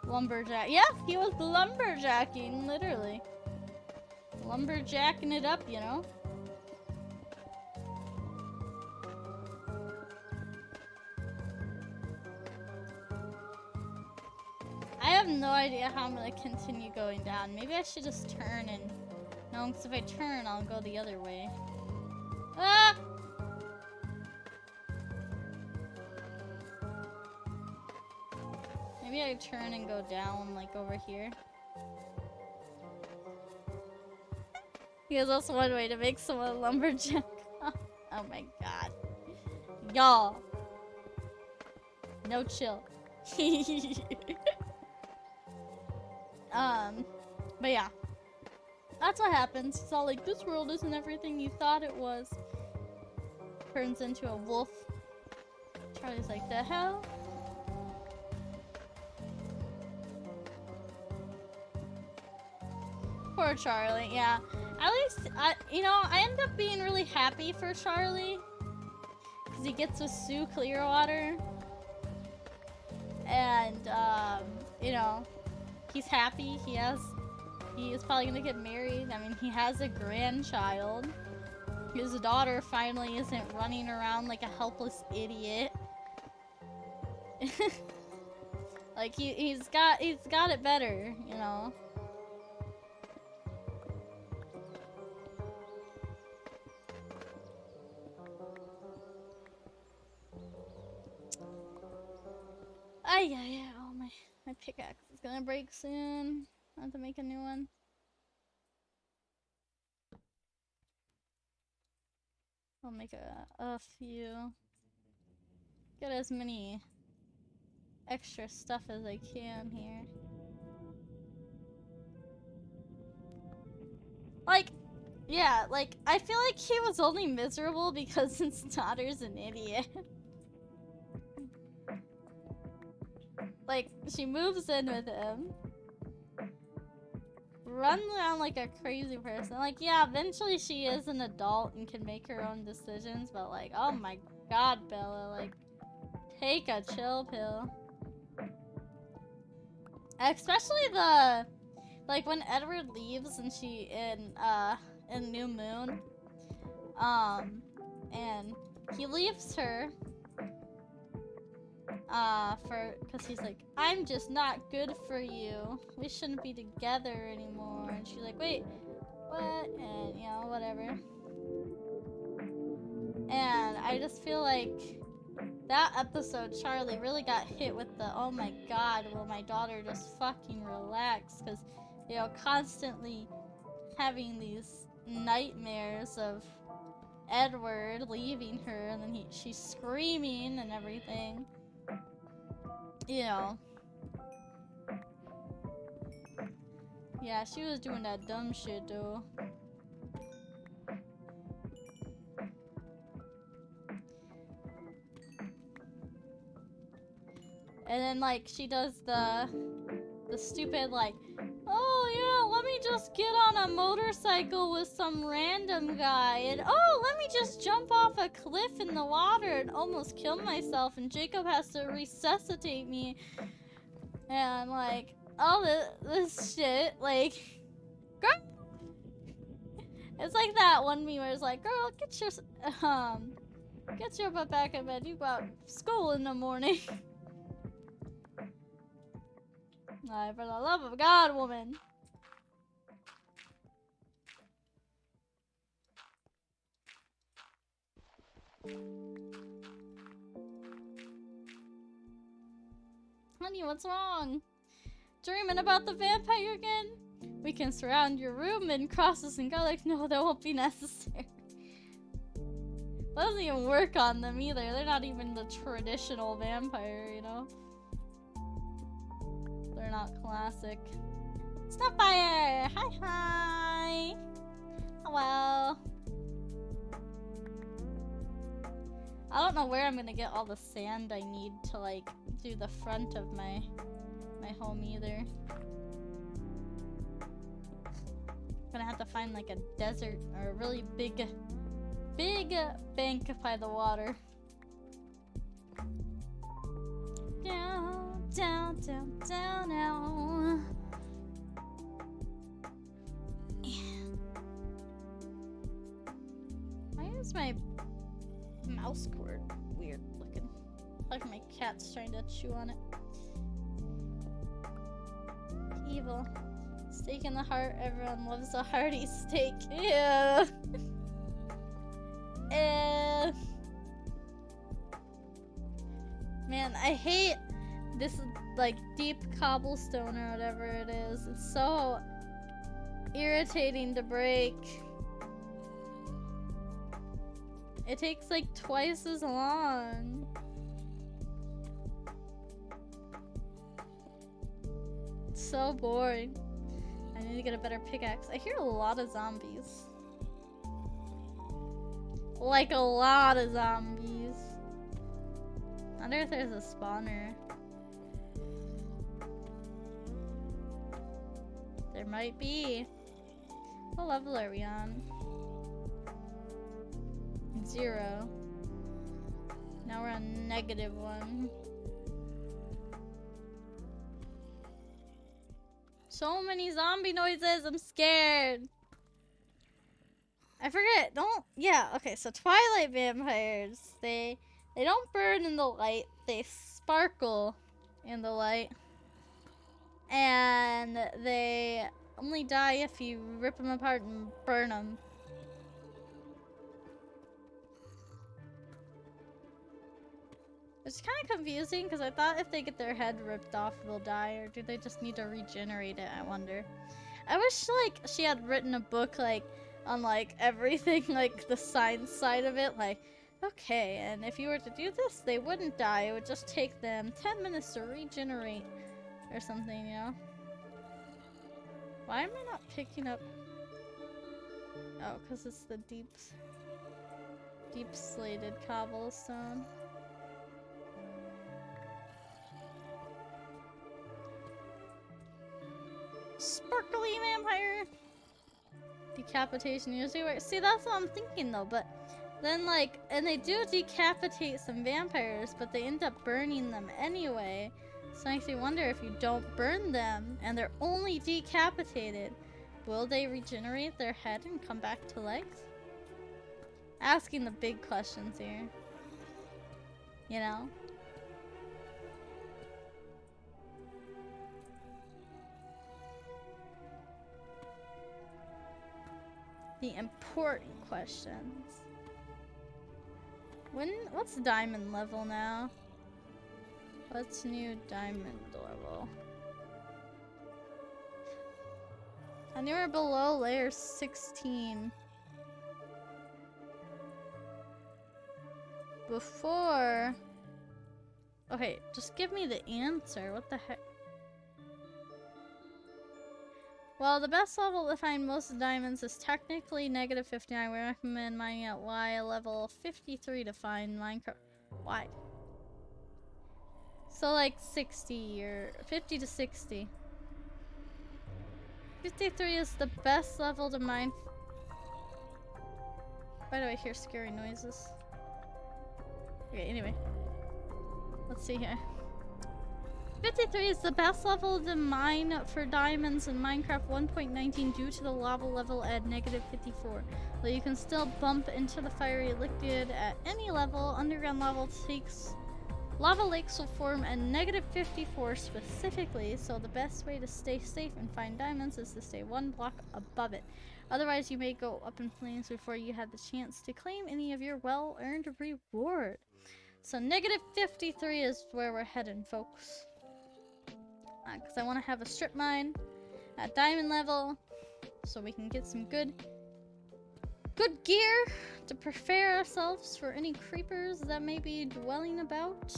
Lumberjack. Yeah, he was lumberjacking, literally. Lumberjacking it up, you know? I have no idea how I'm gonna continue going down. Maybe I should just turn and... No, because if I turn, I'll go the other way. Ah! Maybe I turn and go down, like, over here. Because that's one way to make someone lumberjack. Oh my god. Y'all. No chill. But yeah. That's what happens. It's all like, this world isn't everything you thought it was. Turns into a wolf. Charlie's like, the hell? Poor Charlie, yeah. At least, I end up being really happy for Charlie. Because he gets to sue Clearwater. And, he's happy. He is probably gonna get married. I mean, he has a grandchild. His daughter finally isn't running around like a helpless idiot. Like, he's got it better, you know? Yeah. Oh, my pickaxe is gonna break soon. I have to make a new one. I'll make a few. Get as many extra stuff as I can here. Like, yeah, like, I feel like he was only miserable because his daughter's an idiot. Like, she moves in with him. Runs around like a crazy person. Like, yeah, eventually she is an adult and can make her own decisions, but like, oh my god, Bella, like, take a chill pill. Especially like, when Edward leaves and she in New Moon, and he leaves her, cause he's like, I'm just not good for you. We shouldn't be together anymore. And she's like, wait, what? And, whatever. And I just feel like that episode, Charlie really got hit with the, oh my god, will my daughter just fucking relax? Cause, constantly having these nightmares of Edward leaving her, and then she's screaming and everything. Yeah, she was doing that dumb shit, though. And then, like, she does the stupid, like, oh, yeah, let me just get on a motorcycle with some random guy, and, oh, let me just jump off a cliff in the water and almost kill myself, and Jacob has to resuscitate me, and, like, all this shit, like, girl! It's like that one meme where it's like, girl, get your butt back in bed, you got school in the morning. For the love of God, woman. Honey, what's wrong? Dreaming about the vampire again? We can surround your room and crosses and garlic. No, that won't be necessary. That doesn't even work on them either. They're not even the traditional vampire, They're not classic. Snapfire! Hi! Hello. I don't know where I'm gonna get all the sand I need to, like, do the front of my home either. Gonna have to find, like, a desert or a really big bank by the water. Down, down, down, down, down. Why is my mouse cord weird looking? Like my cat's trying to chew on it. Evil. Steak in the heart. Everyone loves a hearty steak. Ew. Man, I hate this, like, deep cobblestone or whatever it is. It's so irritating to break. It takes, like, twice as long. It's so boring. I need to get a better pickaxe. I hear a lot of zombies. Like a lot of zombies. I wonder if there's a spawner. There might be. What level are we on? 0. Now we're on -1. So many zombie noises, I'm scared. I forget, yeah, okay, so Twilight vampires, they don't burn in the light, they sparkle in the light. And they only die if you rip them apart and burn them. It's kind of confusing because I thought if they get their head ripped off, they'll die, or do they just need to regenerate it? I wonder. I wish like she had written a book like on like everything, like the science side of it. Like, okay, and if you were to do this, they wouldn't die. It would just take them 10 minutes to regenerate, or something, you know. Why am I not picking up? Oh, because it's the deep slated cobblestone. Sparkly vampire! Decapitation usually works. See, that's what I'm thinking though, but then like, and they do decapitate some vampires, but they end up burning them anyway. So it makes me wonder, if you don't burn them and they're only decapitated, will they regenerate their head and come back to legs? Asking the big questions here. You know? The important questions. What's diamond level now? What's new diamond level? I knew we're below layer 16. Before... Okay, just give me the answer. What the heck? Well, the best level to find most diamonds is technically -59. We recommend mining at Y level 53 to find Minecraft. Why? So like 60 or 50 to 60. 53 is the best level to mine. Why do I hear scary noises? Okay, anyway. Let's see here. 53 is the best level to mine for diamonds in Minecraft 1.19 due to the lava level at -54. Though you can still bump into the fiery liquid at any level, underground lava lakes will form at -54 specifically, so the best way to stay safe and find diamonds is to stay 1 block above it. Otherwise, you may go up in flames before you have the chance to claim any of your well-earned reward. So -53 is where we're heading, folks. Because I want to have a strip mine at diamond level, so we can get some good gear to prepare ourselves for any creepers that may be dwelling about.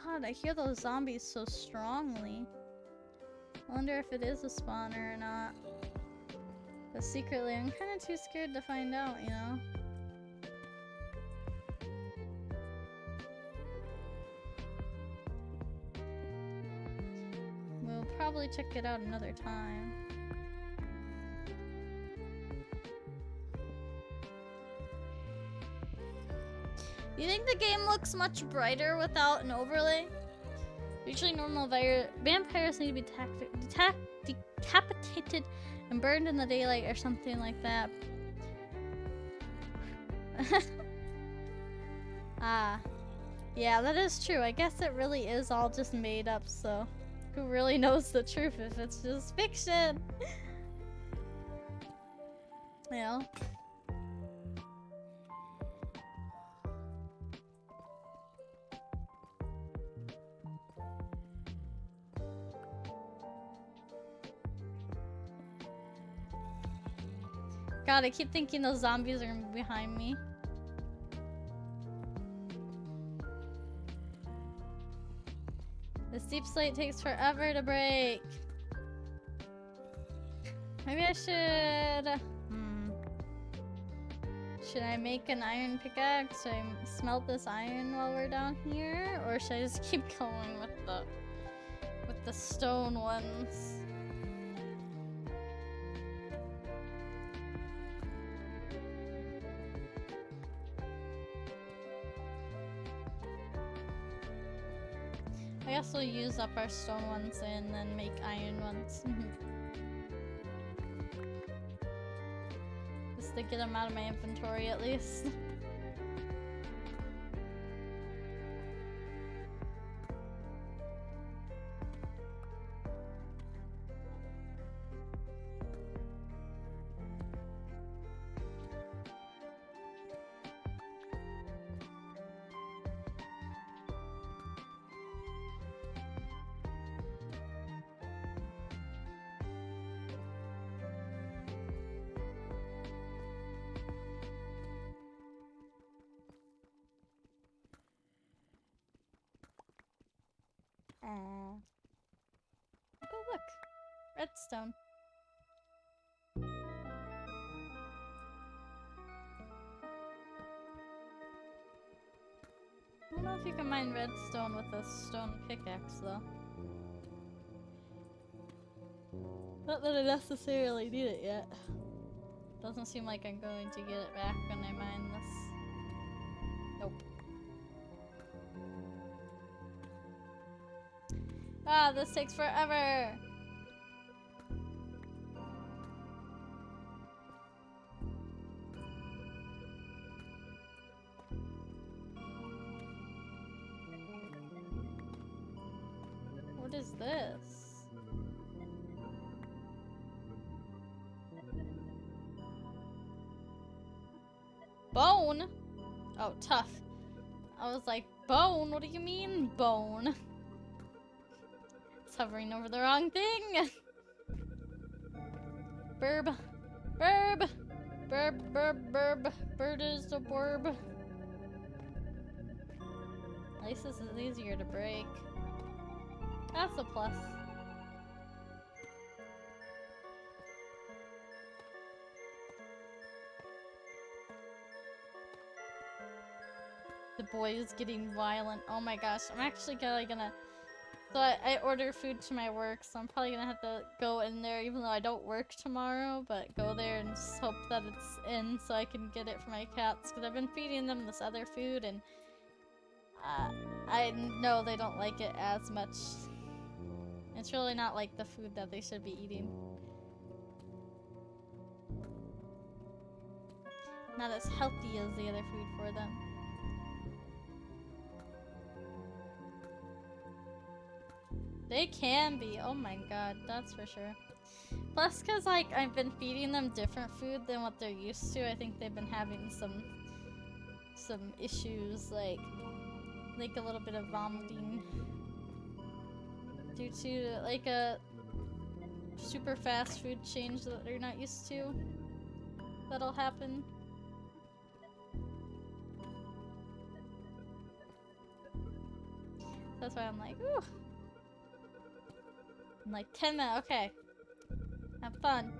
God, I hear those zombies so strongly. I wonder if it is a spawner or not. But secretly, I'm kind of too scared to find out, you know? We'll probably check it out another time. You think the game looks much brighter without an overlay? Usually normal vampires need to be decapitated and burned in the daylight or something like that. Ah. Yeah, that is true. I guess it really is all just made up, so who really knows the truth if it's just fiction? You know? God, I keep thinking those zombies are gonna be behind me. This deep slate takes forever to break. Maybe I should... Should I make an iron pickaxe? Should I smelt this iron while we're down here? Or should I just keep going with the stone ones? I guess we'll use up our stone ones and then make iron ones. Just to get them out of my inventory at least. Oh, look. Redstone. I don't know if you can mine redstone with a stone pickaxe, though. Not that I necessarily need it yet. Doesn't seem like I'm going to get it back when I mine this. Nope. Ah, this takes forever! What is this? Bone? Oh, tough. I was like, bone? What do you mean, bone? It's hovering over the wrong thing! Burb. Burb! Burb, burb, burb. Bird is a burb. At least this is easier to break. That's a plus. The boy is getting violent. Oh my gosh, I'm actually gonna... So I order food to my work, so I'm probably gonna have to go in there even though I don't work tomorrow, but go there and just hope that it's in so I can get it for my cats, because I've been feeding them this other food and I know they don't like it as much. It's really not like the food that they should be eating. Not as healthy as the other food for them. They can be, oh my god, that's for sure. Plus, cause like I've been feeding them different food than what they're used to, I think they've been having some issues, like a little bit of vomiting due to like a super fast food change that they're not used to. That'll happen. That's why I'm like, ooh. In like 10 minutes, okay. Have fun.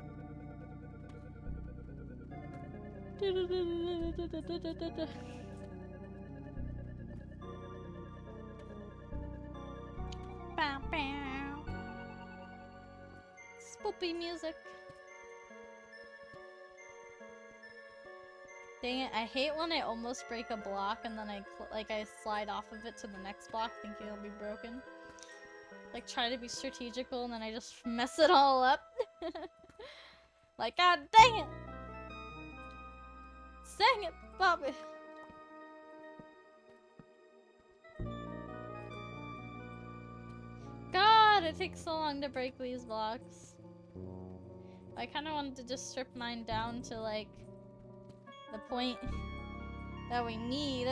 Bow, bow. Spoopy music. Dang it, I hate when I almost break a block and then I slide off of it to the next block thinking it'll be broken. Like, try to be strategical and then I just mess it all up. Like, god dang it! Dang it, Bobby! God, it takes so long to break these blocks. I kind of wanted to just strip mine down to, like, the point that we need.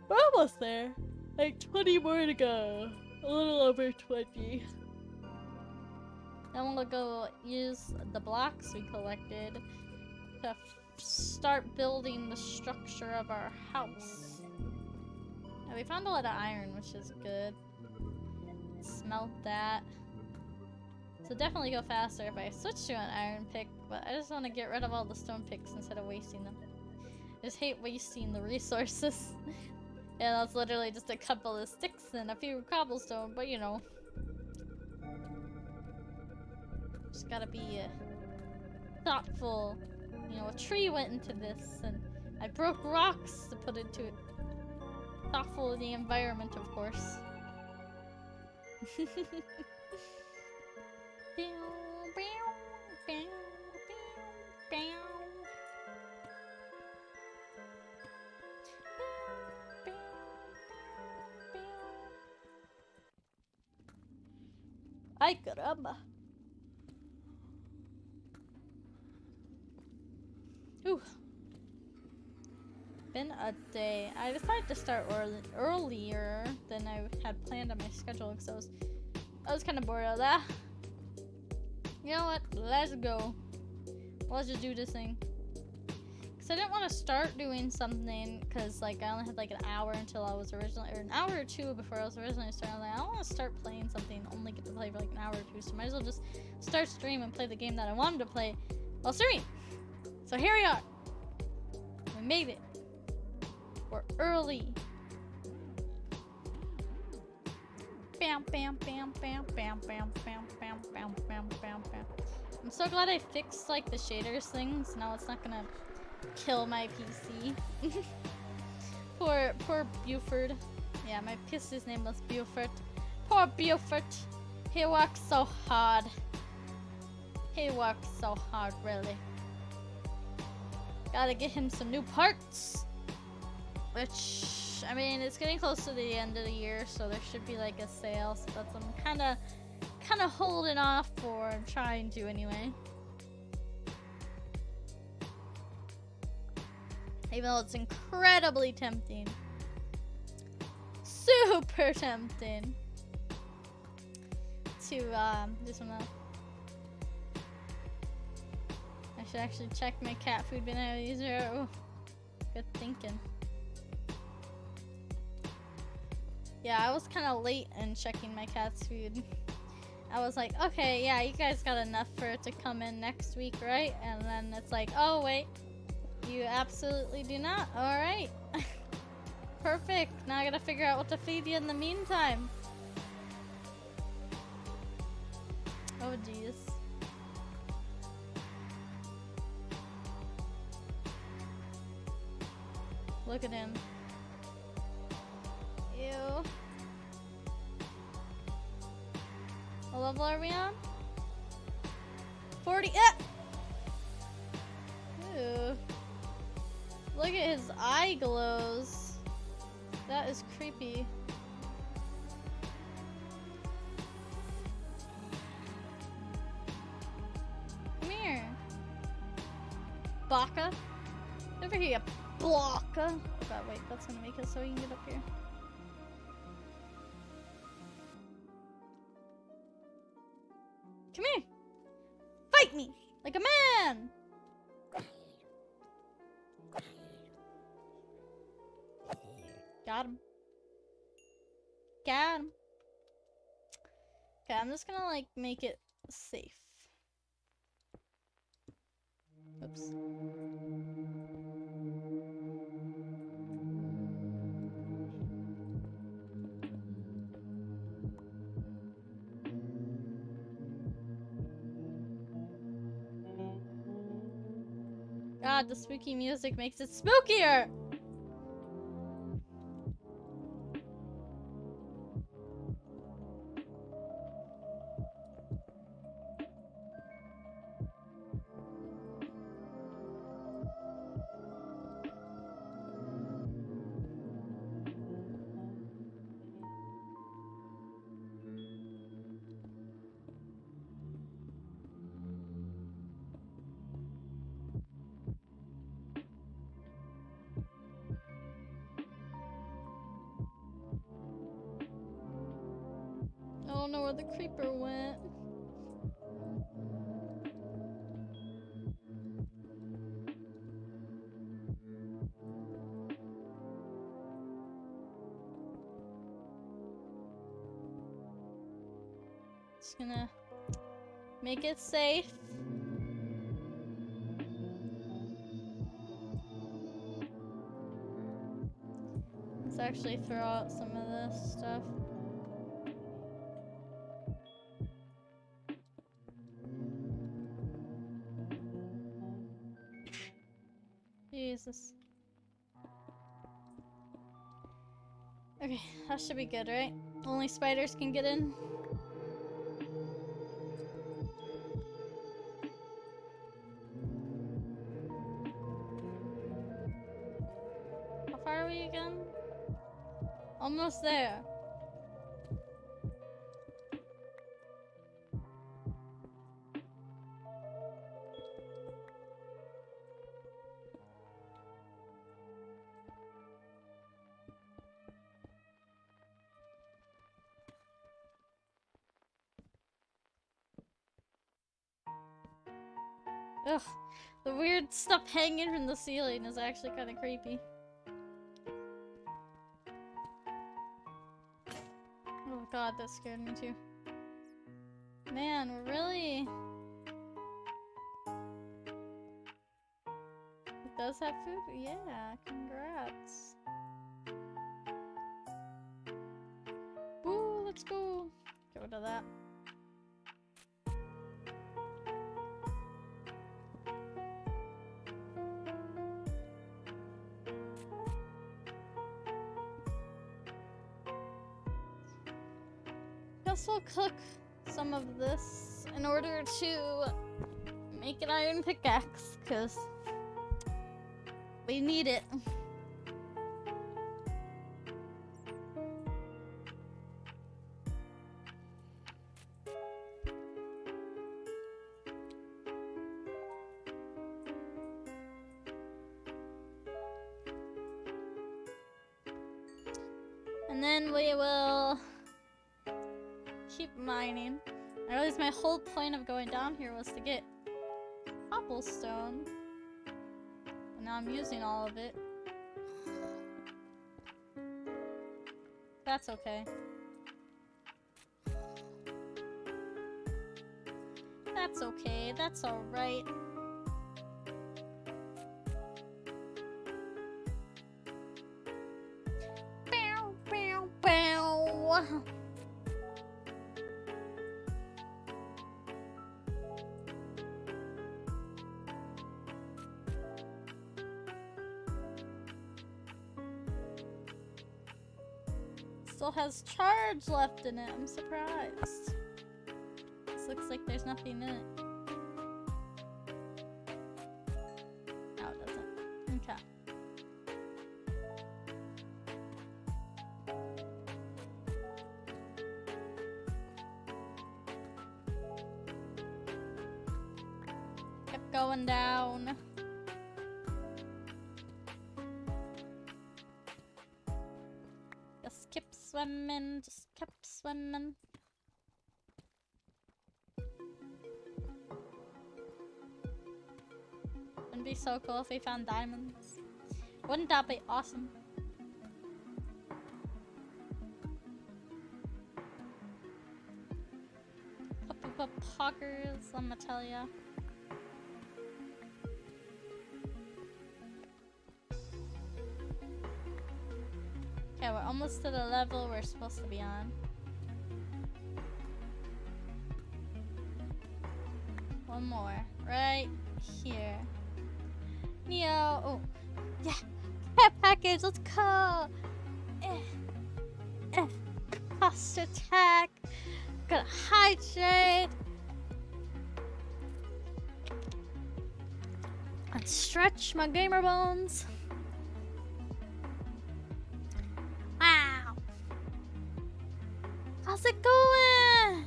We're almost there. Like 20 more to go. A little over 20. Then we'll go use the blocks we collected to start building the structure of our house. Yeah, we found a lot of iron, which is good. Smelt that. So definitely go faster if I switch to an iron pick, but I just want to get rid of all the stone picks instead of wasting them. I just hate wasting the resources. Yeah, that's literally just a couple of sticks and a few cobblestone, but you know. Just gotta be thoughtful. You know, a tree went into this, and I broke rocks to put into it. Thoughtful of the environment, of course. Ay, caramba. Ooh. Been a day. I decided to start earlier than I had planned on my schedule because I was kind of bored of that. You know what? Let's go. Let's just do this thing. Because I didn't want to start doing something because like I only had like an hour until I was originally, or an hour or two before I was originally starting. Like, I don't want to start playing something, only get to play for like an hour or two. So might as well just start stream and play the game that I wanted to play while streaming. So here we are. We made it. We're early. Bam, bam, bam, bam, bam, bam, bam, bam, bam, bam, bam, bam. I'm so glad I fixed like the shaders things. Now it's not gonna kill my PC. Poor Buford. Yeah, my PC's name was Buford. Poor Buford. He works so hard. He works so hard, really. Gotta get him some new parts. Which, I mean, it's getting close to the end of the year, so there should be like a sale. So that's I'm kind of holding off for. I'm trying to anyway. Even though it's incredibly tempting. Super tempting. To do some of that. I should actually check my cat food banana user. Oh, good thinking. Yeah, I was kind of late in checking my cat's food. I was like, okay, yeah, you guys got enough for it to come in next week, right? And then it's like, oh, wait. You absolutely do not? Alright. Perfect. Now I gotta figure out what to feed you in the meantime. Oh, jeez. Look at him. Ew. What level are we on? 40. Ew. Look at his eye glows. That is creepy. Come here. Baka. Over here, Baka. Oh god, wait, that's gonna make it so you can get up here. Come here! Fight me! Like a man! Got him. Got him. Okay, I'm just gonna like make it safe. Oops. God, the spooky music makes it spookier! I don't know where the creeper went. Just gonna make it safe. Let's actually throw out some of this stuff. Jesus. Okay, that should be good, right? Only spiders can get in. How far are we again? Almost there. Ugh, the weird stuff hanging from the ceiling is actually kind of creepy. Oh god, that scared me too. Man, we're really... It does have food? Yeah, congrats. Woo, let's go. Get rid of that. Guess we'll cook some of this in order to make an iron pickaxe, because we need it. And then we will keep mining. I realized my whole point of going down here was to get cobblestone. And now I'm using all of it. That's okay. That's okay. That's alright. Bow, bow, bow. Still has charge left in it. I'm surprised. This looks like there's nothing in it. No, it doesn't. Okay. Kept going down. Just kept swimming, just kept swimming. Wouldn't be so cool if we found diamonds. Wouldn't that be awesome? Couple of poggers, I'ma tell ya. Okay, we're almost to the level we're supposed to be on. One more, right here. Neo, oh, yeah, care package, let's go. Fast attack, gotta hydrate. And stretch my gamer bones. Wow. How's it going?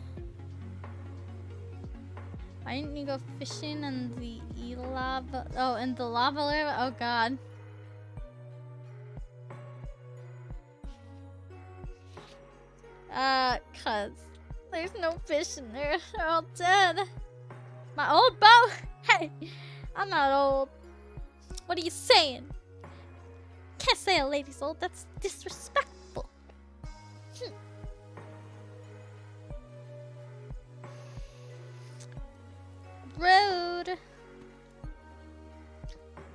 Why didn't you go fishing in the lava? Oh, in the lava lava? Oh god. Cause there's no fish in there. They're all dead. My old boat? Hey, I'm not old. What are you saying? Can't say a lady's old. That's disrespectful. road.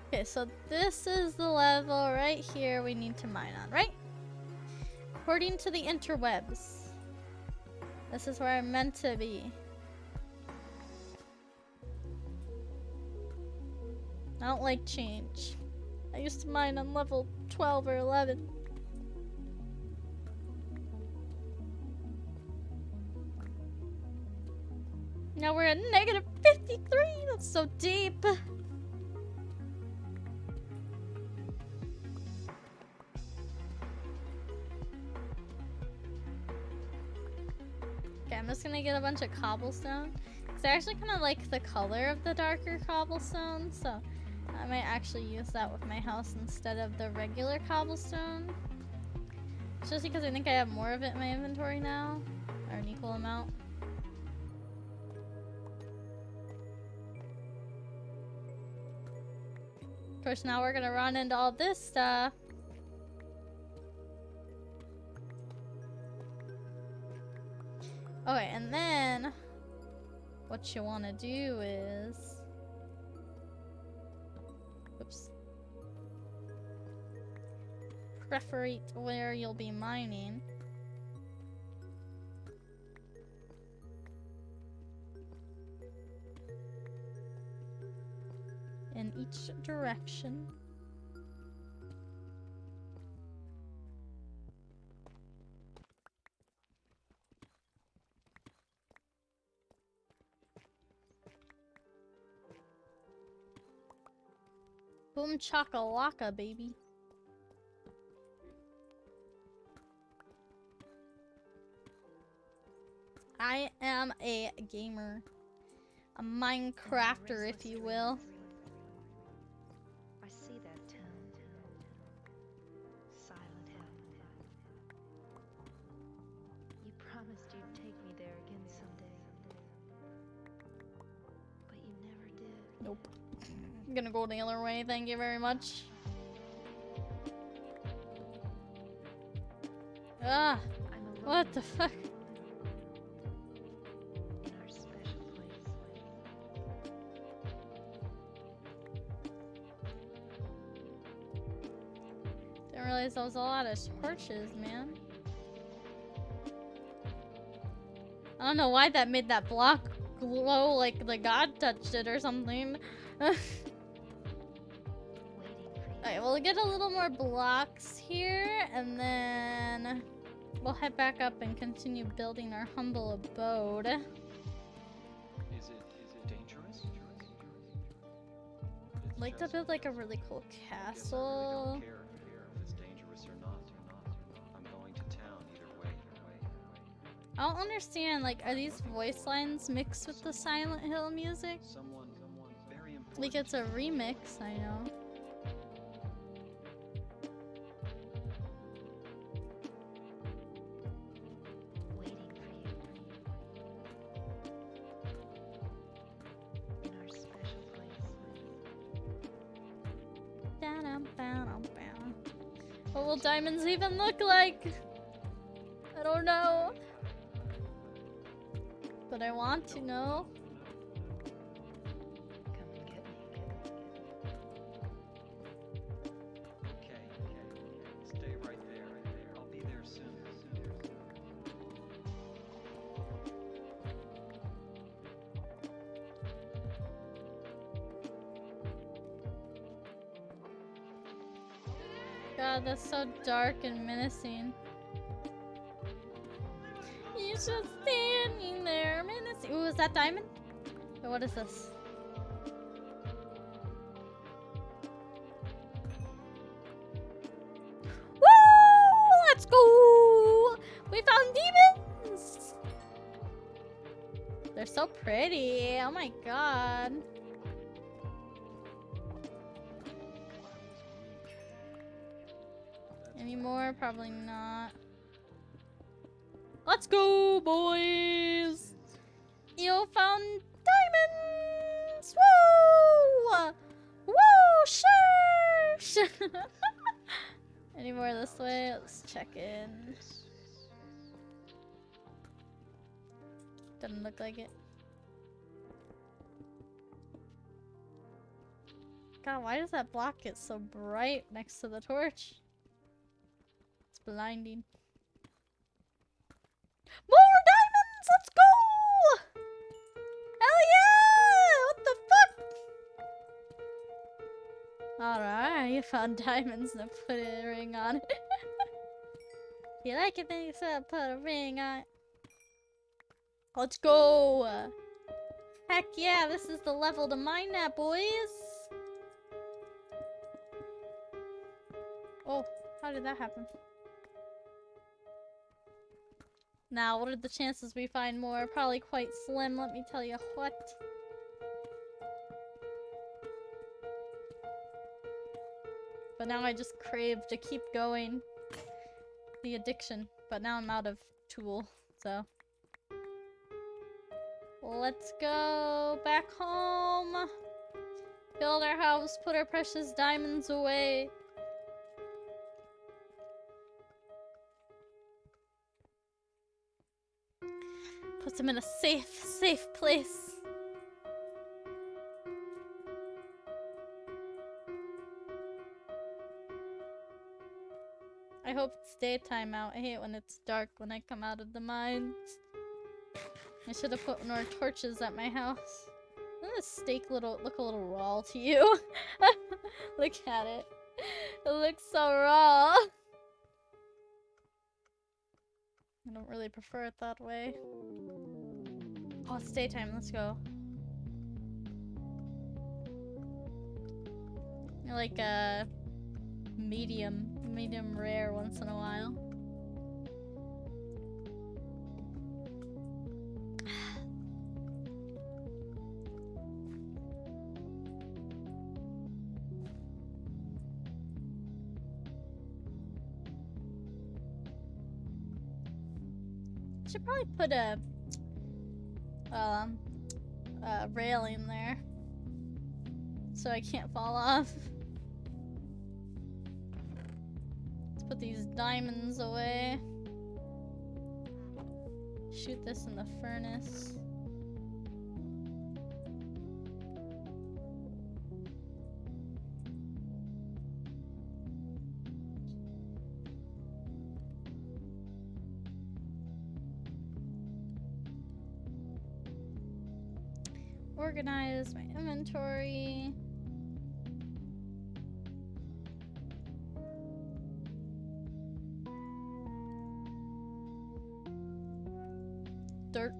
Okay, so this is the level right here we need to mine on, right? According to the interwebs. This is where I'm meant to be. I don't like change. I used to mine on level 12 or 11. Now we're at negative 53. That's so deep. Okay, I'm just gonna get a bunch of cobblestone. Because I actually kind of like the color of the darker cobblestone. So I might actually use that with my house instead of the regular cobblestone. Especially because I think I have more of it in my inventory now. Or an equal amount. Of course, now we're gonna run into all this stuff. Okay, and then what you want to do is, oops, perforate where you'll be mining. In each direction. Boom chakalaka, baby. I am a gamer. A Minecrafter, if you will. I see that town. Silent Hill. You promised you'd take me there again someday. But you never did. Nope. I'm gonna go the other way, thank you very much. Ah! I'm alone What the fuck? in our special place. Didn't realize that was a lot of torches, man. I don't know why that made that block glow like the god touched it or something. Waiting for you. Alright, we'll get a little more blocks here, and then we'll head back up and continue building our humble abode. Is it dangerous? I'd like to build like a really cool I really castle. don't care if it's dangerous or not. I'm going to town either way. I don't understand, like, are these voice lines mixed with the Silent Hill music? Someone very important. Like, it's a remix, I know. Waiting for you. In our special place. Da-dum-ba-dum-ba. What will diamonds even look like? I don't know. But I want to know. Come and get me. Okay. Stay right there. I'll be there soon. God, that's so dark and menacing. You're just standing there menacing. Ooh, is that diamond? Or what is this? Woo! Let's go! We found demons! They're so pretty. Oh my god. Any more? Probably not. Let's go, boys! You found diamonds! Woo! Woo! Sure! Any more this way? Let's check in. Doesn't look like it. God, why does that block get so bright next to the torch? It's blinding. More diamonds! Let's go! Hell yeah! What the fuck? Alright, you found diamonds and put a ring on it. You like it, then you said put a ring on it. Let's go! Heck yeah, this is the level to mine that, boys! Oh, how did that happen? Now, what are the chances we find more? Probably quite slim, let me tell you what. But now I just crave to keep going. The addiction. But now I'm out of tool, so. Let's go back home. Build our house, put our precious diamonds away. Put them in a safe place. I hope it's daytime out. I hate when it's dark when I come out of the mines. I should have put more torches at my house. Doesn't this steak look a little raw to you? Look at it. It looks so raw. I don't really prefer it that way. Oh, it's daytime. Let's go. I like medium rare once in a while. Should probably put a railing there so I can't fall off. Let's put these diamonds away. Shoot this in the furnace. Organize my inventory. Dirt.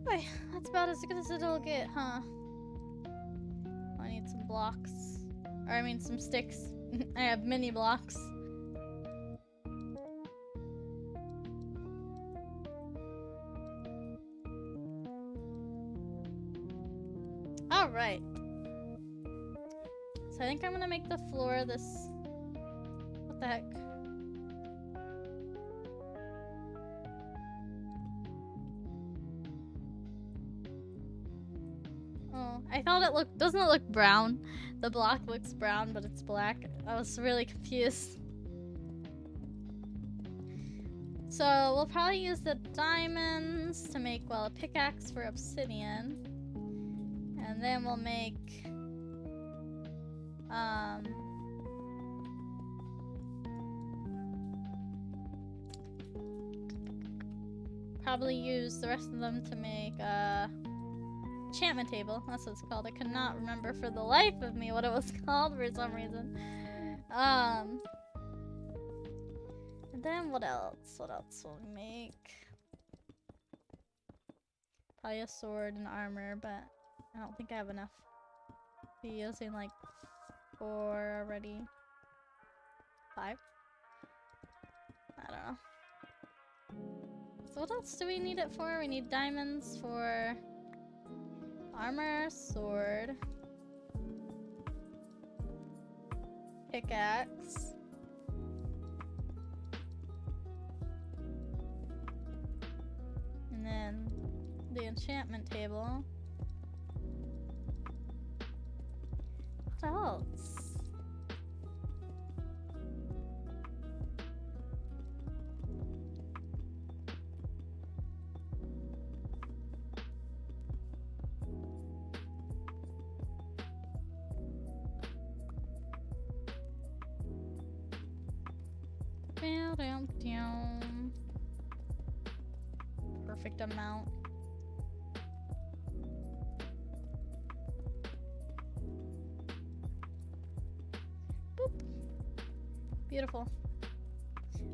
Okay, that's about as good as it'll get, huh? I need some blocks. Or I mean some sticks. I have mini blocks. Alright. So I think I'm gonna make the floor this... What the heck? Oh, I thought it looked... Doesn't it look brown? The block looks brown, but it's black. I was really confused. So we'll probably use the diamonds to make, well, a pickaxe for obsidian. And then we'll make, probably use the rest of them to make a enchantment table. That's what it's called. I could not remember for the life of me what it was called for some reason. And then what else? What else will we make? Probably a sword and armor, but I don't think I have enough. Be using like 4 already. 5? I don't know. So what else do we need it for? We need diamonds for armor, sword, pickaxe. And then the enchantment table. What else? Perfect amount. Boop. Beautiful.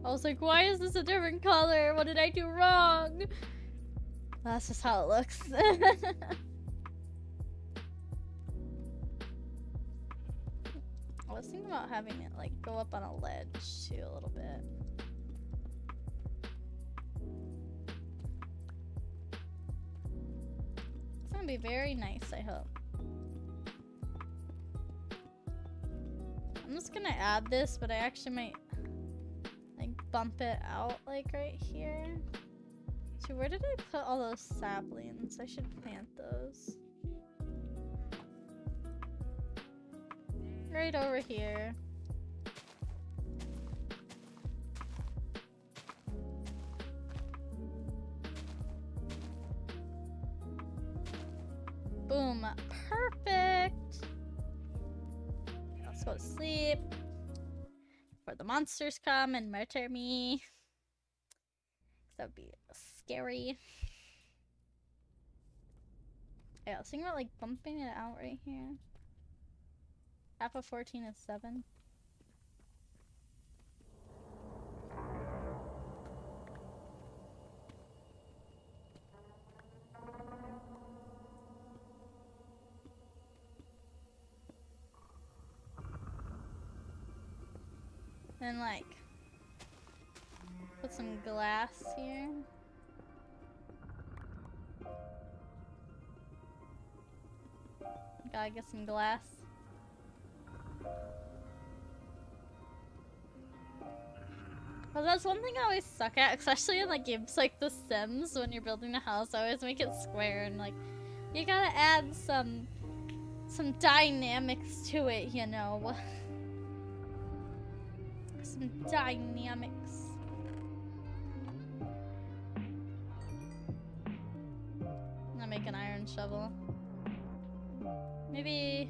I was like, why is this a different color? What did I do wrong? That's just how it looks. I was thinking about having it like go up on a ledge too a little bit. It's gonna be very nice, I hope. I'm just gonna add this, but I actually might like bump it out like right here. So where did I put all those saplings? I should plant those. Right over here. Boom. Perfect. Let's go to sleep before the monsters come and murder me. That would be scary. Yeah, I was thinking about like bumping it out right here. Half of 14 is 7. Then like put some glass here. Gotta get some glass. Well, that's one thing I always suck at, especially in like games like The Sims. When you're building a house, I always make it square, and like you gotta add some dynamics to it, you know. Some dynamics. I'm gonna make an iron shovel. Maybe.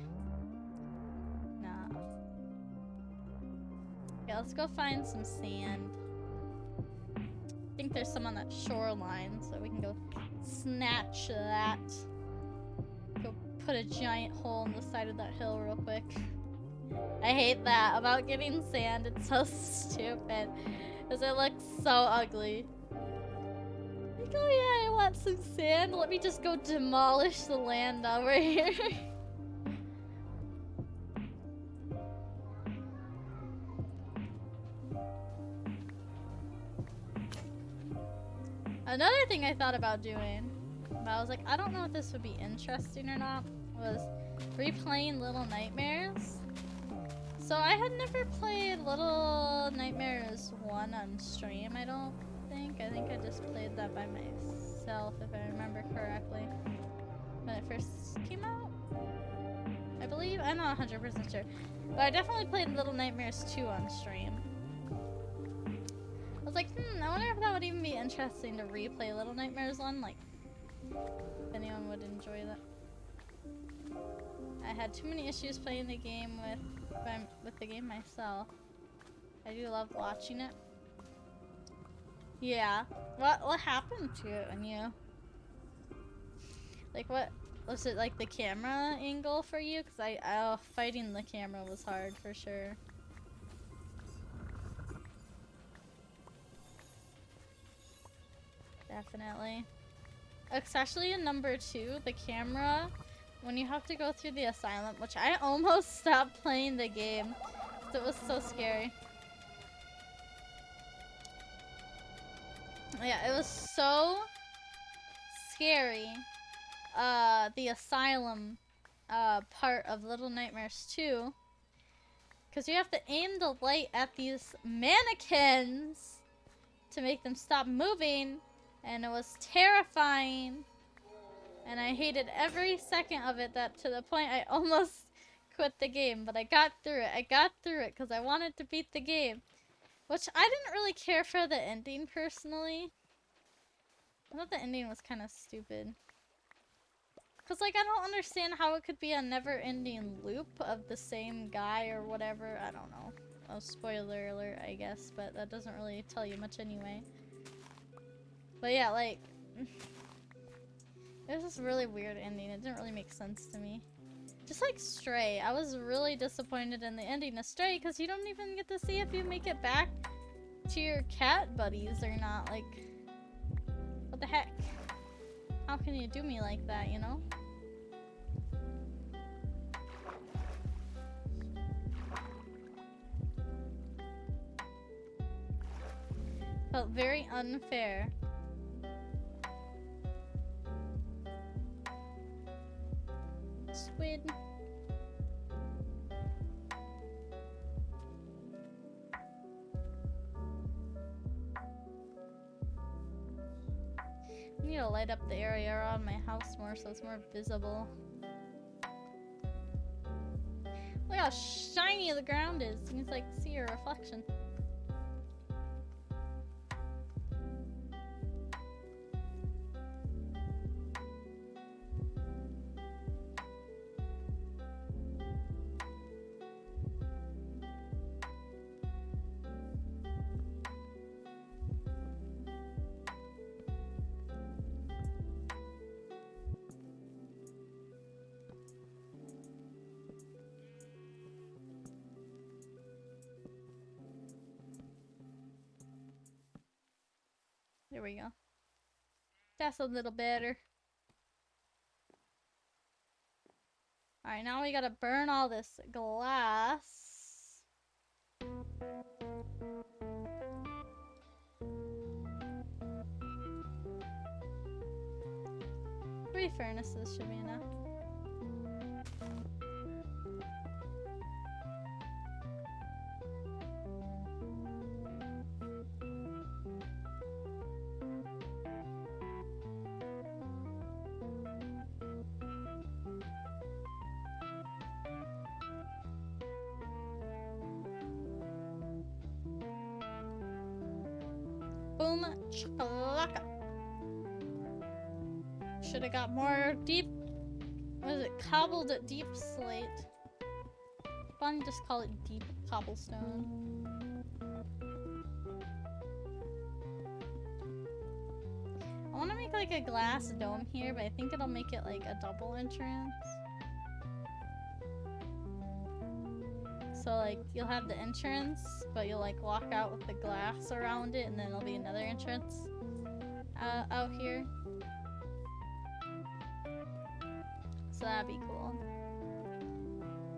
Nah. Yeah, let's go find some sand. I think there's some on that shoreline, so we can go snatch that. Go put a giant hole in the side of that hill real quick. I hate that about getting sand. It's so stupid. Because it looks so ugly. Like, oh yeah, I want some sand. Let me just go demolish the land over here. Another thing I thought about doing, but I was like, I don't know if this would be interesting or not, was replaying Little Nightmares. So I had never played Little Nightmares 1 on stream, I don't think. I think I just played that by myself, if I remember correctly. When it first came out? I believe? I'm not 100% sure. But I definitely played Little Nightmares 2 on stream. I was like, I wonder if that would even be interesting to replay Little Nightmares 1, like, if anyone would enjoy that. I had too many issues playing the game with the game myself. I do love watching it. Yeah. What happened to it when you... Like, what... Was it, like, the camera angle for you? Because fighting the camera was hard, for sure. Definitely. Especially in number 2, the camera, when you have to go through the asylum, which I almost stopped playing the game because it was so scary. Yeah, it was so scary. The asylum part of Little Nightmares 2, because you have to aim the light at these mannequins to make them stop moving. And it was terrifying. And I hated every second of it, that to the point I almost quit the game. But I got through it. I got through it because I wanted to beat the game. Which I didn't really care for the ending, personally. I thought the ending was kind of stupid. Because, like, I don't understand how it could be a never-ending loop of the same guy or whatever. I don't know. Oh, spoiler alert, I guess, but that doesn't really tell you much anyway. But yeah, like, it was just a really weird ending. It didn't really make sense to me. Just like Stray, I was really disappointed in the ending of Stray because you don't even get to see if you make it back to your cat buddies or not. Like, what the heck? How can you do me like that, you know? Felt very unfair. Squid. I need to light up the area around my house more so it's more visible. Look how shiny the ground is. You can like see your reflection. There we go. That's a little better. Alright, now we gotta burn all this glass. 3 furnaces should be enough. Boom chakalaka. Should have got more deep. What is it? Cobbled deep slate. Why don't you just call it deep cobblestone? I want to make like a glass dome here, but I think it'll make it like a double entrance. So like you'll have the entrance, but you'll like walk out with the glass around it, and then there'll be another entrance out here. So that'd be cool.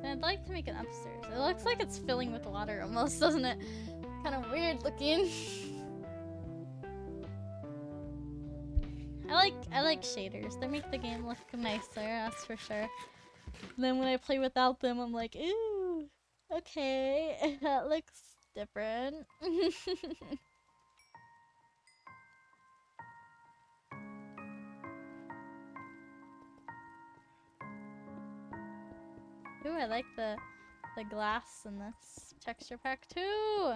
And I'd like to make it upstairs. It looks like it's filling with water almost, doesn't it? Kind of weird looking. I like shaders. They make the game look nicer, that's for sure. And then when I play without them, I'm like, ooh, okay, that looks different. Ooh, I like the glass in this texture pack too.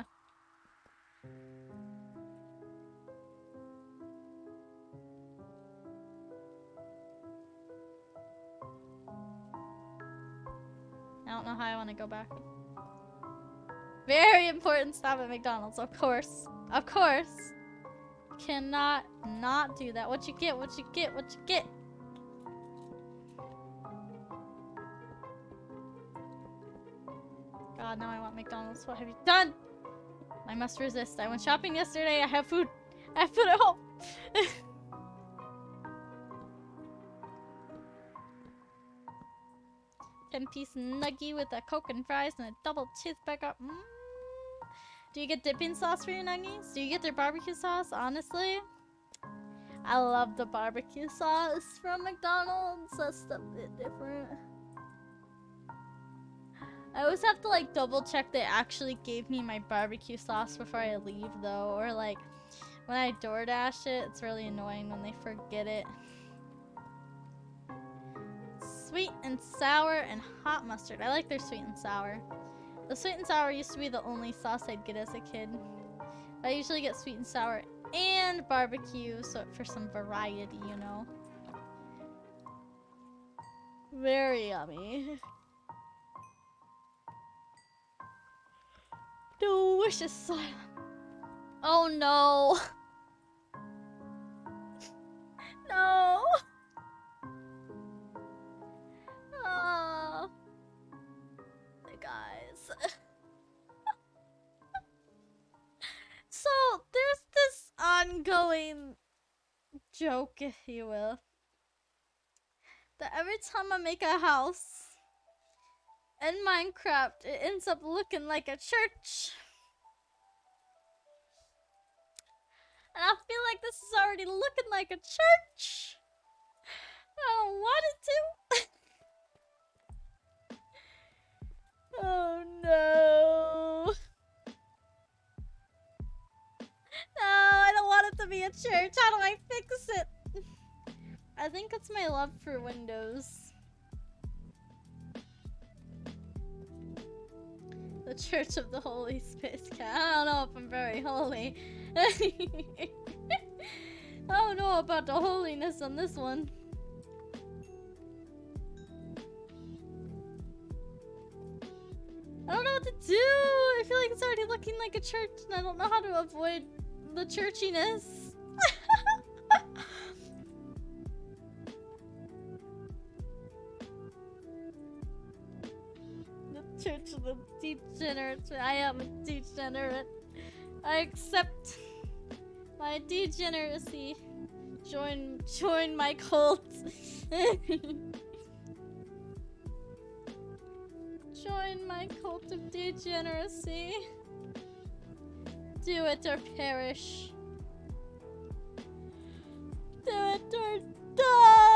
I don't know how I want to go back. Very important stop at McDonald's, of course. Of course. Cannot not do that. What you get, what you get, what you get. God, now I want McDonald's. What have you done? I must resist. I went shopping yesterday. I have food. I have food at home. 10-piece nuggie with a Coke and fries and a double cheeseburger. Do you get dipping sauce for your nuggies? Do you get their barbecue sauce? Honestly, I love the barbecue sauce from McDonald's. That's a bit different. I always have to like double check they actually gave me my barbecue sauce before I leave though, or like when I DoorDash it, it's really annoying when they forget it. Sweet and sour and hot mustard. I like their sweet and sour. The sweet and sour used to be the only sauce I'd get as a kid. I usually get sweet and sour and barbecue, so for some variety, you know. Very yummy. No, wish is silent. Oh no. No. Oh. Hey guys. So there's this ongoing joke, if you will, that every time I make a house in Minecraft, it ends up looking like a church. And I feel like this is already looking like a church. I don't want it to. Oh no. No, I don't want it to be a church. How do I fix it? I think it's my love for Windows. The Church of the Holy Space Cat. I don't know if I'm very holy. I don't know about the holiness on this one. I don't know what to do. I feel like it's already looking like a church and I don't know how to avoid the churchiness. The Church of the Degenerates. I am a degenerate. I accept my degeneracy. Join my cult. Join my cult of degeneracy. Do it or perish. Do it or die.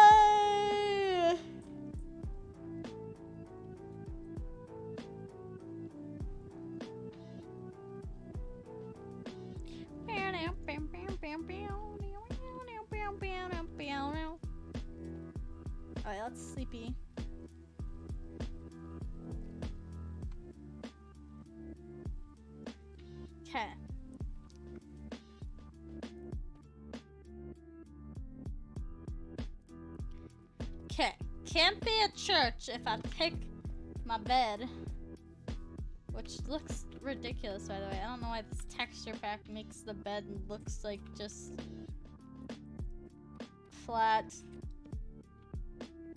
Alright, that's sleepy. Okay. Okay. Can't be a church if I pick my bed. Which looks ridiculous, by the way. I don't know why this texture pack makes the bed looks like just flat,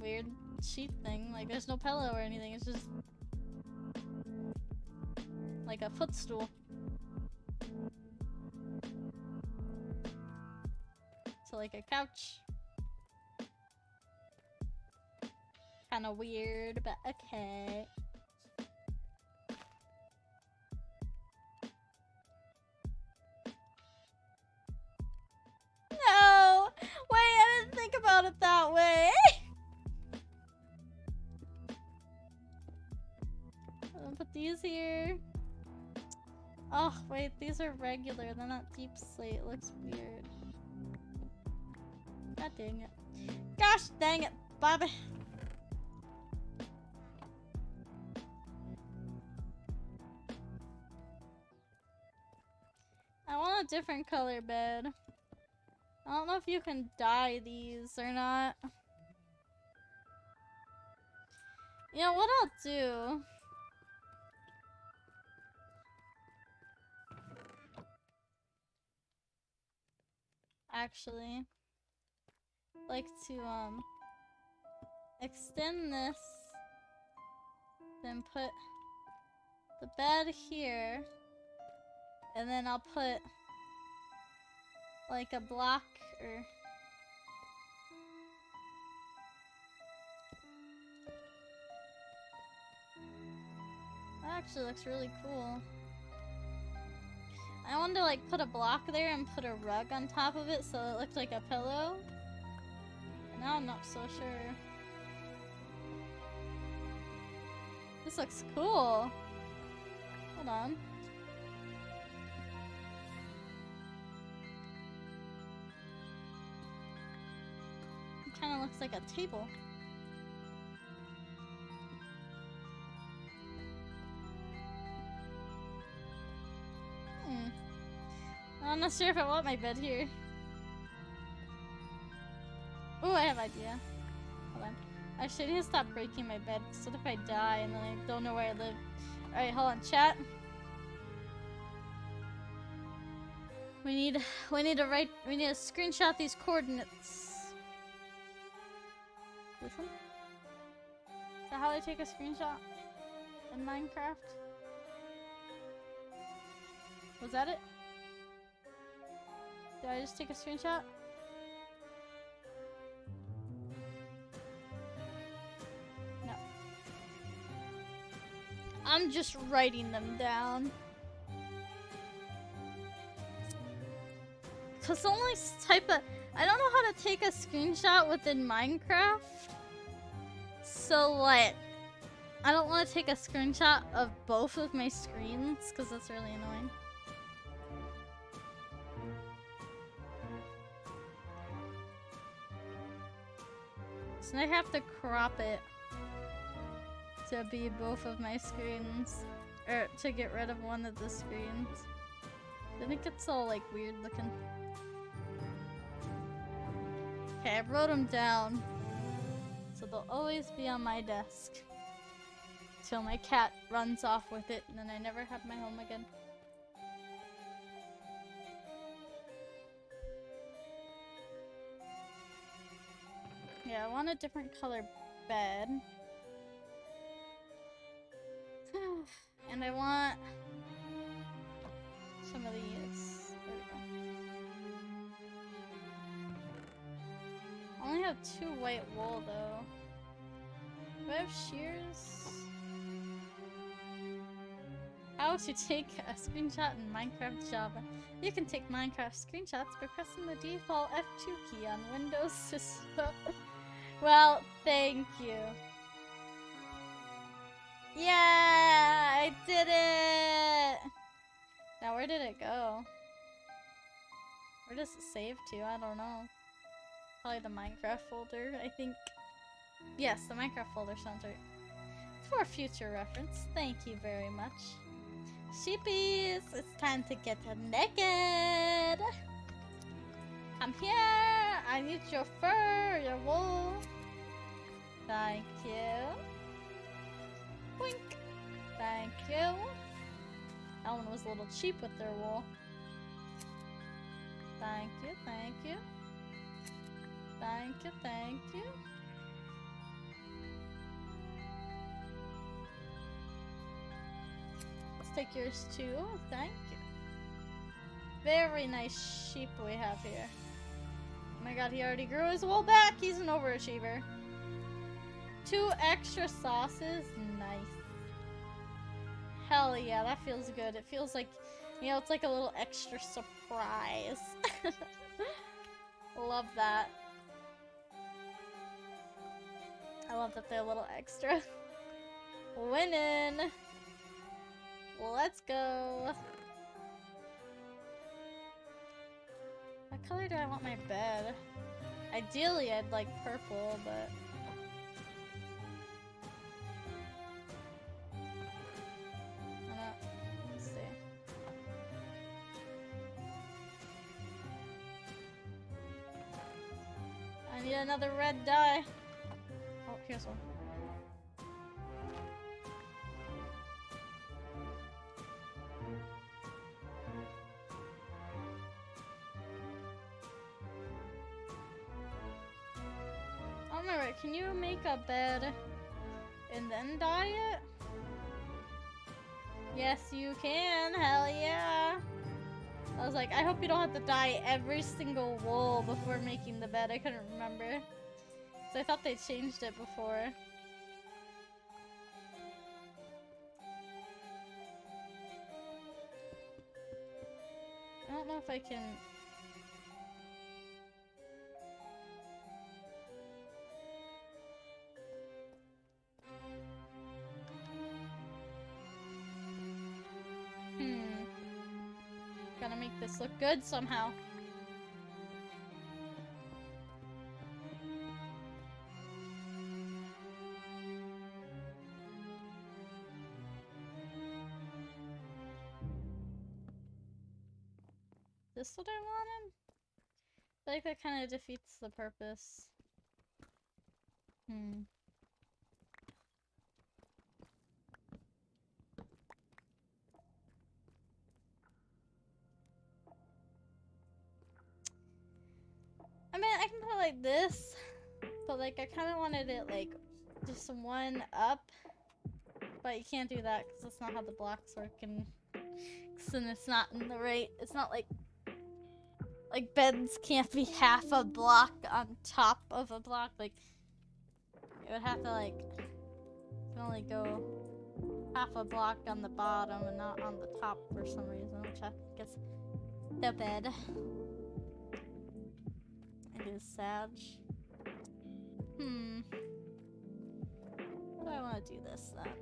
weird sheet thing. Like there's no pillow or anything. It's just like a footstool. So like a couch. Kinda weird, but okay. No! Wait, I didn't think about it that way! I'm gonna put these here. Oh, wait, these are regular. They're not deep slate. It looks weird. God dang it. Gosh dang it, Bobby. I want a different color bed. I don't know if you can dye these or not. You know what I'll do? Actually, like to extend this, then put the bed here, and then I'll put like a block or that actually looks really cool. I wanted to like put a block there and put a rug on top of it so it looked like a pillow. Now I'm not so sure. This looks cool. Hold on. It kind of looks like a table. I'm not sure if I want my bed here. Oh, I have an idea. Hold on. Actually, I need to stop breaking my bed so that if I die and then I don't know where I live. Alright, hold on, chat. We need to screenshot these coordinates. Listen. Is that how I take a screenshot in Minecraft? Was that it? Did I just take a screenshot? No. I'm just writing them down. Cause the only type of I don't know how to take a screenshot within Minecraft. So like I don't want to take a screenshot of both of my screens because that's really annoying. So I have to crop it to be both of my screens, or to get rid of one of the screens. Then it gets all like weird looking. Okay, I wrote them down, so they'll always be on my desk till my cat runs off with it, and then I never have my home again. Yeah, I want a different color bed. And I want some of these. There we go. I only have 2 white wool though. Do I have shears? How to take a screenshot in Minecraft Java. You can take Minecraft screenshots by pressing the default F2 key on Windows system. Well, thank you. Yeah, I did it! Now where did it go? Where does it save to? I don't know. Probably the Minecraft folder, I think. Yes, the Minecraft folder sounds right. For future reference, thank you very much. Sheepies, it's time to get naked! Come here! I need your fur, your wool. Thank you. Boink. Thank you. That one was a little cheap with their wool. Thank you, thank you. Thank you, thank you. Let's take yours too. Thank you. Very nice sheep we have here. Oh my god, he already grew his wool back. He's an overachiever. 2 extra sauces. Nice. Hell yeah, that feels good. It feels like, you know, it's like a little extra surprise. Love that. I love that they're a little extra. Winning. Let's go. What color do I want my bed? Ideally, I'd like purple, but... Let's see. I need another red dye. Oh, here's one. Oh my word, can you make a bed and then dye it? Yes, you can. Hell yeah. I was like, I hope you don't have to dye every single wool before making the bed. I couldn't remember. So I thought they changed it before. I don't know if I can... Gotta make this look good somehow. This what I wanted? I feel like that kind of defeats the purpose. like this, but like I kind of wanted it like just one up, but you can't do that because that's not how the blocks work, and it's not in the right. It's not like beds can't be half a block on top of a block. Like it would have to like you can only go half a block on the bottom and not on the top for some reason, which I think is the bed. It is sad. How do I want to do this then?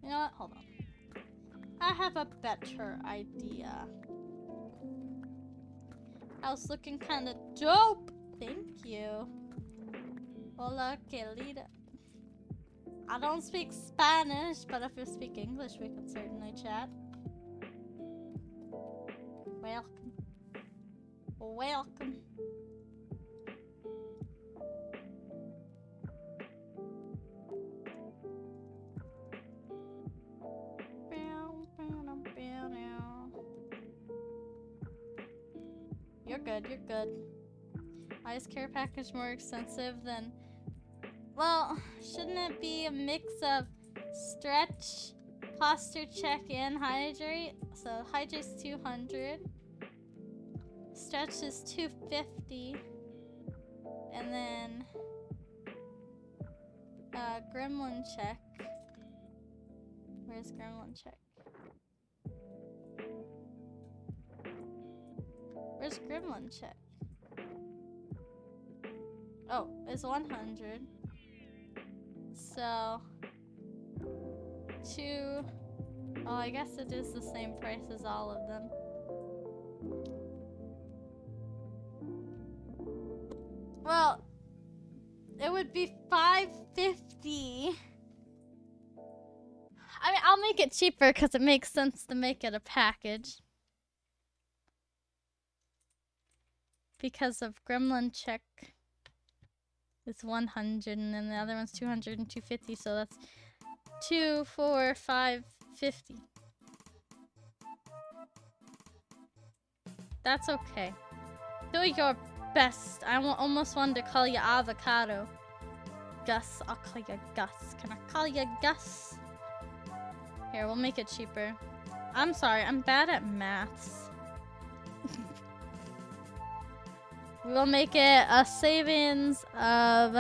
You know what? Hold on. I have a better idea. I was looking kind of dope. Thank you. Hola, querida. I don't speak Spanish, but if you speak English, we can certainly chat. Welcome. Welcome. You're good, you're good. Why is care package more expensive than... Well, shouldn't it be a mix of stretch, posture check, and hydrate? So hydrate's 200. Stretch is 250. And then... gremlin check. Where's gremlin check? Where's gremlin check? Oh, it's 100. So... Oh, I guess it is the same price as all of them. Well, it would be $550. I mean, I'll make it cheaper because it makes sense to make it a package. Because of gremlin check is 100 and then the other one's 200 and 250, so that's 2, 4, 5, 50. That's okay. Do your best. I almost wanted to call you avocado. Gus, I'll call you Gus. Can I call you Gus? Here, we'll make it cheaper. I'm sorry, I'm bad at maths. We'll make it a savings of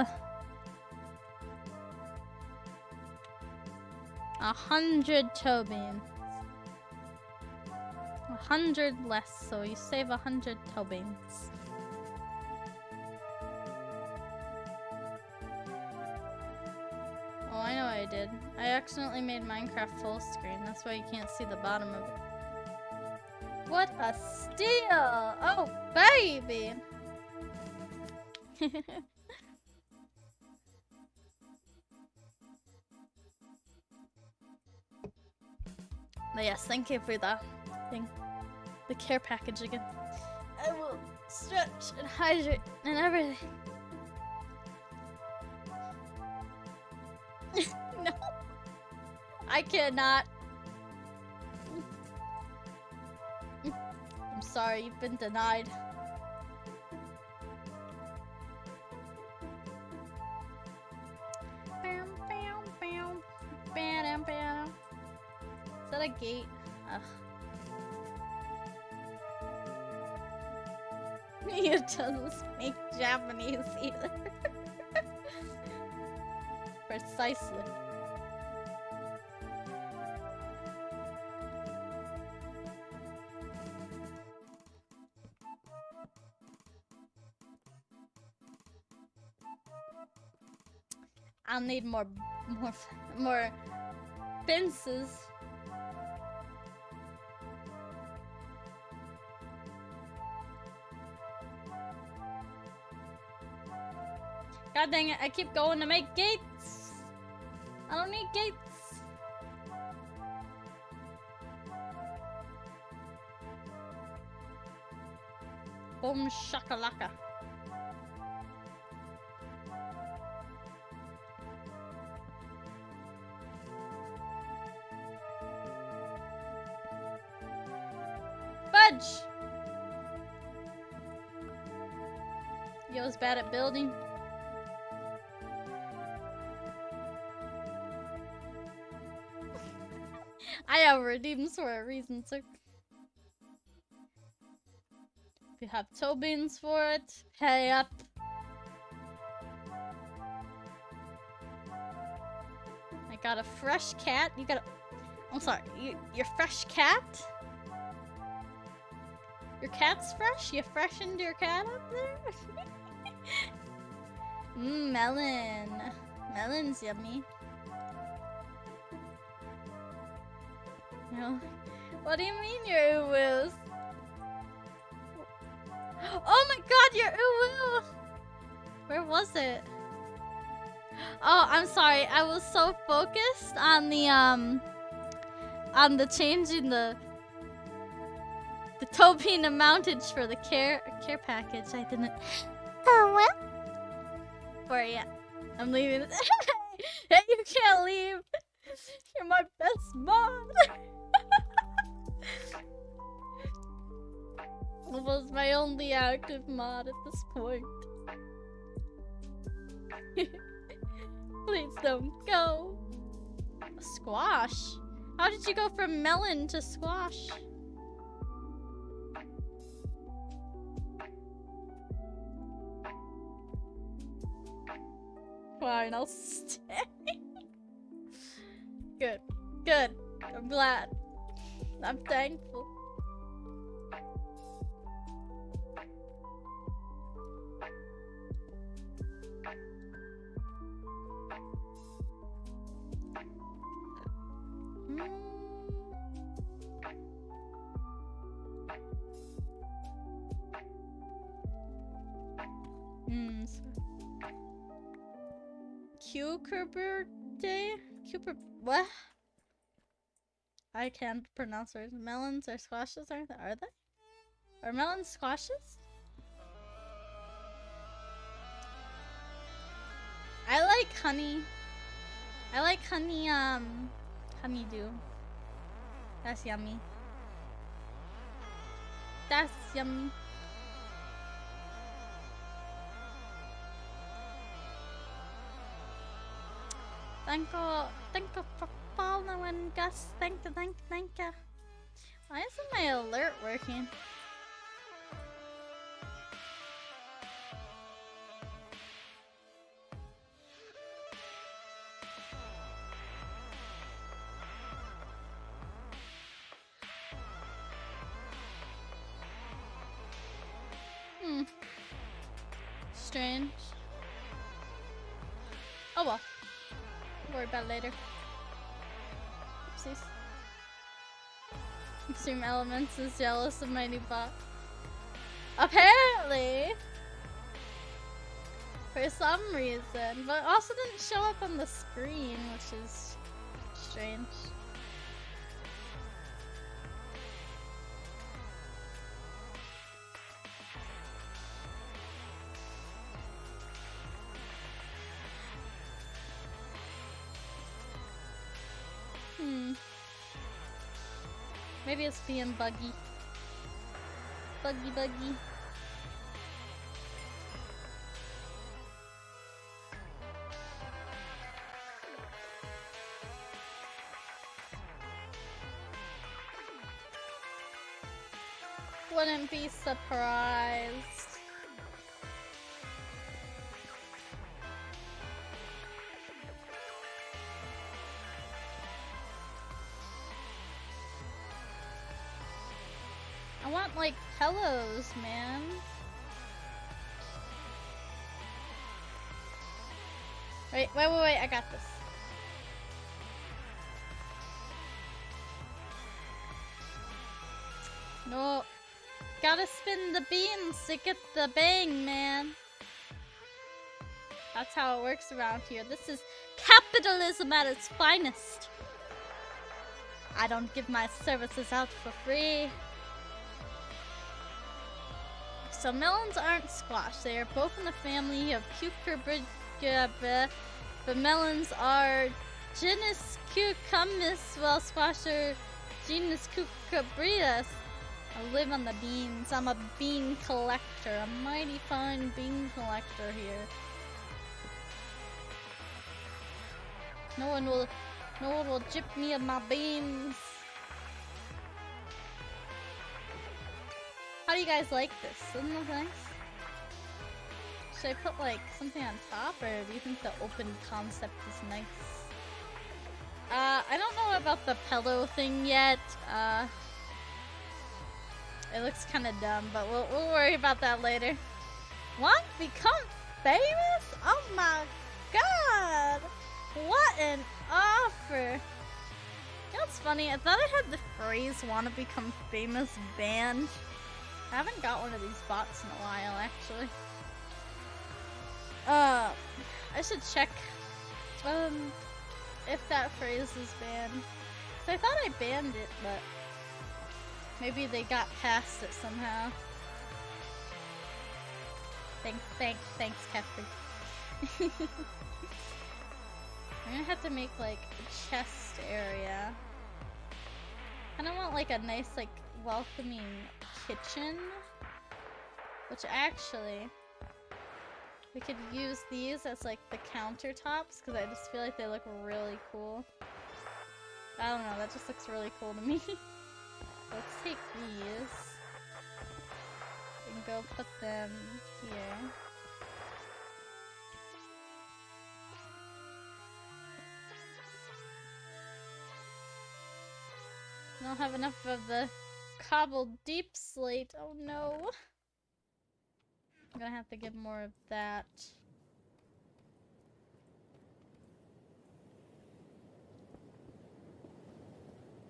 100 toe beans. 100 less, so you save 100 toe beans. Oh, I know what I did. I accidentally made Minecraft full screen. That's why you can't see the bottom of it. What a steal! Oh, baby! But yes, thank you for the thing. The care package again. I will stretch and hydrate and everything. No. I cannot. I'm sorry, you've been denied. Is that a gate? Ugh. You doesn't speak Japanese either. Precisely. I'll need more fences. God dang it, I keep going to make gates. I don't need gates. Boom shakalaka. damage. Yo's bad at building. I have redeems for a reason, sir. If you have toe beans for it, pay up. I got a fresh cat. You got a... I'm sorry, your fresh cat? Your cat's fresh? You freshened your cat up there? Melon. Melon's yummy. No. What do you mean your uwoos? Oh my god, your uwoo! Where was it? Oh, I'm sorry. I was so focused on the changing the Tobin mountage for the care package. I didn't. Oh what? Where are you at? I'm leaving. Hey, you can't leave. You're my best mod. Was my only active mod at this point. Please don't go. Squash? How did you go from melon to squash? Fine, I'll stay. Good. Good. I'm glad. I'm thankful. Cucumber day? What? I can't pronounce words. Melons or squashes, are they? Are melons squashes? I like honey. I like honey, honeydew. That's yummy. That's yummy. Thank you for following, Gus. Thank you. Why isn't my alert working? Strange. Oh well. Worry about it later. Oopsies. Extreme Elements is jealous of my new bot. Apparently! For some reason. But also didn't show up on the screen, which is strange. Maybe it's being buggy. Buggy. Wouldn't be surprised. I want like pillows, man. Wait, I got this. No. Gotta spin the beans to get the bang, man. That's how it works around here. This is capitalism at its finest. I don't give my services out for free. So melons aren't squash. They are both in the family of cucurbitaceae, but melons are genus Cucumis, while squash are genus Cucurbitaceae. I live on the beans. I'm a bean collector. A mighty fine bean collector here. No one will chip me of my beans. How do you guys like this? Isn't that nice? Should I put like something on top, or do you think the open concept is nice? I don't know about the pillow thing yet. It looks kind of dumb, but we'll worry about that later. Want to become famous? Oh my god! What an offer! You know what's funny? I thought I had the phrase "want to become famous" banned. I haven't got one of these bots in a while, actually. I should check if that phrase is banned. So I thought I banned it, but maybe they got past it somehow. Thanks, Catherine. I'm gonna have to make like a chest area. I don't want like a nice like welcoming kitchen, which actually we could use these as like the countertops because I just feel like they look really cool. I don't know, that just looks really cool to me. Let's take these and go put them here. I don't have enough of the cobbled deep slate. Oh no. I'm gonna have to get more of that.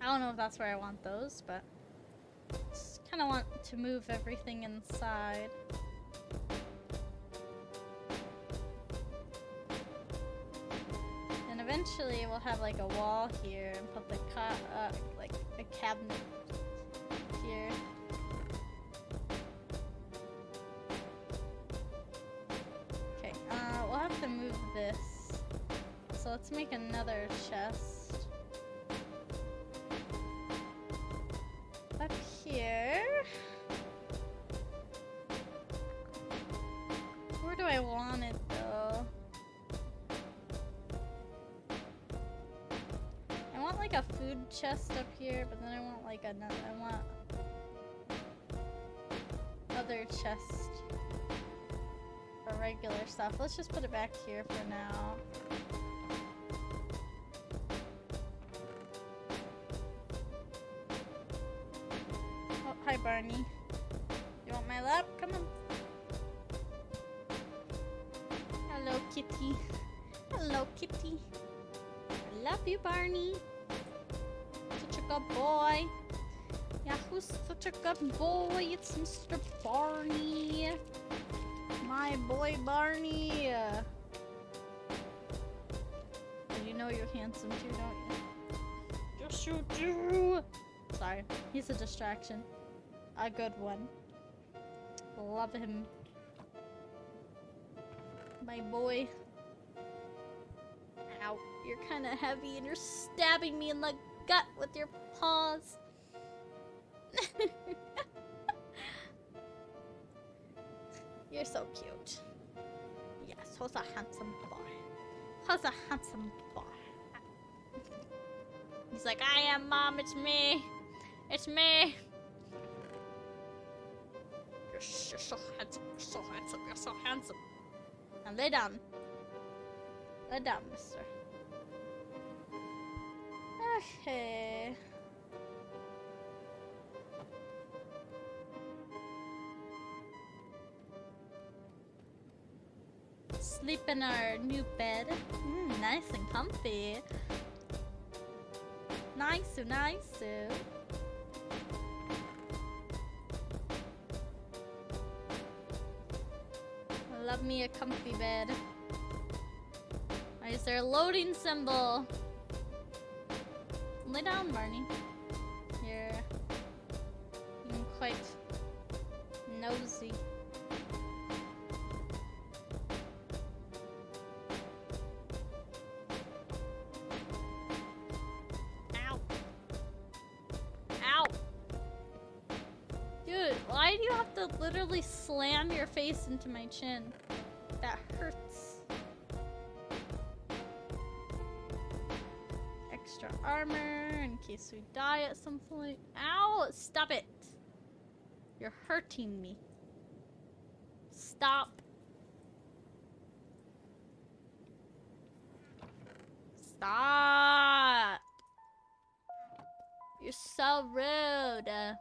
I don't know if that's where I want those, but just kind of want to move everything inside. And eventually we'll have like a wall here and put the like a cabinet here. Okay, we'll have to move this. So let's make another chest. Up here. Where do I want it though? I want like a food chest up here, but then I want like another. I want other chest for regular stuff. Let's just put it back here for now. Oh, hi Barney. You want my lap? Come on. Hello, kitty. Hello, kitty. I love you, Barney. Such a good boy. Yeah, who's such a good boy? It's Mr. Barney. My boy, Barney. You know you're handsome too, don't you? Yes, you do. Sorry, he's a distraction. A good one. Love him. My boy. Ow, you're kind of heavy and you're stabbing me in the gut with your paws. You're so cute. Yes, who's a handsome boy? Who's a handsome boy? He's like, I am Mom, it's me. It's me. You're so handsome, you're so handsome, you're so handsome. Now lay down. Lay down, mister. Okay. Sleep in our new bed. Nice and comfy. Nice, nice. I love me a comfy bed. Why is there a loading symbol? Lay down, Barney. You're being quite nosy. Ow. Ow. Why do you have to literally slam your face into my chin? That hurts. Extra armor in case we die at some point. Ow! Stop it! You're hurting me. Stop. Stop! You're so rude.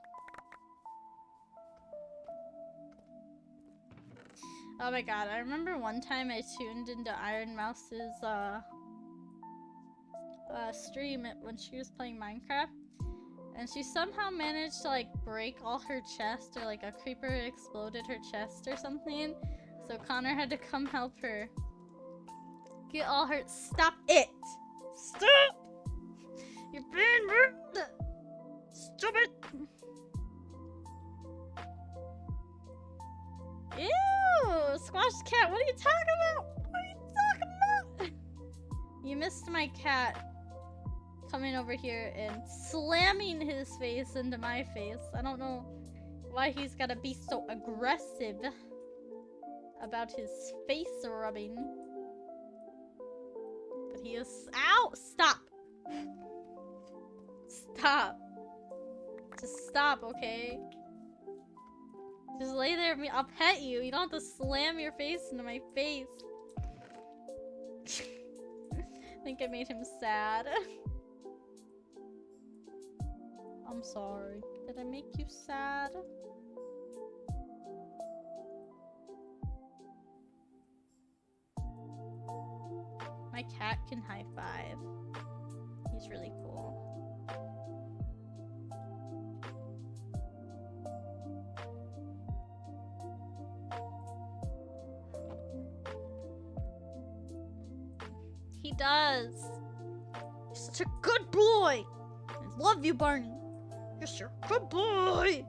Oh my god, I remember one time I tuned into Iron Mouse's stream when she was playing Minecraft, and she somehow managed to like break all her chest, or like a creeper exploded her chest or something, so Connor had to come help her get all her— Stop it! Stop! You're being rude! Stop it! Ew! Squash cat, what are you talking about? What are you talking about? You missed my cat coming over here and slamming his face into my face. I don't know why he's gotta be so aggressive about his face rubbing. But he is— Ow! Stop! Stop. Just stop, okay? Just lay there with me. I'll pet you. You don't have to slam your face into my face. I think I made him sad. I'm sorry. Did I make you sad? My cat can high five. He's really cool. He does. You're such a good boy. I love you, Barney. You're such a good boy.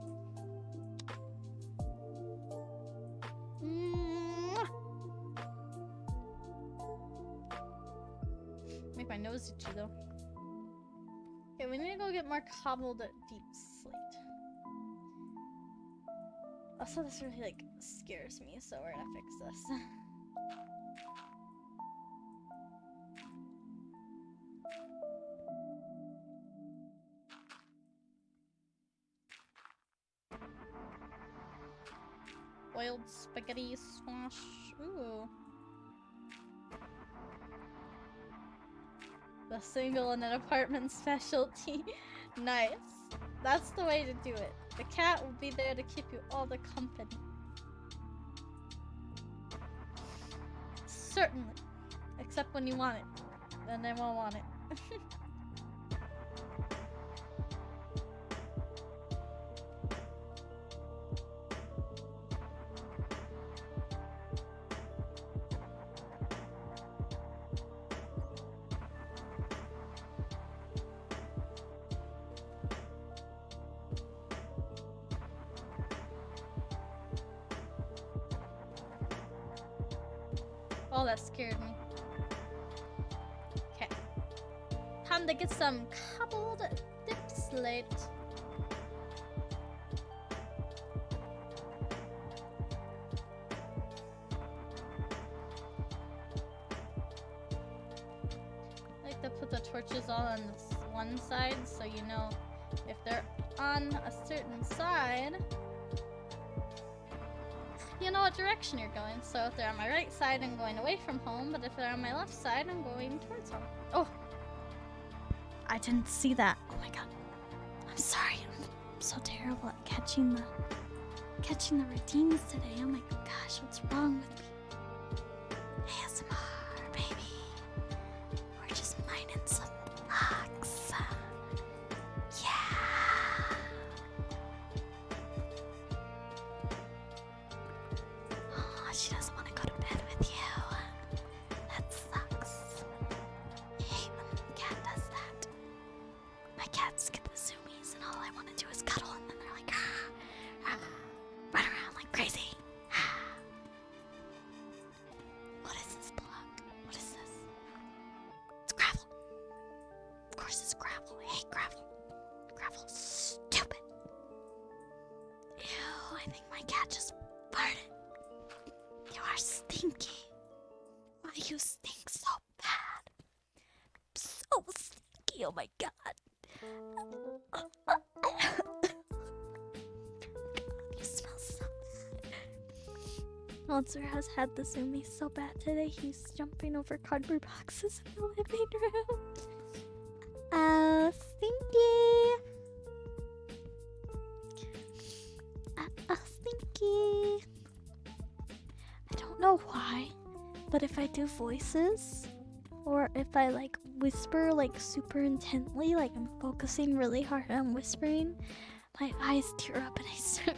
Mwah. Make my nose itchy though. Okay, we need to go get more cobbled deep slate. Also, this really like scares me, so we're gonna fix this. Boiled spaghetti squash. Ooh. The single in an apartment specialty. Nice. That's the way to do it. The cat will be there to keep you all the company. Certainly. Except when you want it. Then they won't want it. Oh, that scared me. Okay. Time to get some cobbled dip slate. I like to put the torches all on this one side so you know if they're on a certain side, you know what direction you're going. So if they're on my right side, I'm going away from home, but if they're on my left side, I'm going towards home. Oh! I didn't see that. Oh my god. I'm sorry. I'm so terrible at catching the routines today. Oh my gosh, what's wrong with me? ASMR, baby. We're just mining some blocks. Yeah. Oh, she doesn't want to go to bed with you. That sucks. I hate when the cat does that. My cats get the zoomies and all I want to do is cuddle and then they're like, run around like crazy. What is this block? What is this? It's gravel. Of course it's gravel. I hate gravel. Gravel's stupid. Ew. I think my cat just farted. You are stinky. Why you stink so bad? So stinky, oh my god. You smell so bad. Monster has had the zoomies so bad today, he's jumping over cardboard boxes in the living room. Stinky. Stinky. I don't know why, but if I do voices, or if I like whisper like super intently, like I'm focusing really hard on whispering, my eyes tear up and I start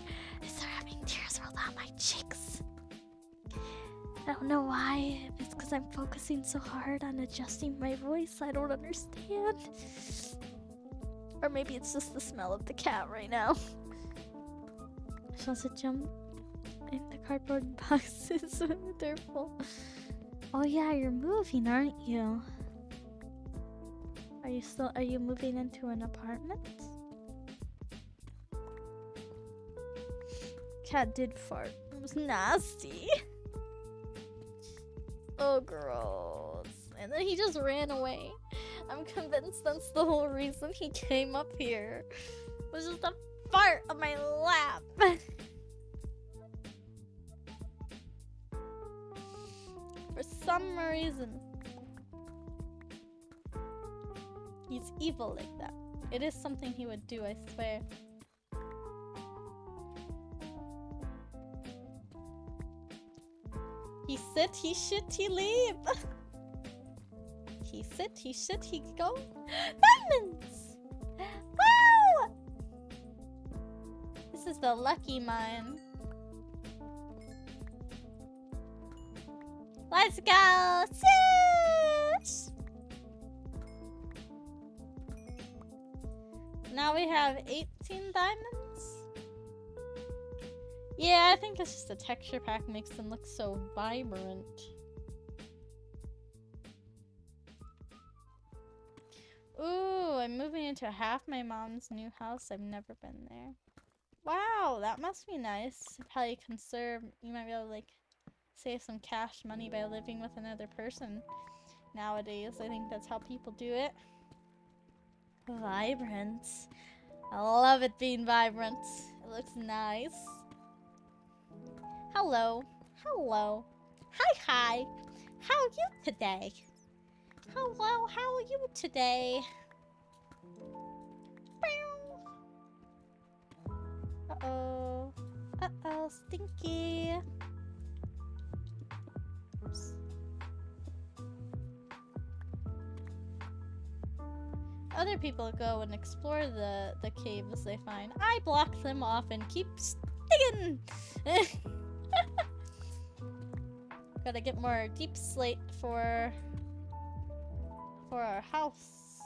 having tears roll down my cheeks. I don't know why, if it's because I'm focusing so hard on adjusting my voice, I don't understand. Or maybe it's just the smell of the cat right now. She wants to jump in the cardboard boxes with her full. Oh yeah, you're moving, aren't you? Are you moving into an apartment? Cat did fart. It was nasty. Oh, gross. And then he just ran away. I'm convinced that's the whole reason he came up here. It was just a fart on my lap. For some reason. He's evil like that. It is something he would do, I swear. He sit, he shit, he leave. He sit, he shit, he go. Diamonds! Wow! This is the lucky mine. Let's go! Shush! Now we have 18 diamonds. Yeah, I think it's just the texture pack makes them look so vibrant. Ooh, I'm moving into half my mom's new house. I've never been there. Wow, that must be nice. Probably conserve. You might be able to like save some cash money by living with another person. Nowadays, I think that's how people do it. Vibrant. I love it being vibrant. It looks nice. Hello. Hello. Hi, hi. How are you today? Hello, how are you today? Uh-oh. Uh-oh, stinky. Oops. Other people go and explore the caves they find. I block them off and keep sticking. Gotta get more deep slate for our house.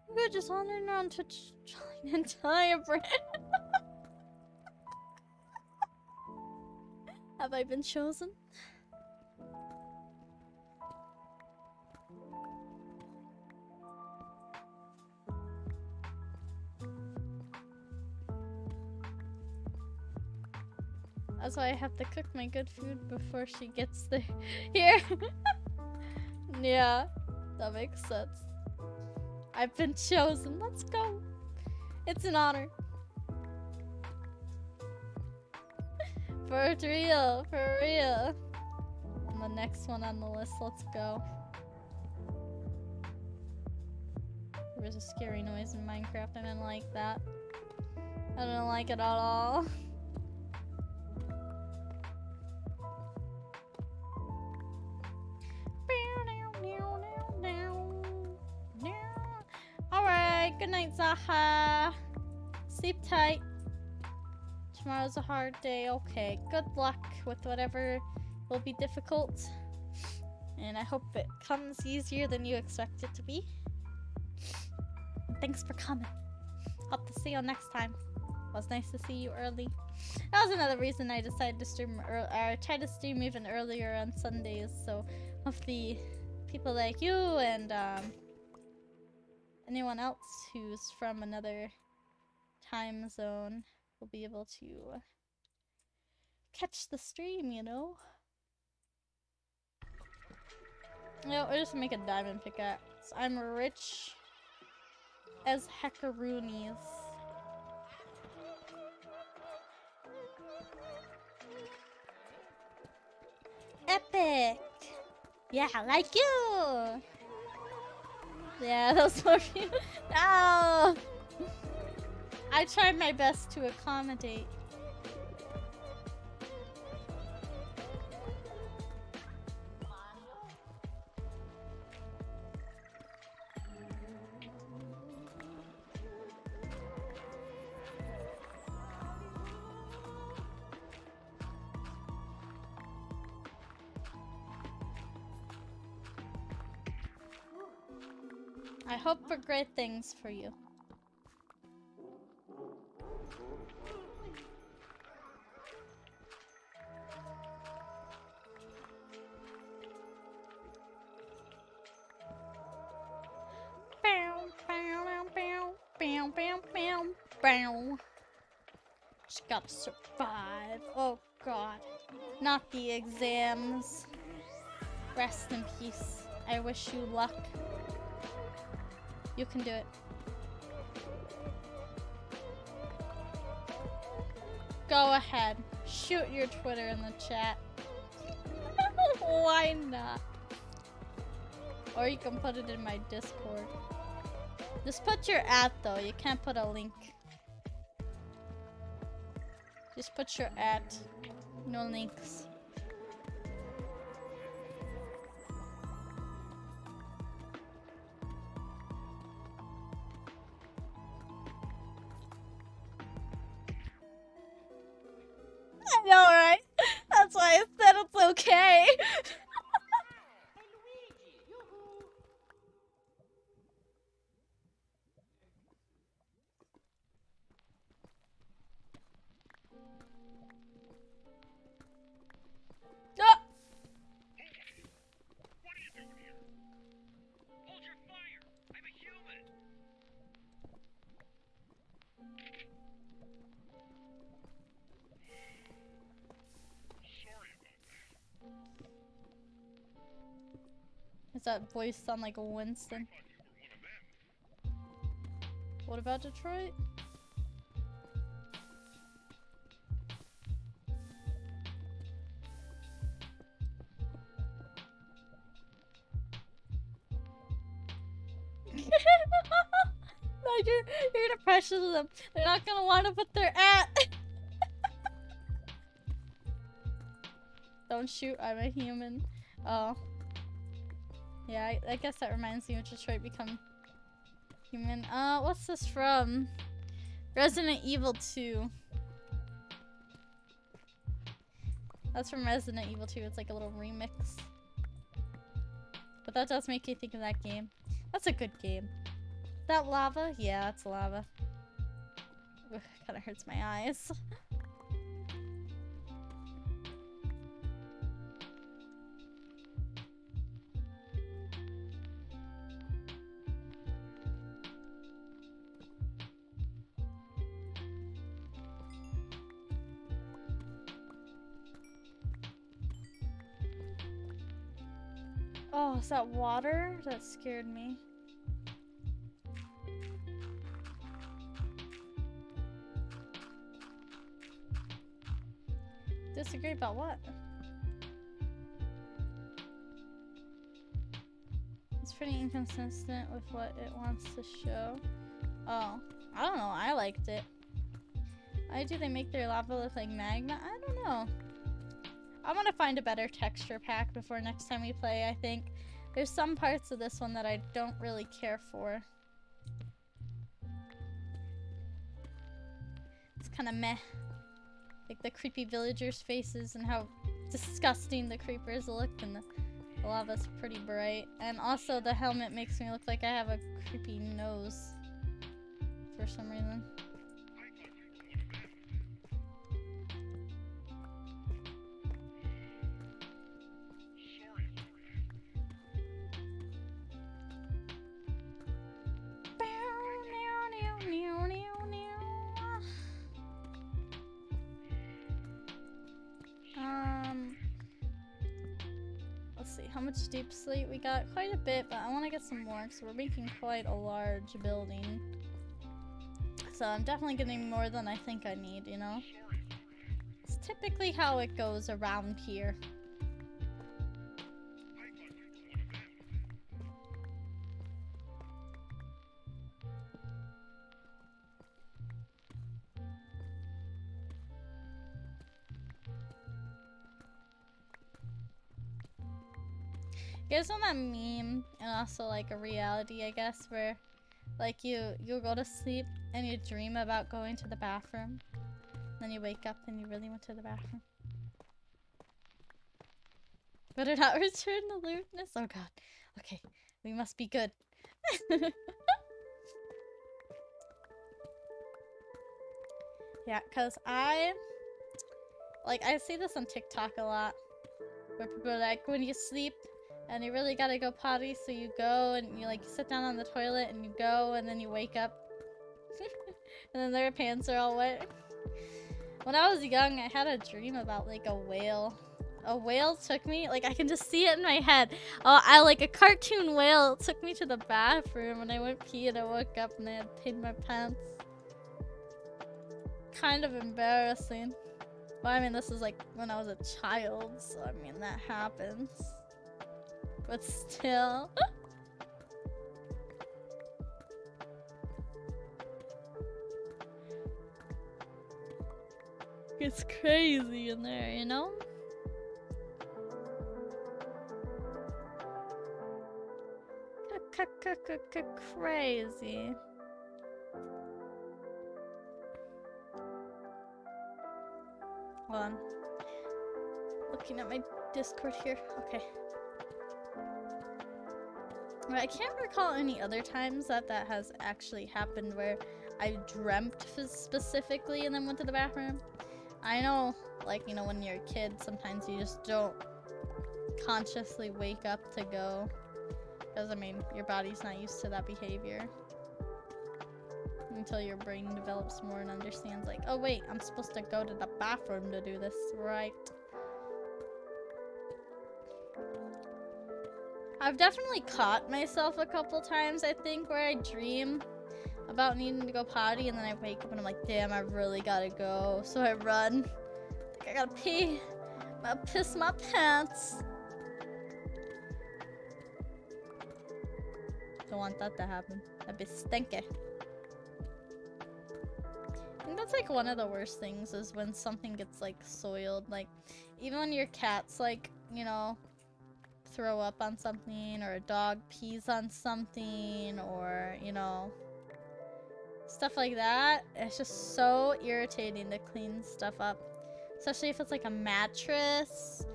We're just wandering around to trying an entire brand. Have I been chosen? That's why I have to cook my good food before she gets there. Here. Yeah, that makes sense. I've been chosen. Let's go. It's an honor. For real, for real. And the next one on the list, let's go. There was a scary noise in Minecraft. I didn't like that. I didn't like it at all. Alright, good night, Zaha. Sleep tight. Tomorrow's a hard day. Okay, good luck with whatever will be difficult. And I hope it comes easier than you expect it to be. And thanks for coming. Hope to see you next time. It was nice to see you early. That was another reason I decided to stream or try to stream even earlier on Sundays. So hopefully people like you and anyone else who's from another time zone will be able to catch the stream, you know? No, we'll just make a diamond pickaxe. I'm rich as heckaroonies. Epic! Yeah, like you! Yeah, those were you. No! I tried my best to accommodate. I hope for great things for you. Just gotta survive. Oh god. Not the exams. Rest in peace. I wish you luck. You can do it. Go ahead. Shoot your Twitter in the chat. Why not? Or you can put it in my Discord. Just put your @ though. You can't put a link. Just put your @. No links. I know, right? That's why I said it's okay. Ah! What are you doing here? Hold your fire! I'm a human! Sorry about that. Does that voice sound like a Winston? I thought you were one of them. What about Detroit? No, you're gonna pressure them. They're not gonna want to put their @ Don't shoot, I'm a human. Oh. Yeah, I guess that reminds me of Detroit become human. What's this from? Resident Evil 2. That's from Resident Evil 2. It's like a little remix. But that does make you think of that game. That's a good game. Is that lava? Yeah, it's lava. Kinda hurts my eyes. Oh, is that water? That scared me. Disagree about what? It's pretty inconsistent with what it wants to show. Oh, I don't know. I liked it. Why do they make their lava look like magma? I don't know. I'm gonna find a better texture pack before next time we play, I think. There's some parts of this one that I don't really care for. It's kind of meh. Like the creepy villagers' faces and how disgusting the creepers look, and the lava's pretty bright. And also the helmet makes me look like I have a creepy nose for some reason. Sorry about that. how much deep slate we got. Quite a bit, but I want to get some more because we're making quite a large building. So I'm definitely getting more than I think I need, you know? It's typically how it goes around here. You guys know that meme, and also like a reality, I guess, where like you'll go to sleep and you dream about going to the bathroom, then you wake up and you really went to the bathroom. But it not return the lewdness? Oh god. Okay, we must be good. Yeah, cause I see this on TikTok a lot, where people are like, when you sleep and you really gotta go potty, so you go and you like sit down on the toilet and you go and then you wake up and then their pants are all wet. When I was young, I had a dream about like a whale. A whale took me, like I can just see it in my head. Oh, I like a cartoon whale took me to the bathroom and I went pee and I woke up and I had peed my pants. Kind of embarrassing. But I mean, this is like when I was a child, so I mean, that happens. But still. It's crazy in there, you know? Crazy. Hold on. Looking at my Discord here. Okay. Well, I can't recall any other times that has actually happened where I dreamt specifically and then went to the bathroom. I know, like, you know, when you're a kid, sometimes you just don't consciously wake up to go. Because, I mean, your body's not used to that behavior. Until your brain develops more and understands, like, oh wait, I'm supposed to go to the bathroom to do this, right? I've definitely caught myself a couple times, I think, where I dream about needing to go potty and then I wake up and I'm like, damn, I really gotta go. So I run. I gotta pee. I'm gonna piss my pants. Don't want that to happen. That'd be stinky. I think that's like one of the worst things is when something gets like soiled. Like, even when your cat's like, you know, throw up on something, or a dog pees on something, or, you know, stuff like that. It's just so irritating to clean stuff up. Especially if it's like a mattress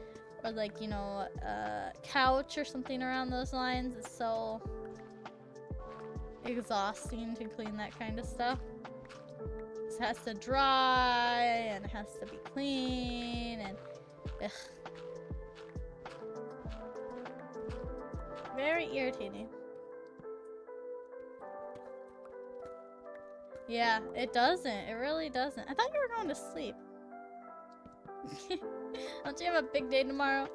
or like, you know, a couch or something around those lines. It's so exhausting to clean that kind of stuff. It has to dry and it has to be clean and ugh. Very irritating. Yeah, it doesn't. It really doesn't. I thought you were going to sleep. Don't you have a big day tomorrow?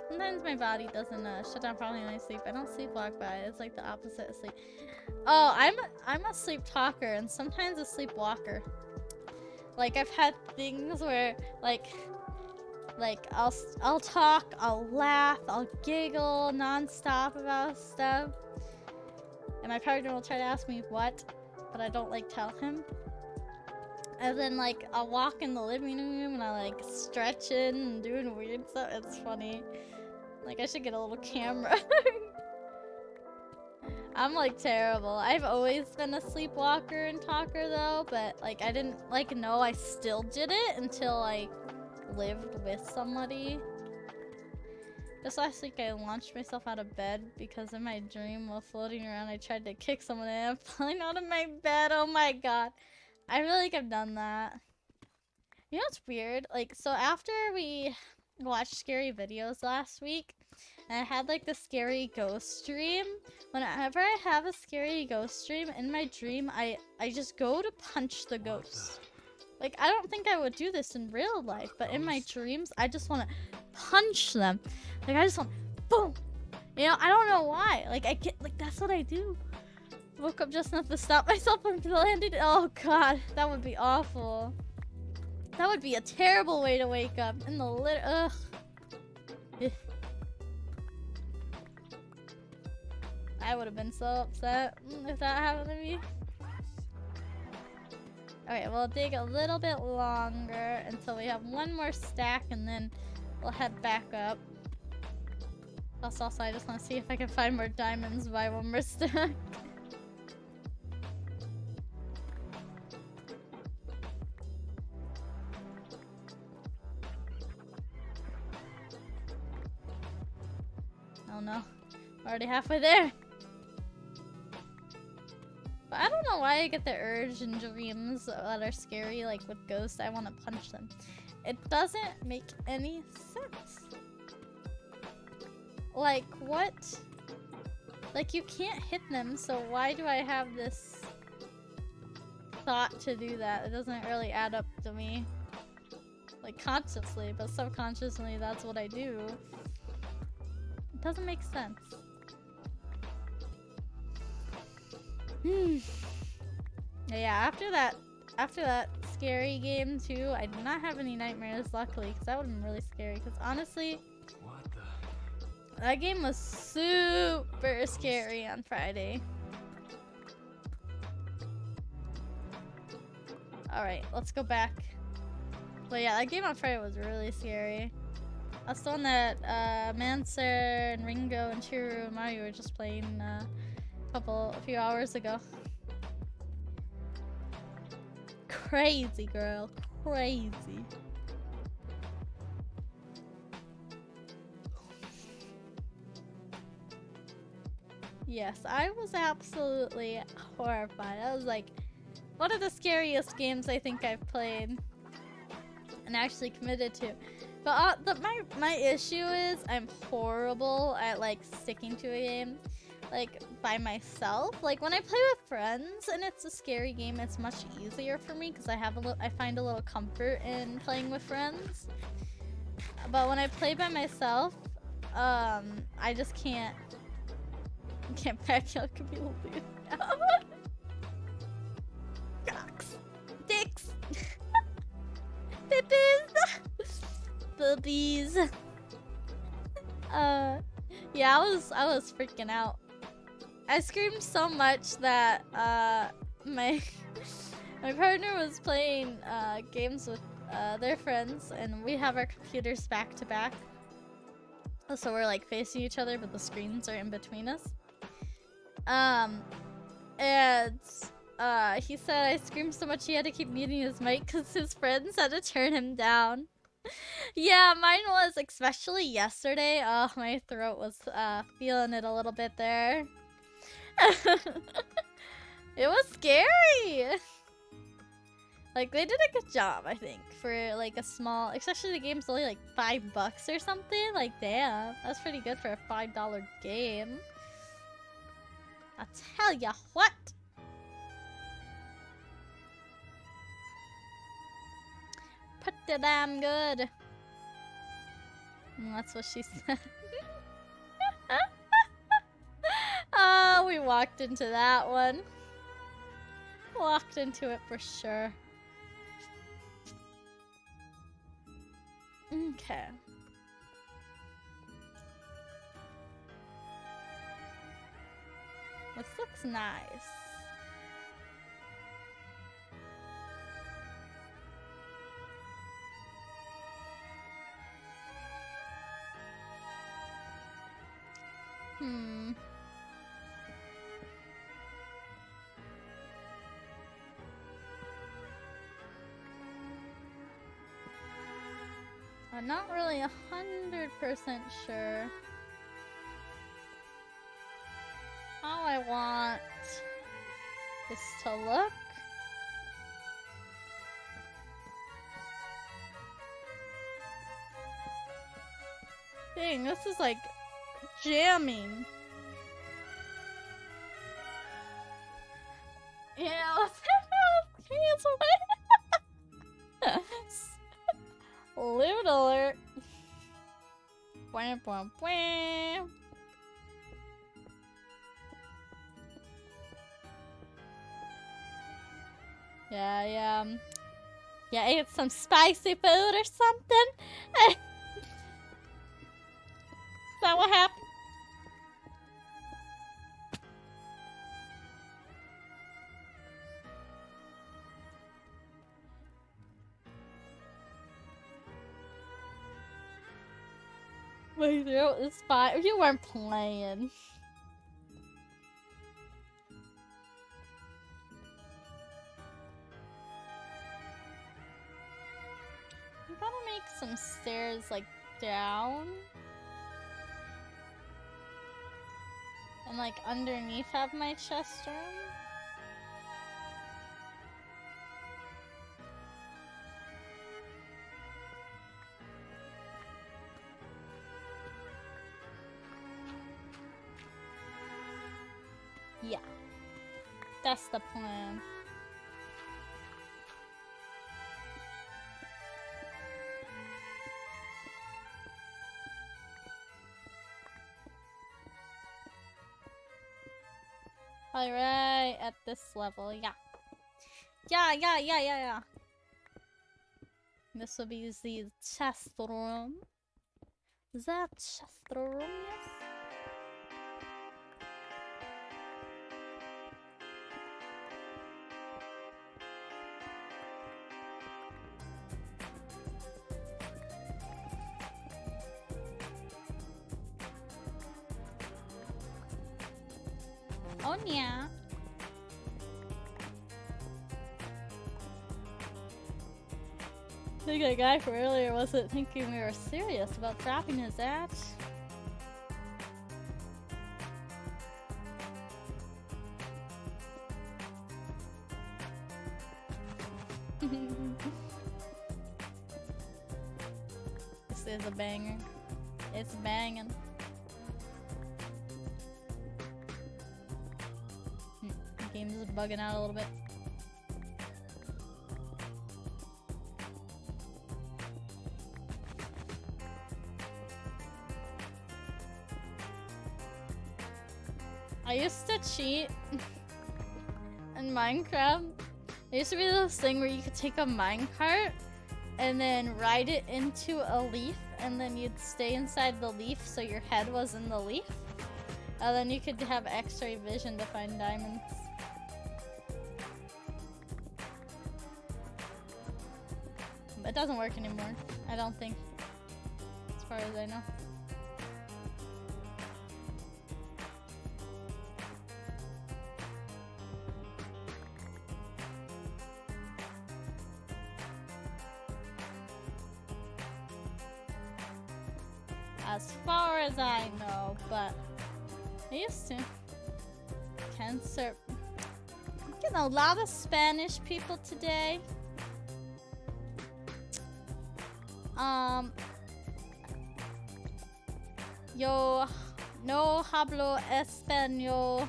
Sometimes my body doesn't shut down properly when I sleep. I don't sleepwalk by it. It's like the opposite of sleep. Oh, I'm a sleep talker and sometimes a sleepwalker. Like, I've had things where like I'll talk, I'll laugh, I'll giggle nonstop about stuff. And my partner will try to ask me what, but I don't like tell him. And then like I'll walk in the living room and I like stretching and doing weird stuff. It's funny. Like, I should get a little camera. I'm like terrible. I've always been a sleepwalker and talker though, but like I didn't like know I still did it until I lived with somebody. This last week I launched myself out of bed because in my dream while floating around I tried to kick someone and I'm falling out of my bed. Oh my god. I feel like I've done that. You know what's weird? Like, so after we watched scary videos last week and I had like the scary ghost dream, whenever I have a scary ghost dream in my dream I just go to punch the ghost. Like, I don't think I would do this in real life, but in my dreams I just want to punch them. Like I just went boom. You know, I don't know why. Like I get like that's what I do. Woke up just enough to stop myself from landing. Oh god, that would be awful. That would be a terrible way to wake up in the ugh. Eh. I would have been so upset if that happened to me. Okay, we'll dig a little bit longer until we have one more stack and then we'll head back up. Plus also I just want to see if I can find more diamonds by one more stack. Oh no, we're already halfway there. But I don't know why I get the urge in dreams that are scary, like with ghosts, I want to punch them. It doesn't make any sense. Like, what? Like, you can't hit them, so why do I have this thought to do that? It doesn't really add up to me. Like, consciously, but subconsciously, that's what I do. It doesn't make sense. Yeah, after that scary game too, I did not have any nightmares, luckily, because that would have been really scary. Because honestly, What the? that game was super scary on Friday. Alright, let's go back. But yeah, that game on Friday was really scary. That's the one that Mancer and Ringo and Chiru and Mario were just playing a few hours ago. Crazy, girl. Crazy. Yes, I was absolutely horrified. I was like, one of the scariest games I think I've played and actually committed to. But my issue is I'm horrible at like sticking to a game like by myself. Like when I play with friends and it's a scary game, it's much easier for me because I find a little comfort in playing with friends. But when I play by myself, I just can't back out completely. Cocks, dicks, pippies, boobies. Yeah, I was freaking out. I screamed so much that my partner was playing games with their friends, and we have our computers back to back. So we're like facing each other, but the screens are in between us. And he said I screamed so much he had to keep muting his mic because his friends had to turn him down. Yeah, mine was, especially yesterday. Oh, my throat was feeling it a little bit there. It was scary. Like, they did a good job, I think, for like a small, especially the game's only like $5 or something. Like, damn, that's pretty good for a $5 game. I'll tell ya what. Pretty damn good. And that's what she said. Oh, we walked into that one. Walked into it for sure. Okay. This looks nice. I'm not really 100% sure how I want this to look. Dang, this is like jamming. Yeah, let's cancel it. Loot alert. Bwah, bwah, bwah. Yeah, yeah, ate some spicy food or something. Is that what happened? My throat is fine. You weren't playing. You gotta make some stairs like down. And like underneath have my chest room. Yeah. That's the plan. Alright, at this level, yeah. Yeah. This will be the chest room. The chest room, yes. Oh yeah. I think that guy from earlier wasn't thinking we were serious about dropping his ass. This is a banger. It's banging. The game is bugging out a little bit. I used to cheat in Minecraft. There used to be this thing where you could take a minecart and then ride it into a leaf, and then you'd stay inside the leaf so your head was in the leaf. And then you could have X-ray vision to find diamonds. But it doesn't work anymore, I don't think. As far as I know. As far as I know, but I used to. Cancer. I'm getting a lot of Spanish people today. Yo no hablo español.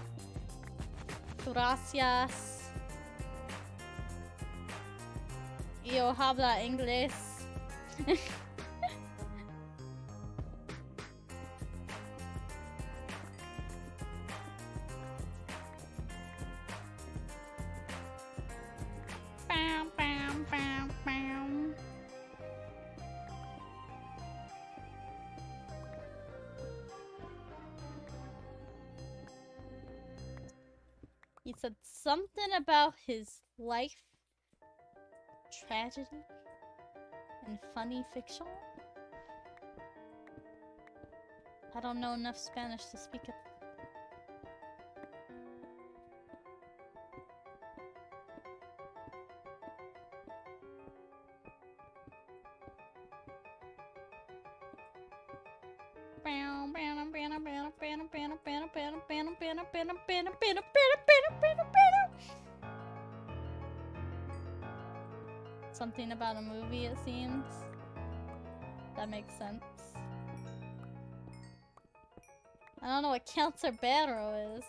Gracias. Yo habla inglés. Bam, bam, bam, bam. He said something about his life, tragedy, and funny fiction. I don't know enough Spanish to speak it. Something about a movie, it seems. That makes sense. I don't know what Counter Battle is.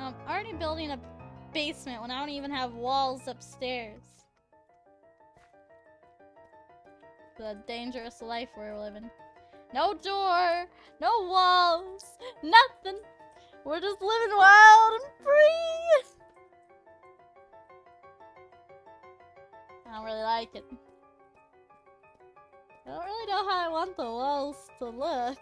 I'm already building a basement when I don't even have walls upstairs. The dangerous life we're living. No door, no walls, nothing. We're just living wild and free. I don't really like it. I don't really know how I want the walls to look.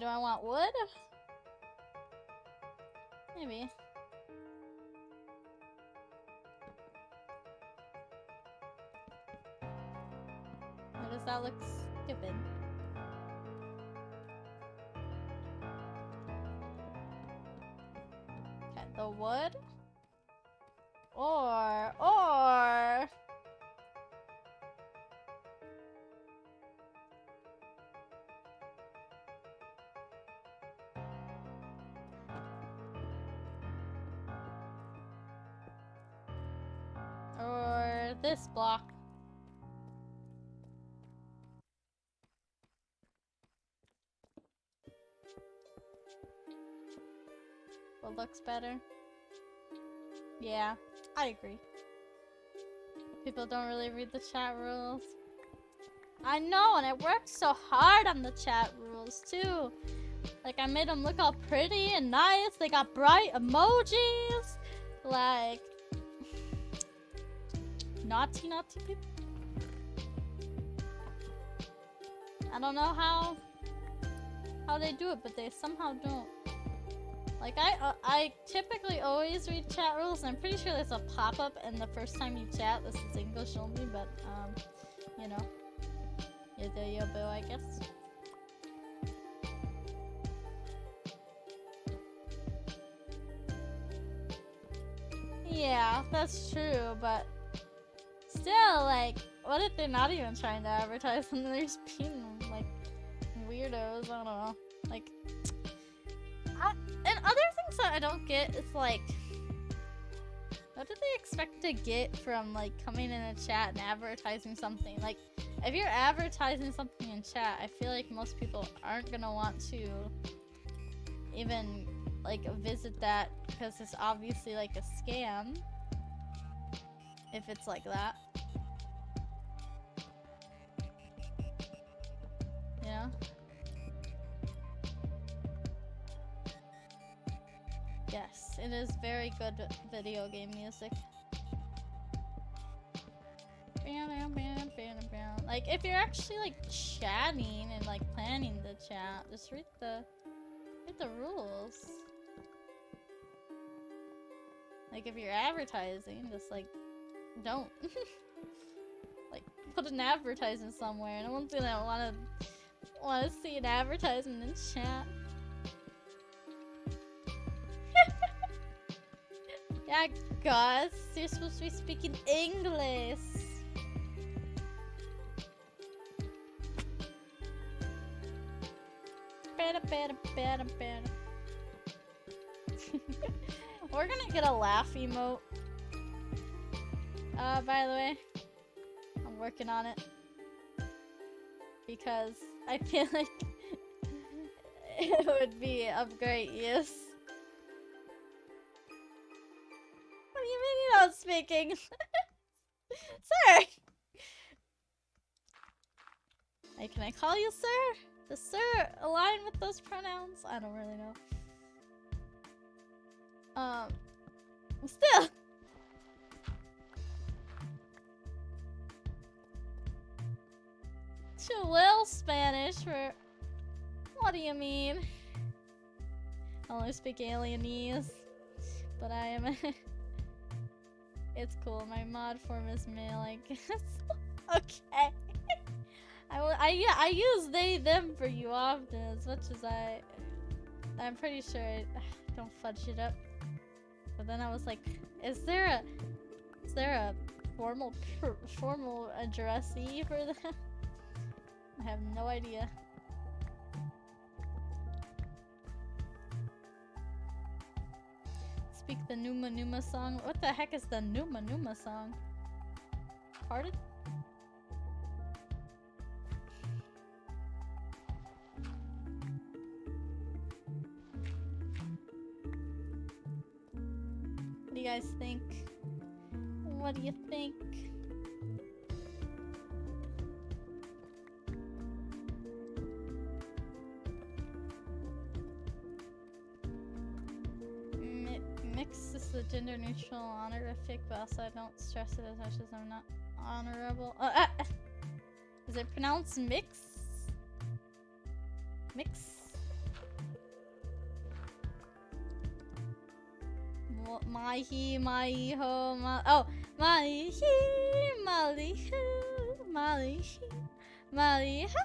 Do I want wood? Maybe. Or does that look stupid? Okay, the wood. Or this block. What looks better? Yeah, I agree. People don't really read the chat rules. I know, and I worked so hard on the chat rules too. Like, I made them look all pretty and nice. They got bright emojis. Like, naughty people. I don't know how they do it, but they somehow don't. Like, I typically always read chat rules, and I'm pretty sure there's a pop-up and the first time you chat, this is English only, but, you know. You do your boo, I guess. Yeah, that's true, but still, like, what if they're not even trying to advertise and they're just being, like, weirdos? I don't know. Like, and other things that I don't get is, like, what do they expect to get from, like, coming in a chat and advertising something? Like, if you're advertising something in chat, I feel like most people aren't gonna want to even, like, visit that because it's obviously, like, a scam. If it's like that. Yeah. Yes, it is very good video game music. Like, if you're actually, like, chatting and, like, planning the chat, just read the rules. Like, if you're advertising, just, like, don't. Like, put an advertisement somewhere. No one's gonna wanna see an advertisement in chat. Yeah, Gus, you're supposed to be speaking English. We're gonna get a laugh emote. By the way, I'm working on it because I feel like it would be of great use. What do you mean you're not speaking? Sir! Hey, can I call you sir? Does sir align with those pronouns? I don't really know. Still! Too little Spanish for... What do you mean? I only speak Alienese. But I am... It's cool, my mod form is male, I guess. Okay. I use they, them for you often, as much as I'm pretty sure I don't fudge it up. But then I was like, is there a formal addressee for that? I have no idea. speak the Numa Numa song. What the heck is the Numa Numa song? Pardon? What do you guys think? What do you think? Mix is the gender neutral honorific, but also I don't stress it as much as I'm not honorable. Is it pronounced mix? Mix? My he, my ho, my oh, my he, my ho, my he, my ha.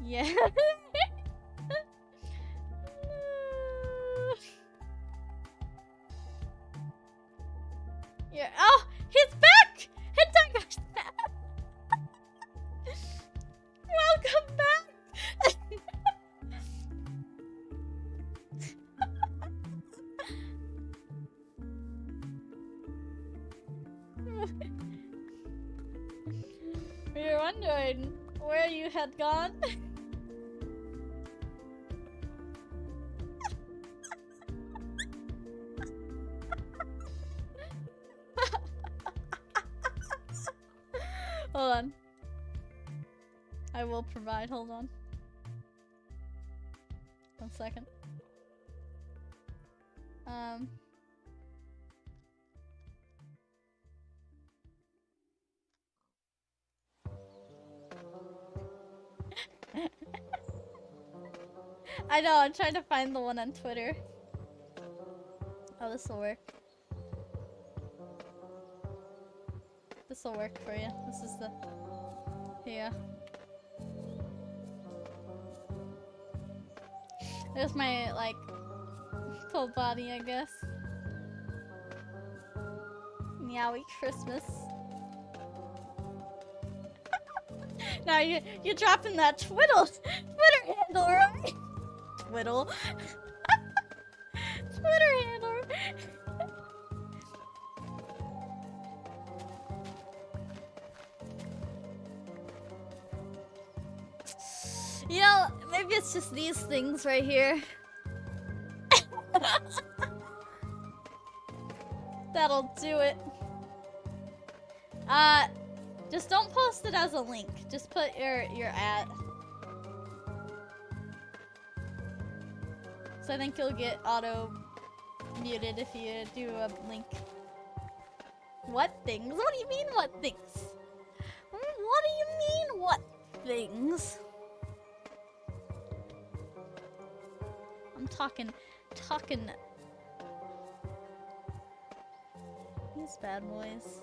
Yeah. Yeah. Oh, he's back! Hitaga's back! Welcome back! We were wondering where you had gone. Hold on. I will provide. Hold on. 1 second. I know, I'm trying to find the one on Twitter. Oh, this will work. This will work for you. This is the... Here. There's my, like, full body, I guess. Meowie Christmas. Now you're dropping that Twitter handle, right? Twiddle. Twitter handle. You know, maybe it's just these things right here. That'll do it. Just don't post it as a link. Just put your at. So I think you'll get auto muted if you do a link. What things? What do you mean what things? What do you mean what things? I'm talking these bad boys.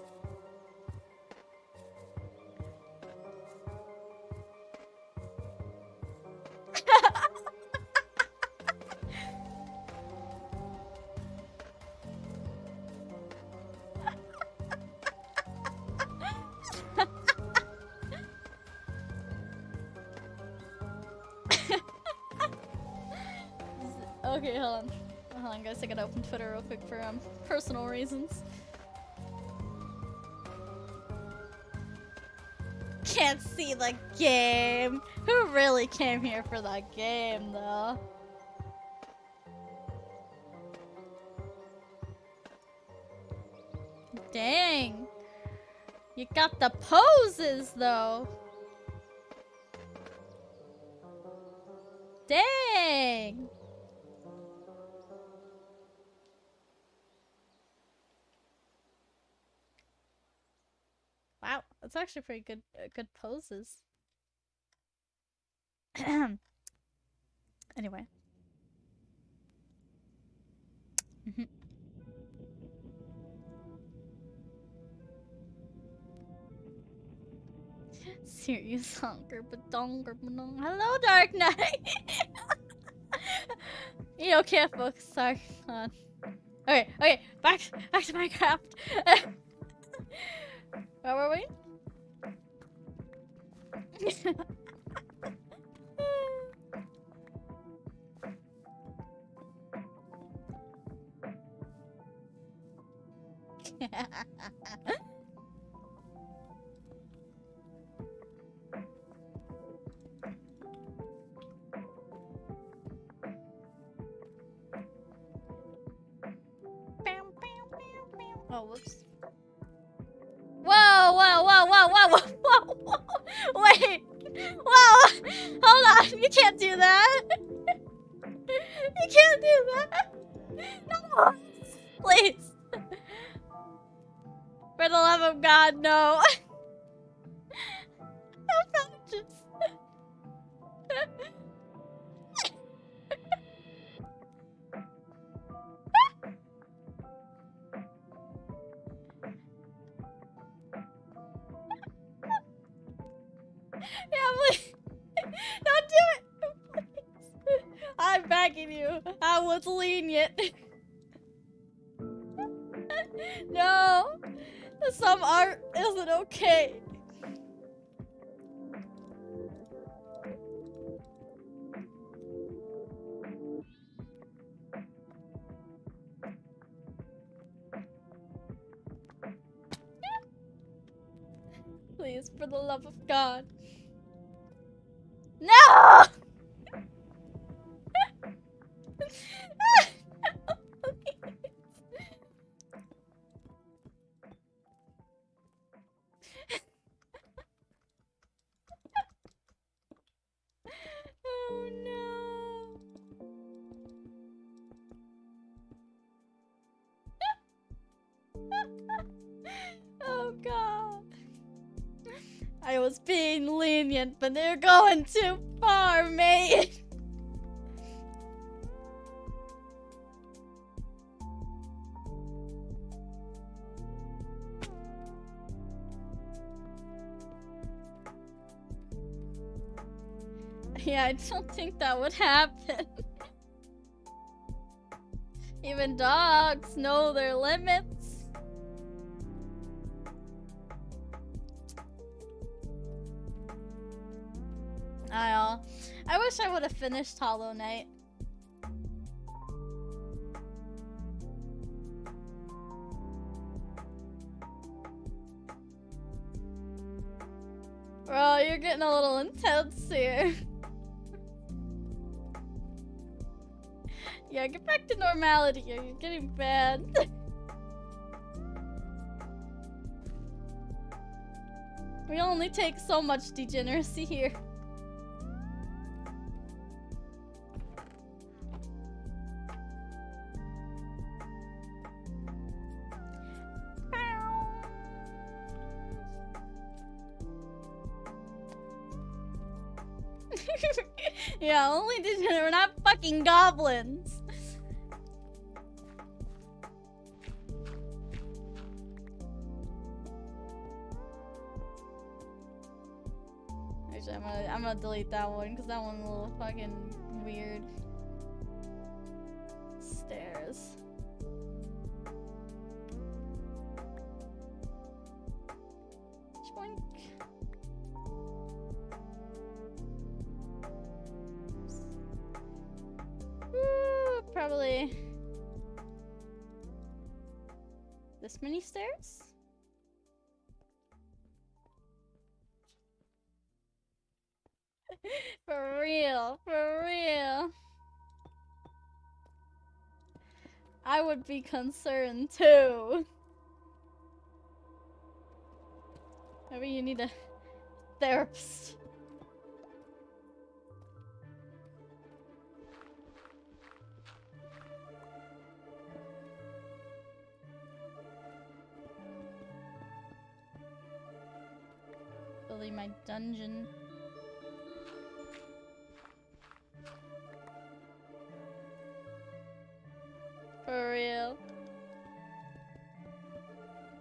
Okay, hold on guys, I gotta open Twitter real quick for personal reasons. Can't see the game. Who really came here for the game though? Dang. You got the poses though. Dang. Wow, that's actually pretty good good poses. Anyway. Serious hunger, but donger, hello, Dark Knight. You okay, folks? Sorry. Hold on. Okay, back to Minecraft. Where were we? Oh, whoops. Whoa, whoa, whoa, whoa, whoa, whoa, whoa. Wait. Whoa. Hold on. You can't do that. You can't do that. No. Please. For the love of God, no. No pouches. Yeah, please. Don't do it. Please. I'm begging you. I was lenient. No. Some art isn't okay. Please, for the love of God. No! Oh no. Oh God. I was being lenient, but they're going too far, mate. Yeah, I don't think that would happen. Even dogs know their limits. I wish I would have finished Hollow Knight. Bro, you're getting a little intense here. Yeah, get back to normality here. You're getting bad. We only take so much degeneracy here. Yeah, only degenerate. We're not fucking goblins. Actually, I'm gonna delete that one because that one's a little fucking weird. Stairs. Choink. Woo, probably this many stairs? For real, for real. I would be concerned too. Maybe you need a therapist. Building my dungeon. For real.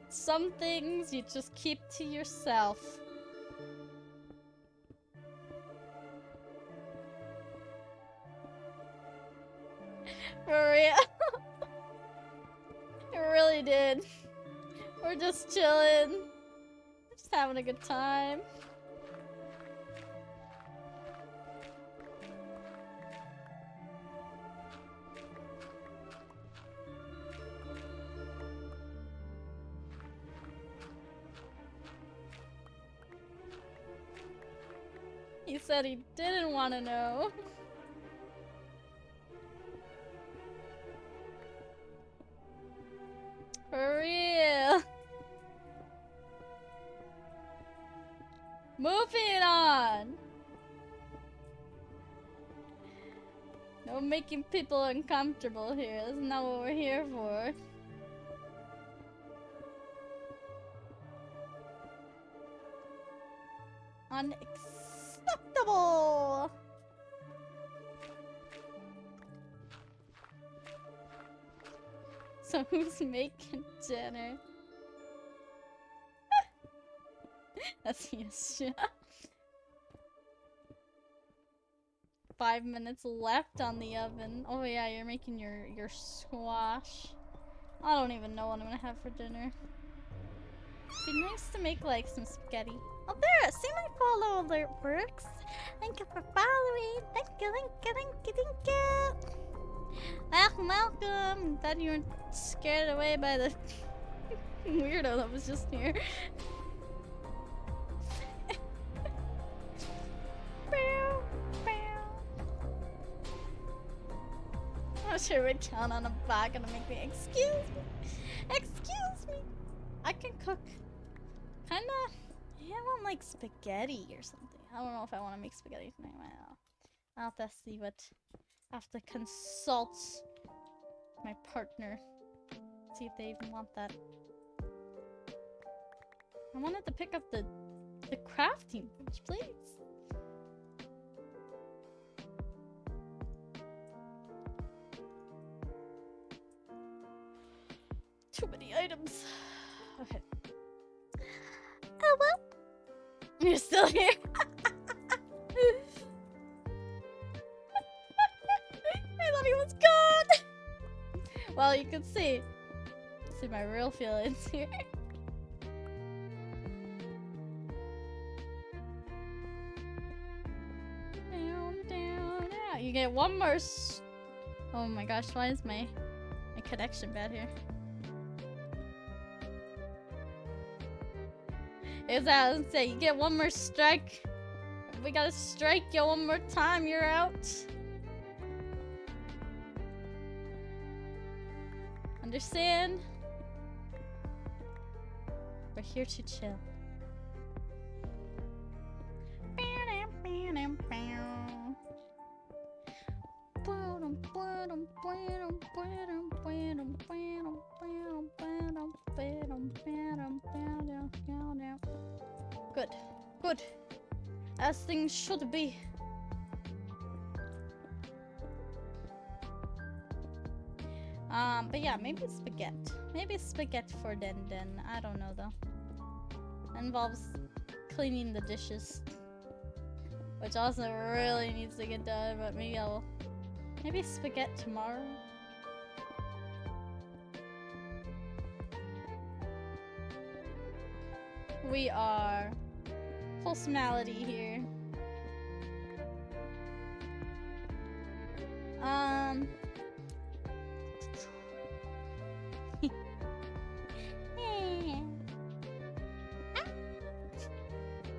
Some things you just keep to yourself. For real. It really did. We're just chilling. Just having a good time. He said he didn't want to know. For real. Moving on. No making people uncomfortable here. That's not what we're here for. Unacceptable! So who's making dinner? That's yes. 5 minutes left on the oven. Oh yeah, you're making your squash. I don't even know what I'm gonna have for dinner. It'd be nice to make like some spaghetti. Oh there! See my follow alert works! Thank you for following! Thank you, thank you, thank you, thank you! Welcome, welcome! Glad you weren't scared away by the weirdo that was just here. Bow, bow. I'm sure we'd count on a bag and make me excuse me! Excuse me! I can cook. Kinda. Yeah, I want like spaghetti or something. I don't know if I want to make spaghetti tonight. I'll have to see what. I have to consult my partner. See if they even want that. I wanted to pick up the crafting bench, please. Too many items. Okay. Oh well. You're still here. I thought he was gone. Well, you can see my real feelings here. Down, down, down. You get one more. Oh my gosh! Why is my connection bad here? Is that I say you get one more strike? If we gotta strike you one more time, you're out. Understand? We're here to chill. Good, good. As things should be. But yeah, maybe spaghetti. Maybe spaghetti for Den. I don't know though. That involves cleaning the dishes, which also really needs to get done. But maybe spaghetti tomorrow. We are wholesomality here.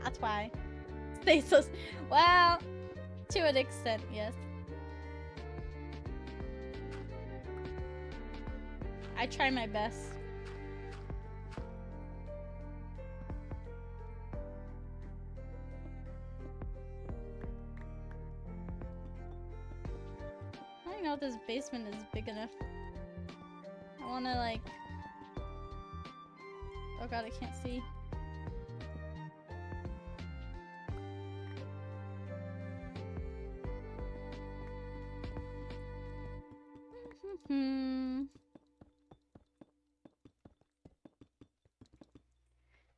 That's why. Stay so. Well, to an extent, yes. I try my best. I don't know if this basement is big enough. I wanna like. Oh god, I can't see.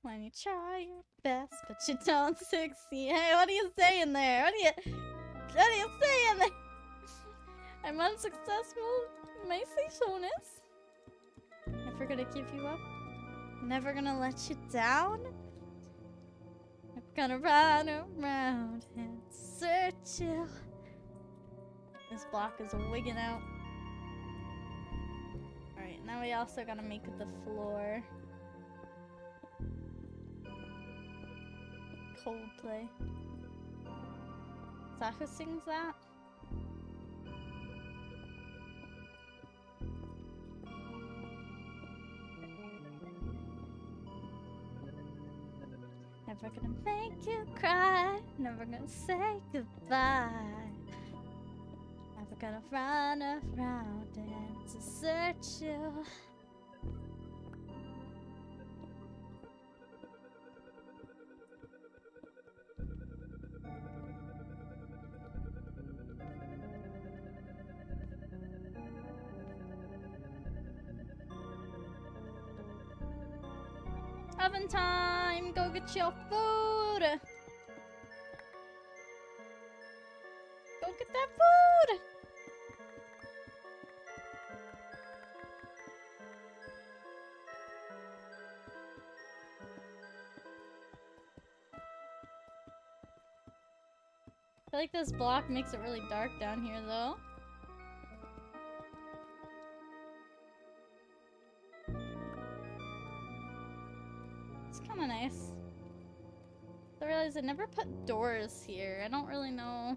When you try your best, but you don't succeed. Hey, what are you saying there? What are you saying there? I'm unsuccessful. May say soonest. Never gonna give you up. Never gonna let you down. I'm gonna run around and search you. This block is wigging out. Alright, now we also gotta make the floor. Coldplay. Is that who sings that? Never gonna make you cry, never gonna say goodbye. Never gonna run around and desert you. Oven time! Go get your food! Go get that food! I feel like this block makes it really dark down here though. It's kind of nice. I realized I never put doors here. I don't really know.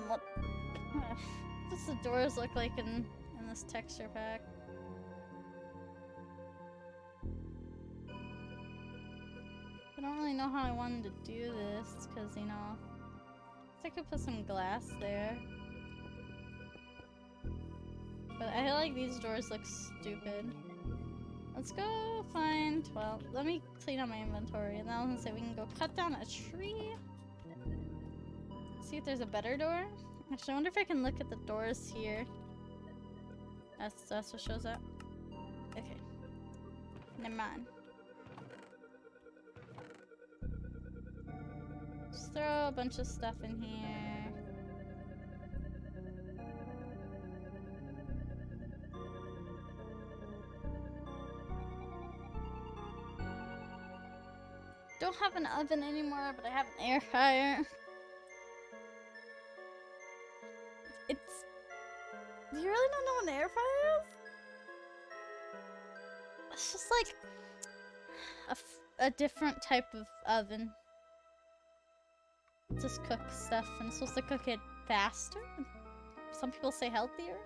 What does the doors look like in this texture pack? I don't really know how I wanted to do this, because, you know, I could put some glass there. But I feel like these doors look stupid. Let's go find, well, let me clean up my inventory, and then I was gonna say we can go cut down a tree. See if there's a better door. Actually, I wonder if I can look at the doors here. That's what shows up. Okay. Never mind. Just throw a bunch of stuff in here. Don't have an oven anymore, but I have an air fryer. Do you really don't know what an air fryer is? It's just like a different type of oven. It just cooks stuff, and it's supposed to cook it faster. Some people say healthier.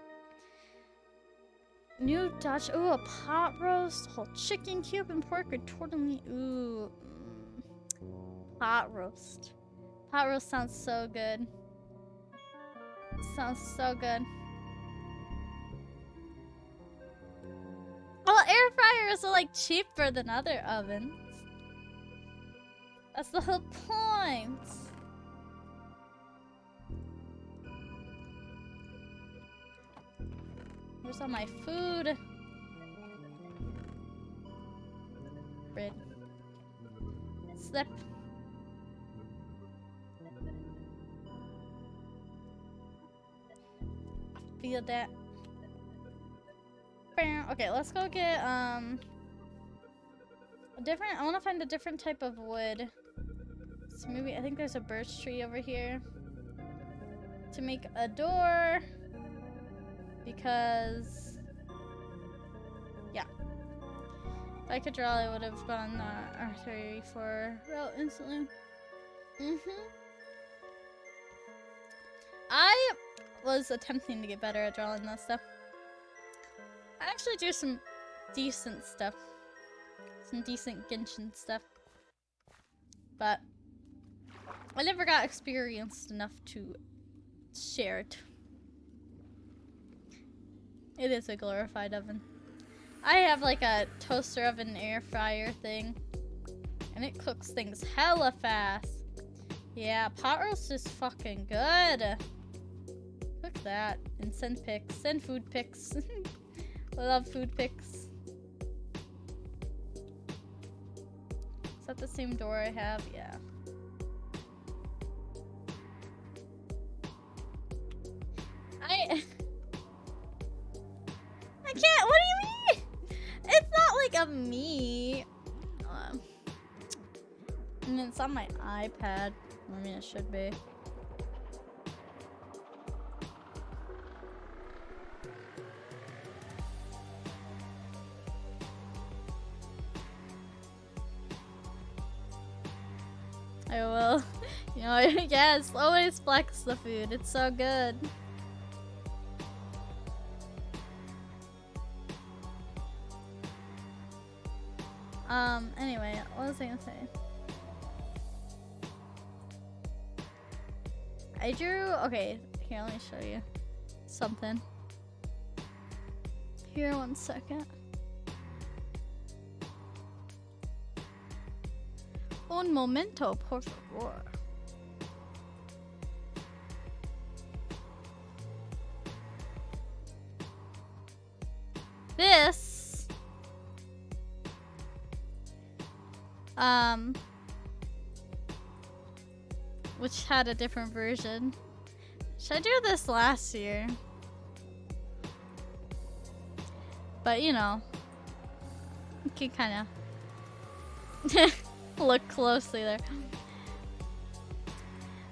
New Dutch. Ooh, a pot roast, whole chicken cube, and pork or tortellini. Ooh. Pot roast. Pot roast sounds so good. Sounds so good. Well, air fryers are like cheaper than other ovens. That's the whole point. Where's all my food? Bread. Slip. Feel that. Okay, let's go get a different. I want to find a different type of wood. So maybe I think there's a birch tree over here to make a door, because yeah, if I could draw, I would have gone the R34 route instantly. I was attempting to get better at drawing this stuff. I actually do some decent stuff. Some decent Genshin stuff. But I never got experienced enough to share it. It is a glorified oven. I have like a toaster oven air fryer thing, and it cooks things hella fast. Yeah, pot roast is fucking good. Cook that and send pics. Send food pics. I love food pics. Is that the same door I have? Yeah. I can't. What do you mean? It's not like a me. I mean, it's on my iPad. I mean, it should be. I will. You know, yes, always flex the food. It's so good. Anyway, what was I gonna say? I drew, okay, here, let me show you something. Here, 1 second. Un momento, por favor. This, which had a different version. Should I do this last year? But you know, you can kind of look closely there.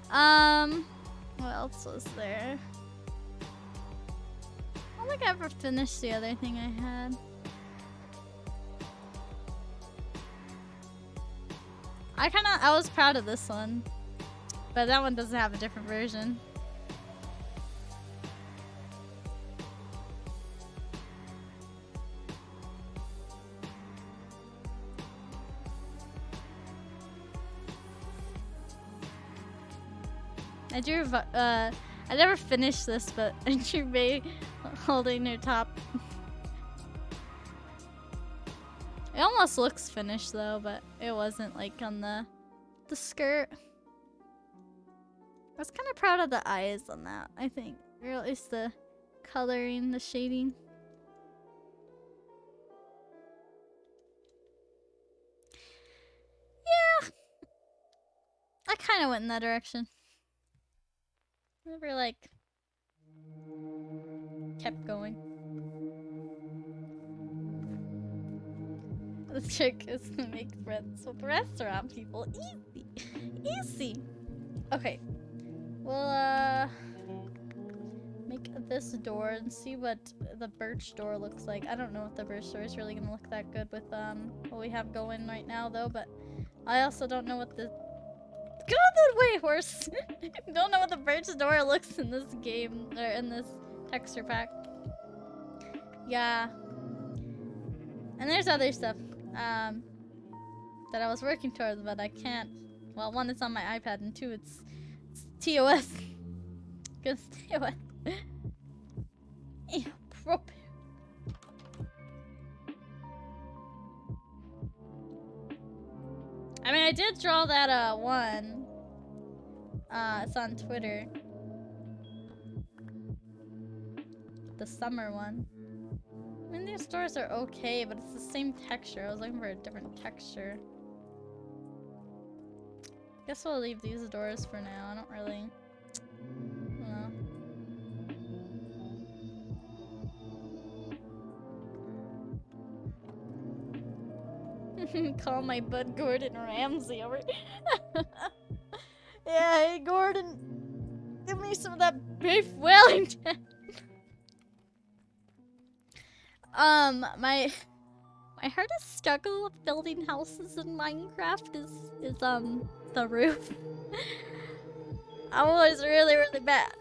What else was there? I don't think I ever finished the other thing I had. I was proud of this one, but that one doesn't have a different version. I drew, I never finished this, but I drew May holding her top. It almost looks finished though, but it wasn't like on the skirt. I was kind of proud of the eyes on that, I think. Or at least the coloring, the shading. Yeah. I kind of went in that direction. Never like kept going. The trick is to make friends with restaurant people. Easy. Easy. Okay. We'll make this door and see what the birch door looks like. I don't know if the birch door is really gonna look that good with what we have going right now though, but I also don't know what the get out of the way, horse! Don't know what the birch door looks in this game, or in this texture pack. Yeah. And there's other stuff, that I was working towards, but I can't. Well, one, it's on my iPad, and two, it's TOS. Because TOS. Inappropriate. I mean, I did draw that, one. It's on Twitter. The summer one. I mean, these doors are okay, but it's the same texture. I was looking for a different texture. Guess we'll leave these doors for now. I don't really... Call my bud Gordon Ramsay over. Yeah, hey Gordon, give me some of that beef Wellington. My hardest struggle of building houses in Minecraft is the roof. I'm always really bad.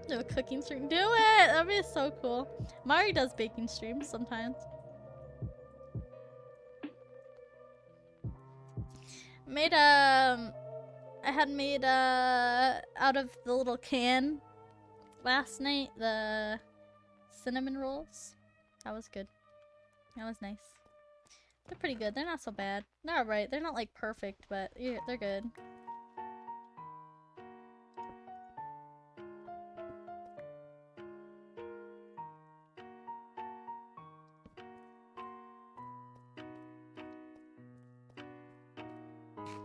Do a cooking stream. Do it! That'd be so cool. Mari does baking streams sometimes. Made I had made out of the little can last night the cinnamon rolls. That was good. That was nice. They're pretty good. They're not so bad. They're alright. They're not like perfect, but yeah, they're good.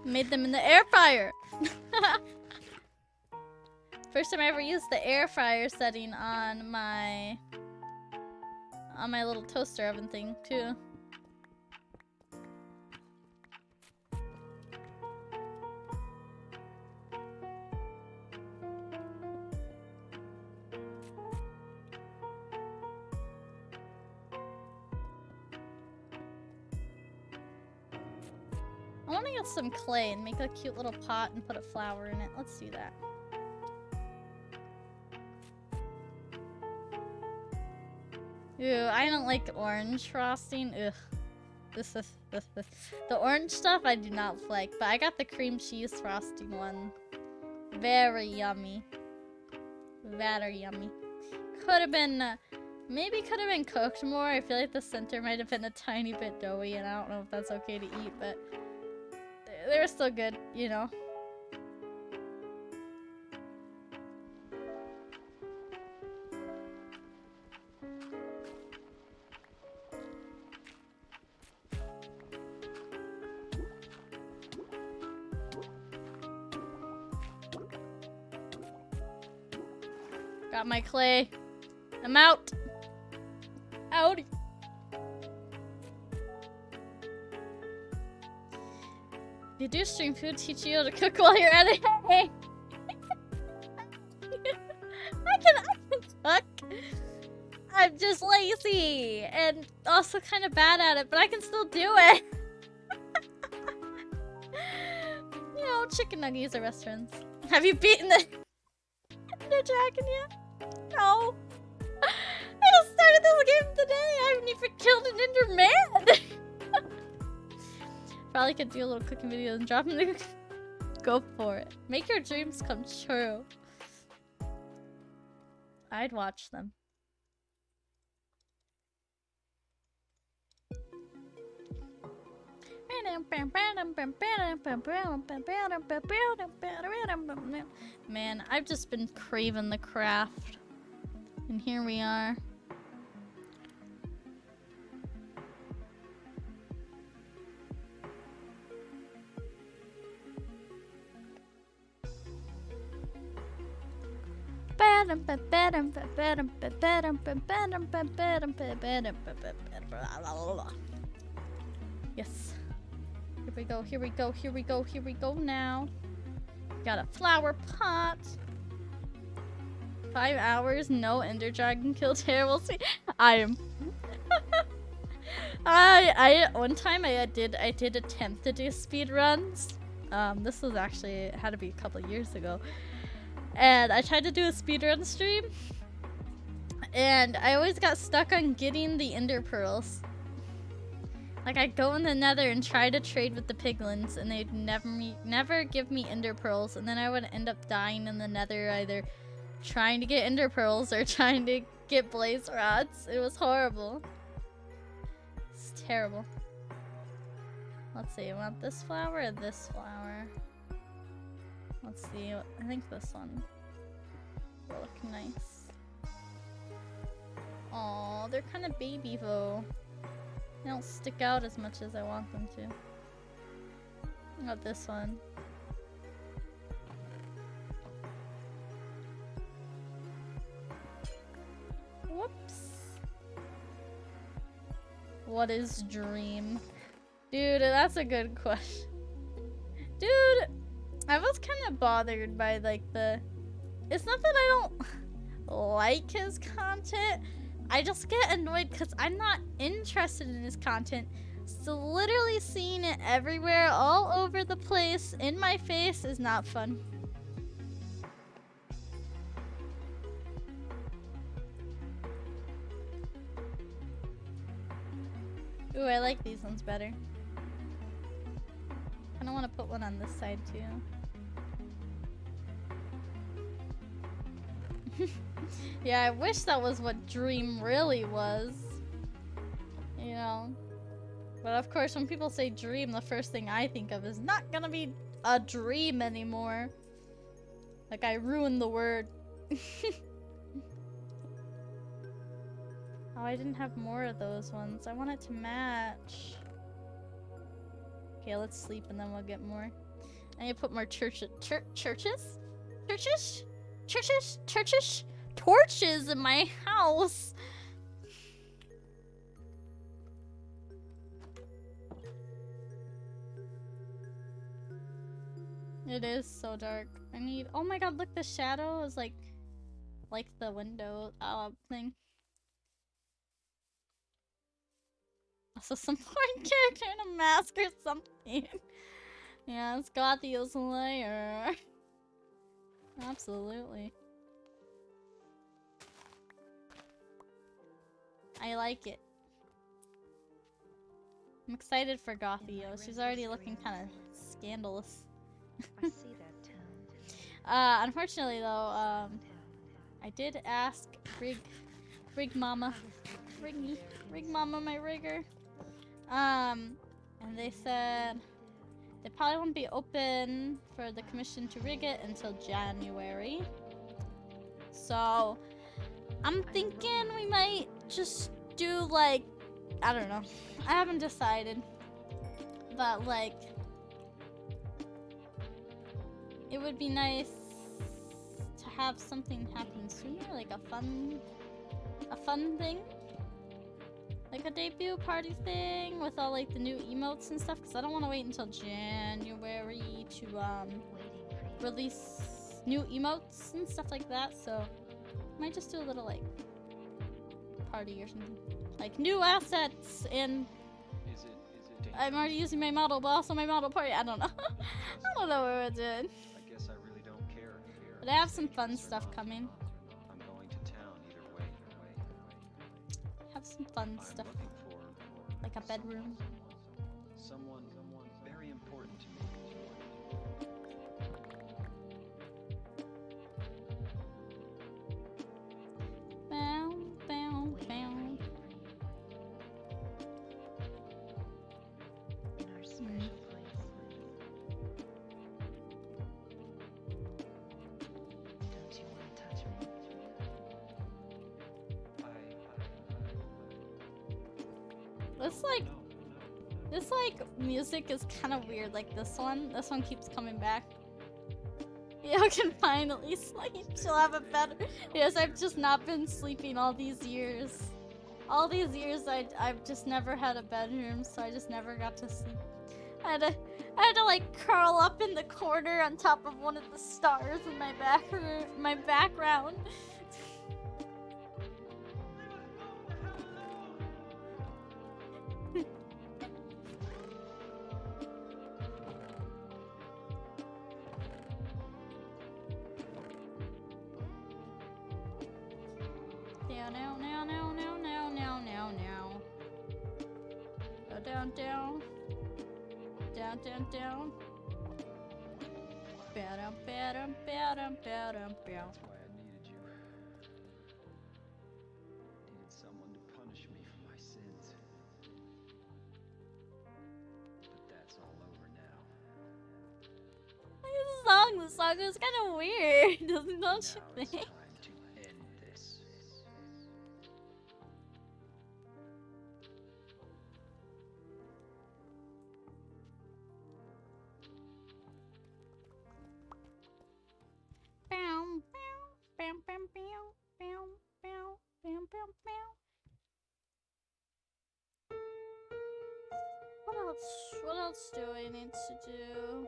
Made them in the air fryer. First time I ever used the air fryer setting on my little toaster oven thing too. want to get some clay and make a cute little pot and put a flower in it. Let's do that. Ew, I don't like orange frosting. Ugh. This. The orange stuff I do not like, but I got the cream cheese frosting one. Very yummy. Very yummy. Could have been, maybe could have been cooked more. I feel like the center might have been a tiny bit doughy, and I don't know if that's okay to eat, but they were still good, you know. Got my clay. I'm out. Outie. If you do stream food, teach you how to cook while you're at it. I can cook. I'm just lazy and also kind of bad at it, but I can still do it. You know, chicken nuggets are restaurants. Have you beaten the dragon yet? No. I just started this game today. I haven't even killed an Enderman. Probably could do a little cooking video and drop in the. Go for it. Make your dreams come true. I'd watch them. Man, I've just been craving the craft. And here we are. Yes. Here we go, here we go, here we go, here we go now. Got a flower pot. 5 hours, no ender dragon killed here. We'll see. I am. One time I did attempt to do speed runs. This was actually, it had to be a couple years ago. And I tried to do a speedrun stream. And I always got stuck on getting the ender pearls. Like, I'd go in the nether and try to trade with the piglins, and they'd never give me ender pearls, and then I would end up dying in the nether, either trying to get ender pearls or trying to get blaze rods. It was horrible. It's terrible. Let's see, I want this flower or this flower? Let's see, I think this one will look nice. Aw, they're kind of baby though. They don't stick out as much as I want them to. How about this one? Whoops. What is dream? Dude, that's a good question. Dude, I was kind of bothered by like the... It's not that I don't like his content. I just get annoyed because I'm not interested in his content. So literally seeing it everywhere, all over the place, in my face is not fun. Ooh, I like these ones better. I don't want to put one on this side too. Yeah, I wish that was what dream really was. You know? But of course, when people say dream, the first thing I think of is not gonna be a dream anymore. Like, I ruined the word. Oh, I didn't have more of those ones. I want it to match. Okay, let's sleep and then we'll get more. I need to put more torches in my house. It is so dark. I need, oh my god, look, the shadow is like the window thing. Also, some foreign character in a mask or something. Yeah, it's Gothio's lair. Absolutely. I like it. I'm excited for Gothio. She's already looking kind of scandalous. I see that town. Unfortunately though, I did ask Rig Mama, Rig Mama, my rigger. And they said they probably won't be open for the commission to rig it until January. So I'm thinking we might just do like, I don't know. I haven't decided. But like, it would be nice to have something happen sooner, like a fun thing. Like a debut party thing with all like the new emotes and stuff, because I don't want to wait until January to Waiting for you. release new emotes and stuff like that. So might just do a little like party or something, like new assets. And Is it dangerous? I'm already using my model, but also my model party. I don't know. I don't know what we're doing, I guess I really don't care. but I have some fun stuff coming. I'm going to town either way. Have some fun I'm stuff, looking for like a bedroom. someone very important to me. Bow, bow, bow. In our special place. Don't you want to touch me? This music is kind of weird. Like this one keeps coming back. You can finally sleep. She'll have a better. Yes, I've just not been sleeping all these years. All these years, I've just never had a bedroom, so I just never got to sleep. I had to like curl up in the corner on top of one of the stars in my background. Down. That's why I needed you. Needed someone to punish me for my sins. But that's all over now. The song is kind of weird, don't you Now it's think? time to end this. What else do I need to do?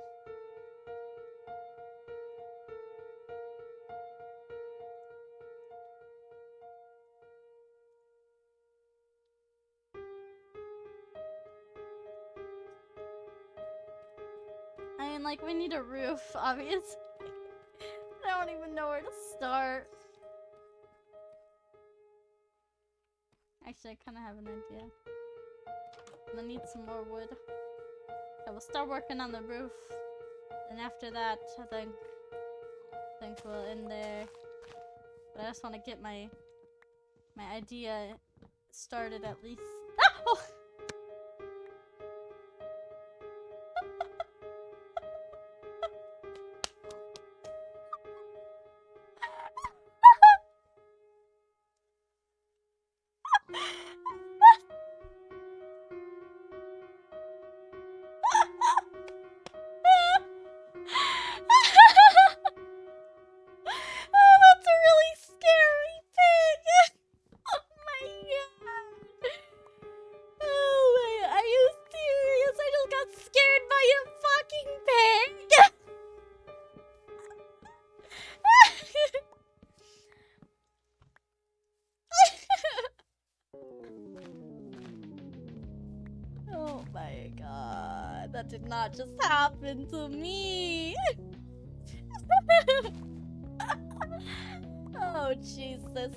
I mean, like, we need a roof, obviously. I don't even know where to start. Actually, I kind of have an idea. I'm gonna need some more wood. I will start working on the roof. And after that, I think we'll end there. But I just want to get my idea started at least. Ah! Oh! Oh, that's a really scary pig! Oh my god! did not just happen to me. Oh, Jesus.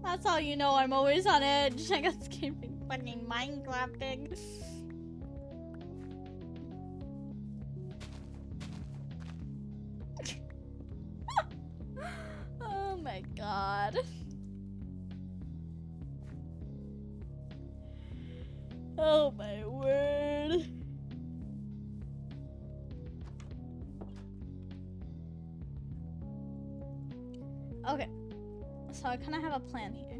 That's how you know I'm always on edge. I got skipping fucking Minecrafting. Oh my god. Oh my word. Okay. So I kind of have a plan here.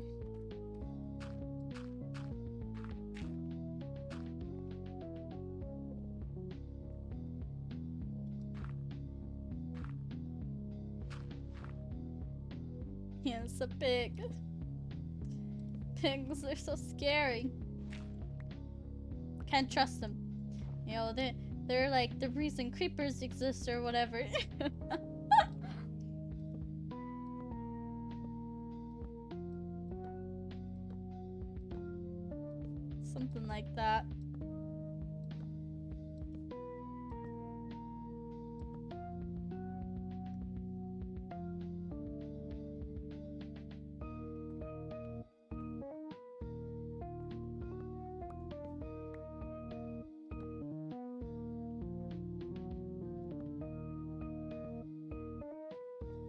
Yeah, it's a pig. Pigs are so scary. Can't trust them. You know, they're like the reason creepers exist or whatever. Something like that.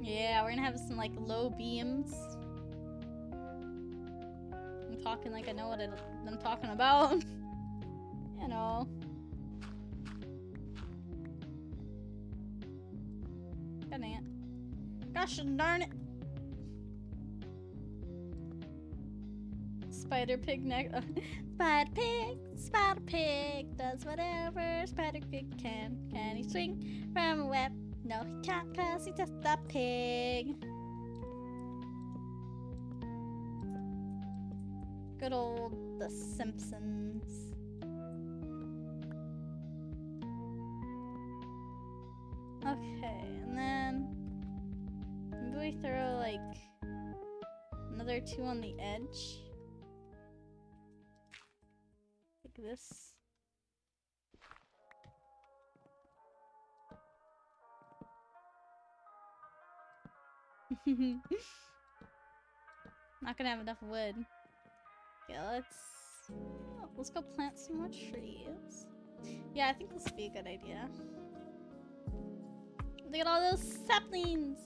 Yeah, we're gonna have some like low beams. I'm talking like I know what I'm talking about. You know. God dang it. Gosh darn it. Spider pig neck. Spider pig does whatever spider pig can. Can he swing from a web? No, he can't, cause he's just a pig. Good old The Simpsons. Okay, and then maybe we throw like another 2 on the edge. Like this. Not gonna have enough wood. Okay, let's go plant some more trees. Yeah, I think this would be a good idea. Look at all those saplings!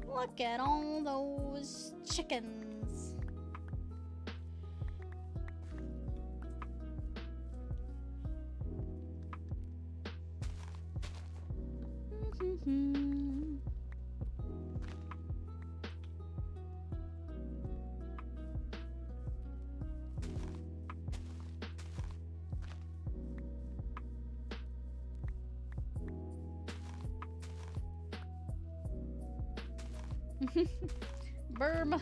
Look at all those chickens! Burb.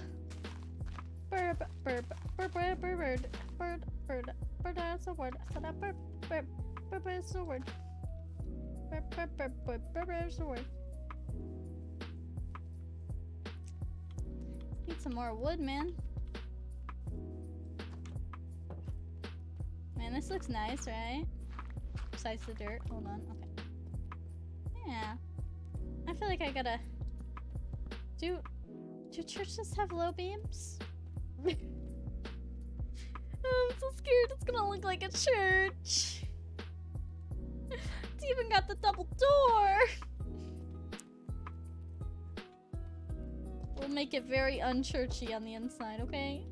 Burb, burb, burb, burb, bird, bird, bird, bird, that's a word. I said that burb, burb, burb is a word. Burb, burb, burb, burb, burb is a word. Need some more wood, man. Man, this looks nice, right? Besides the dirt. Hold on. Okay. Yeah. I feel like I gotta... Do churches have low beams? I'm so scared it's gonna look like a church. It's even got the double door. We'll make it very unchurchy on the inside, okay?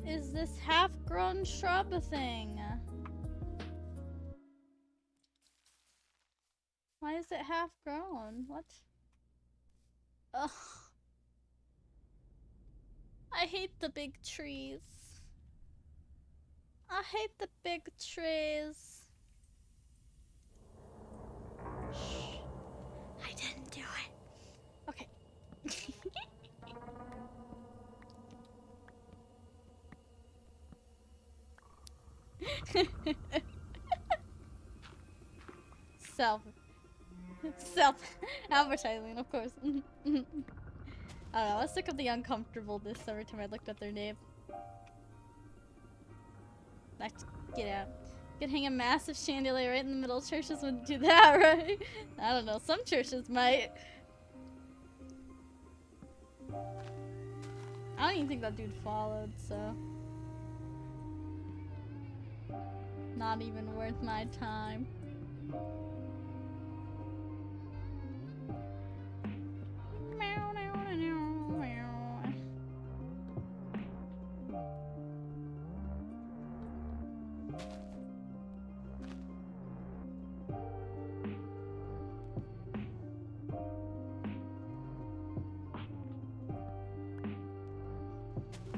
Is this half-grown shrub thing? Why is it half-grown? What? Ugh. I hate the big trees. I hate the big trees. Shh. I didn't do it. Okay. Self. Self advertising, of course. I don't know, I was sick of the uncomfortableness every time I looked at their name. Like, get out. Could hang a massive chandelier right in the middle. Churches wouldn't do that, right? I don't know, some churches might. I don't even think that dude followed, so. Not even worth my time.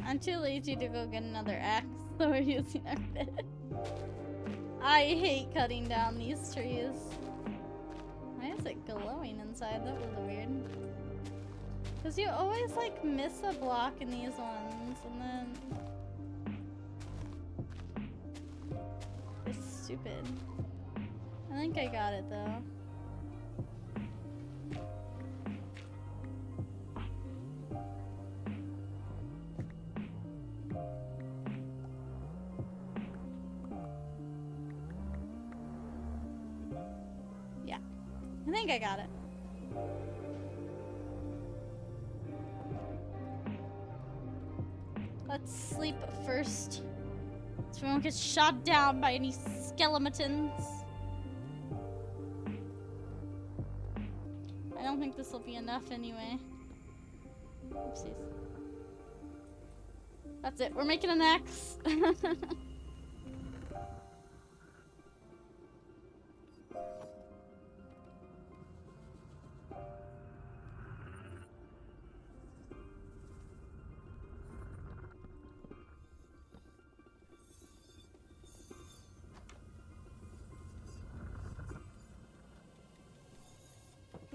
I'm too lazy to go get another axe, so we're using our bed. I hate cutting down these trees. Why is it glowing inside? That was weird. Because you always, like, miss a block in these ones, and then... It's stupid. I think I got it, though. Yeah. I think I got it. Let's sleep first, so we won't get shot down by any skeletons. I don't think this will be enough anyway. Oopsies. That's it. We're making an axe.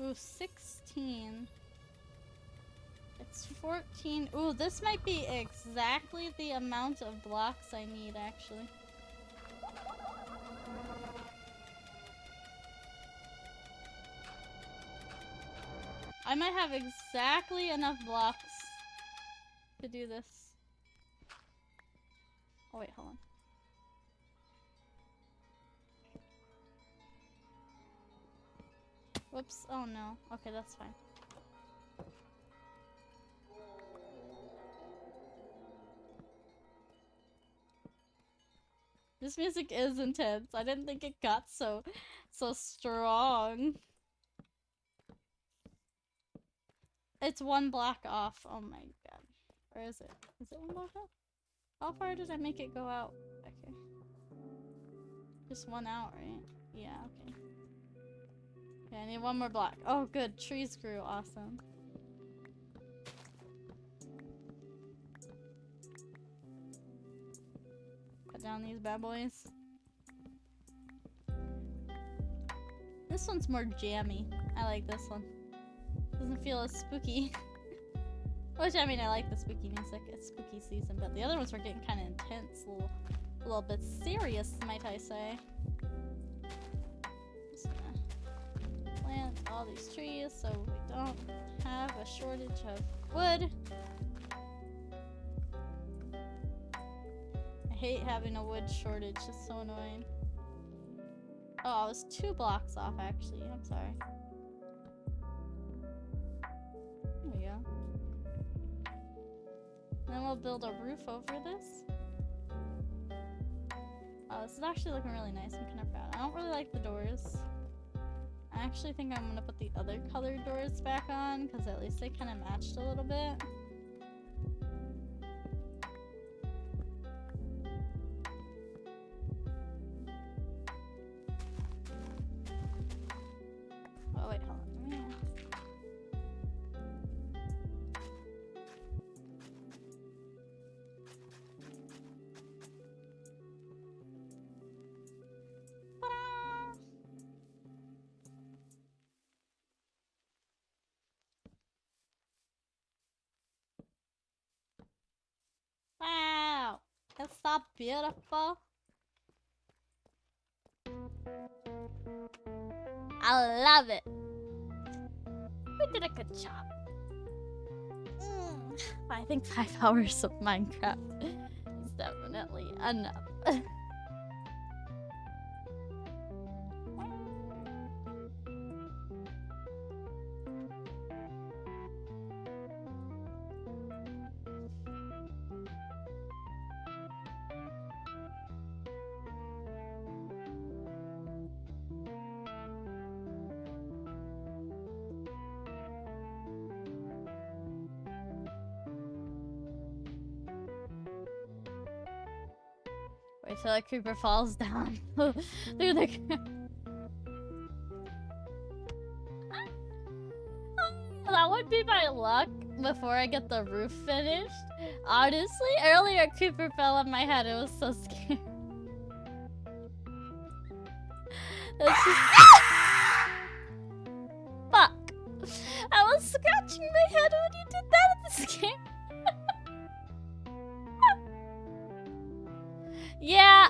Ooh, 16. It's 14. Ooh, this might be exactly the amount of blocks I need, actually. I might have exactly enough blocks to do this. Oh, wait, hold on. Whoops. Oh, no. Okay, that's fine. This music is intense. I didn't think it got so strong. It's one block off. Oh my god. Or is it? Is it one block off? How far did I make it go out? Okay. Just one out, right? Yeah, okay. Okay, I need one more block. Oh, good. Trees grew. Awesome. Cut down these bad boys. This one's more jammy. I like this one. Doesn't feel as spooky. Which, I mean, I like the spooky music. It's spooky season, but the other ones were getting kind of intense. A little bit serious, might I say. Just gonna plant all these trees so we don't have a shortage of wood. I hate having a wood shortage. It's so annoying. Oh, I was 2 blocks off, actually. I'm sorry. There we go. Then we'll build a roof over this. Oh, this is actually looking really nice. I'm kind of proud. I don't really like the doors. I actually think I'm gonna put the other colored doors back on, because at least they kind of matched a little bit. Oh wait, hold on. Ta-da! Wow, it's so beautiful. I love it. We did a good job. I think 5 hours of Minecraft is definitely enough. Wait till a creeper falls down through the. That would be my luck before I get the roof finished. Honestly, earlier a creeper fell on my head. It was so scary. That's just. Fuck! I was scratching my head when you did that at this game. Yeah,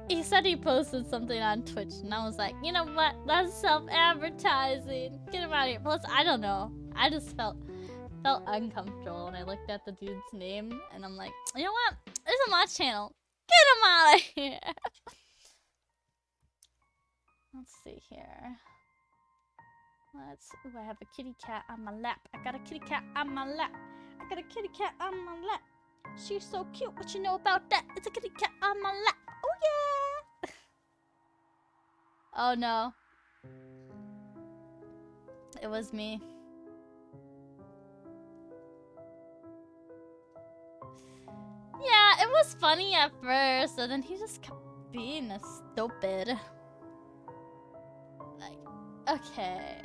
he said he posted something on Twitch, and I was like, you know what? That's self-advertising. Get him out of here. Plus, I don't know. I just felt uncomfortable when I looked at the dude's name, and I'm like, you know what? This is my channel. Get him out of here. Let's see here. Ooh, I have a kitty cat on my lap. I got a kitty cat on my lap. I got a kitty cat on my lap. She's so cute. What you know about that? It's a kitty cat on my lap. Oh yeah. Oh no. It was me. Yeah, it was funny at first, and then he just kept being a stupid. Like, okay.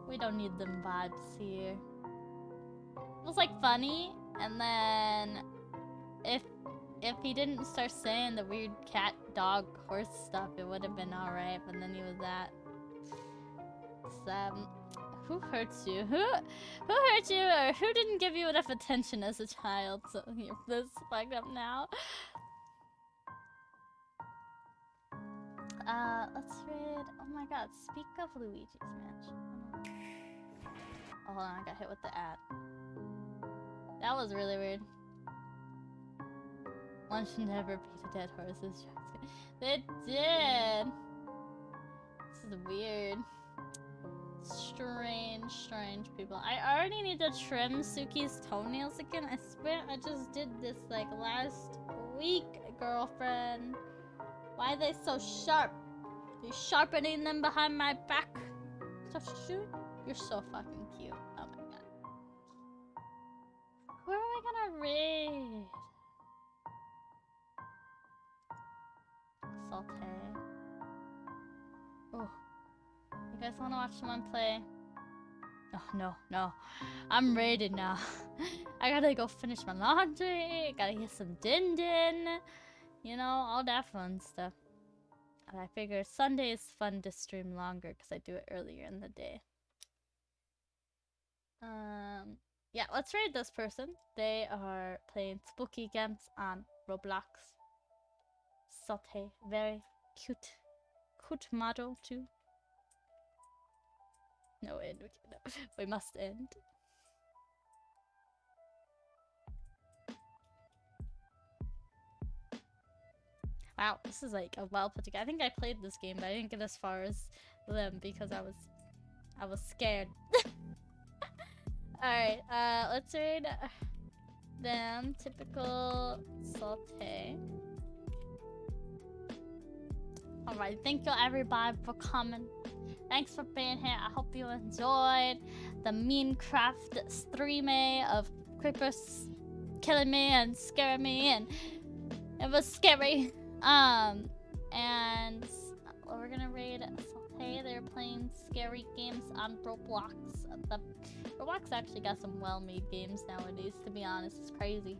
We don't need them vibes here. It was like funny, and then if he didn't start saying the weird cat, dog, horse stuff, it would have been alright, but then he was that. So, who hurts you? Who hurt you, or who didn't give you enough attention as a child, so you're this fucked up now? Let's read. Oh my god, speak of Luigi's Mansion. Oh, hold on, I got hit with the ad. That was really weird. One should never beat a dead horse's tracks. They did! This is weird. Strange people. I already need to trim Suki's toenails again. I swear I just did this like last week, girlfriend. Why are they so sharp? Are you sharpening them behind my back? Touch the shoe? You're so fucking cute. Oh my god. Who are we gonna raid? Saute. Oh. You guys wanna watch someone play? Oh, no. I'm raided now. I gotta go finish my laundry. Gotta get some din. You know, all that fun stuff. And I figure Sunday is fun to stream longer because I do it earlier in the day. Yeah, let's raid this person. They are playing spooky games on Roblox. Saute, very cute model too. No, end. We must end. Wow, this is like a well put together. I think I played this game, but I didn't get as far as them because I was scared. Alright, let's read them. Typical Saute. Alright, thank you everybody for coming. Thanks for being here. I hope you enjoyed the Minecraft streaming of creepers killing me and scaring me, and it was scary. And we're gonna raid Saute. They're playing scary games on Roblox. The Roblox actually got some well-made games nowadays, to be honest. It's crazy.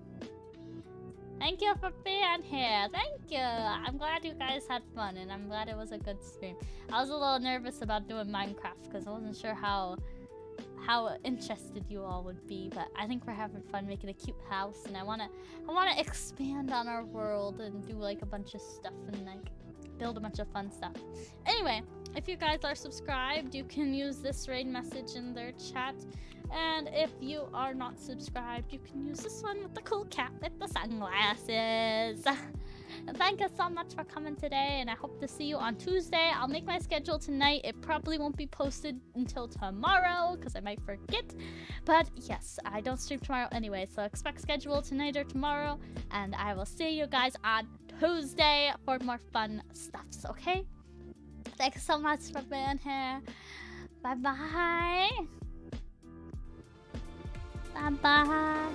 Thank you for being here. Thank you. I'm glad you guys had fun, and I'm glad it was a good stream. I was a little nervous about doing Minecraft because I wasn't sure how interested you all would be, but I think we're having fun making a cute house, and I wanna expand on our world and do like a bunch of stuff and like build a bunch of fun stuff. Anyway, if you guys are subscribed, you can use this raid message in their chat. And if you are not subscribed, you can use this one with the cool cat with the sunglasses. Thank you so much for coming today, and I hope to see you on Tuesday. I'll make my schedule tonight. It probably won't be posted until tomorrow because I might forget. But yes, I don't stream tomorrow anyway, so expect schedule tonight or tomorrow. And I will see you guys on Tuesday for more fun stuffs, okay? Thanks so much for being here. Bye-bye. Bye-bye.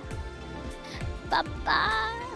Bye-bye.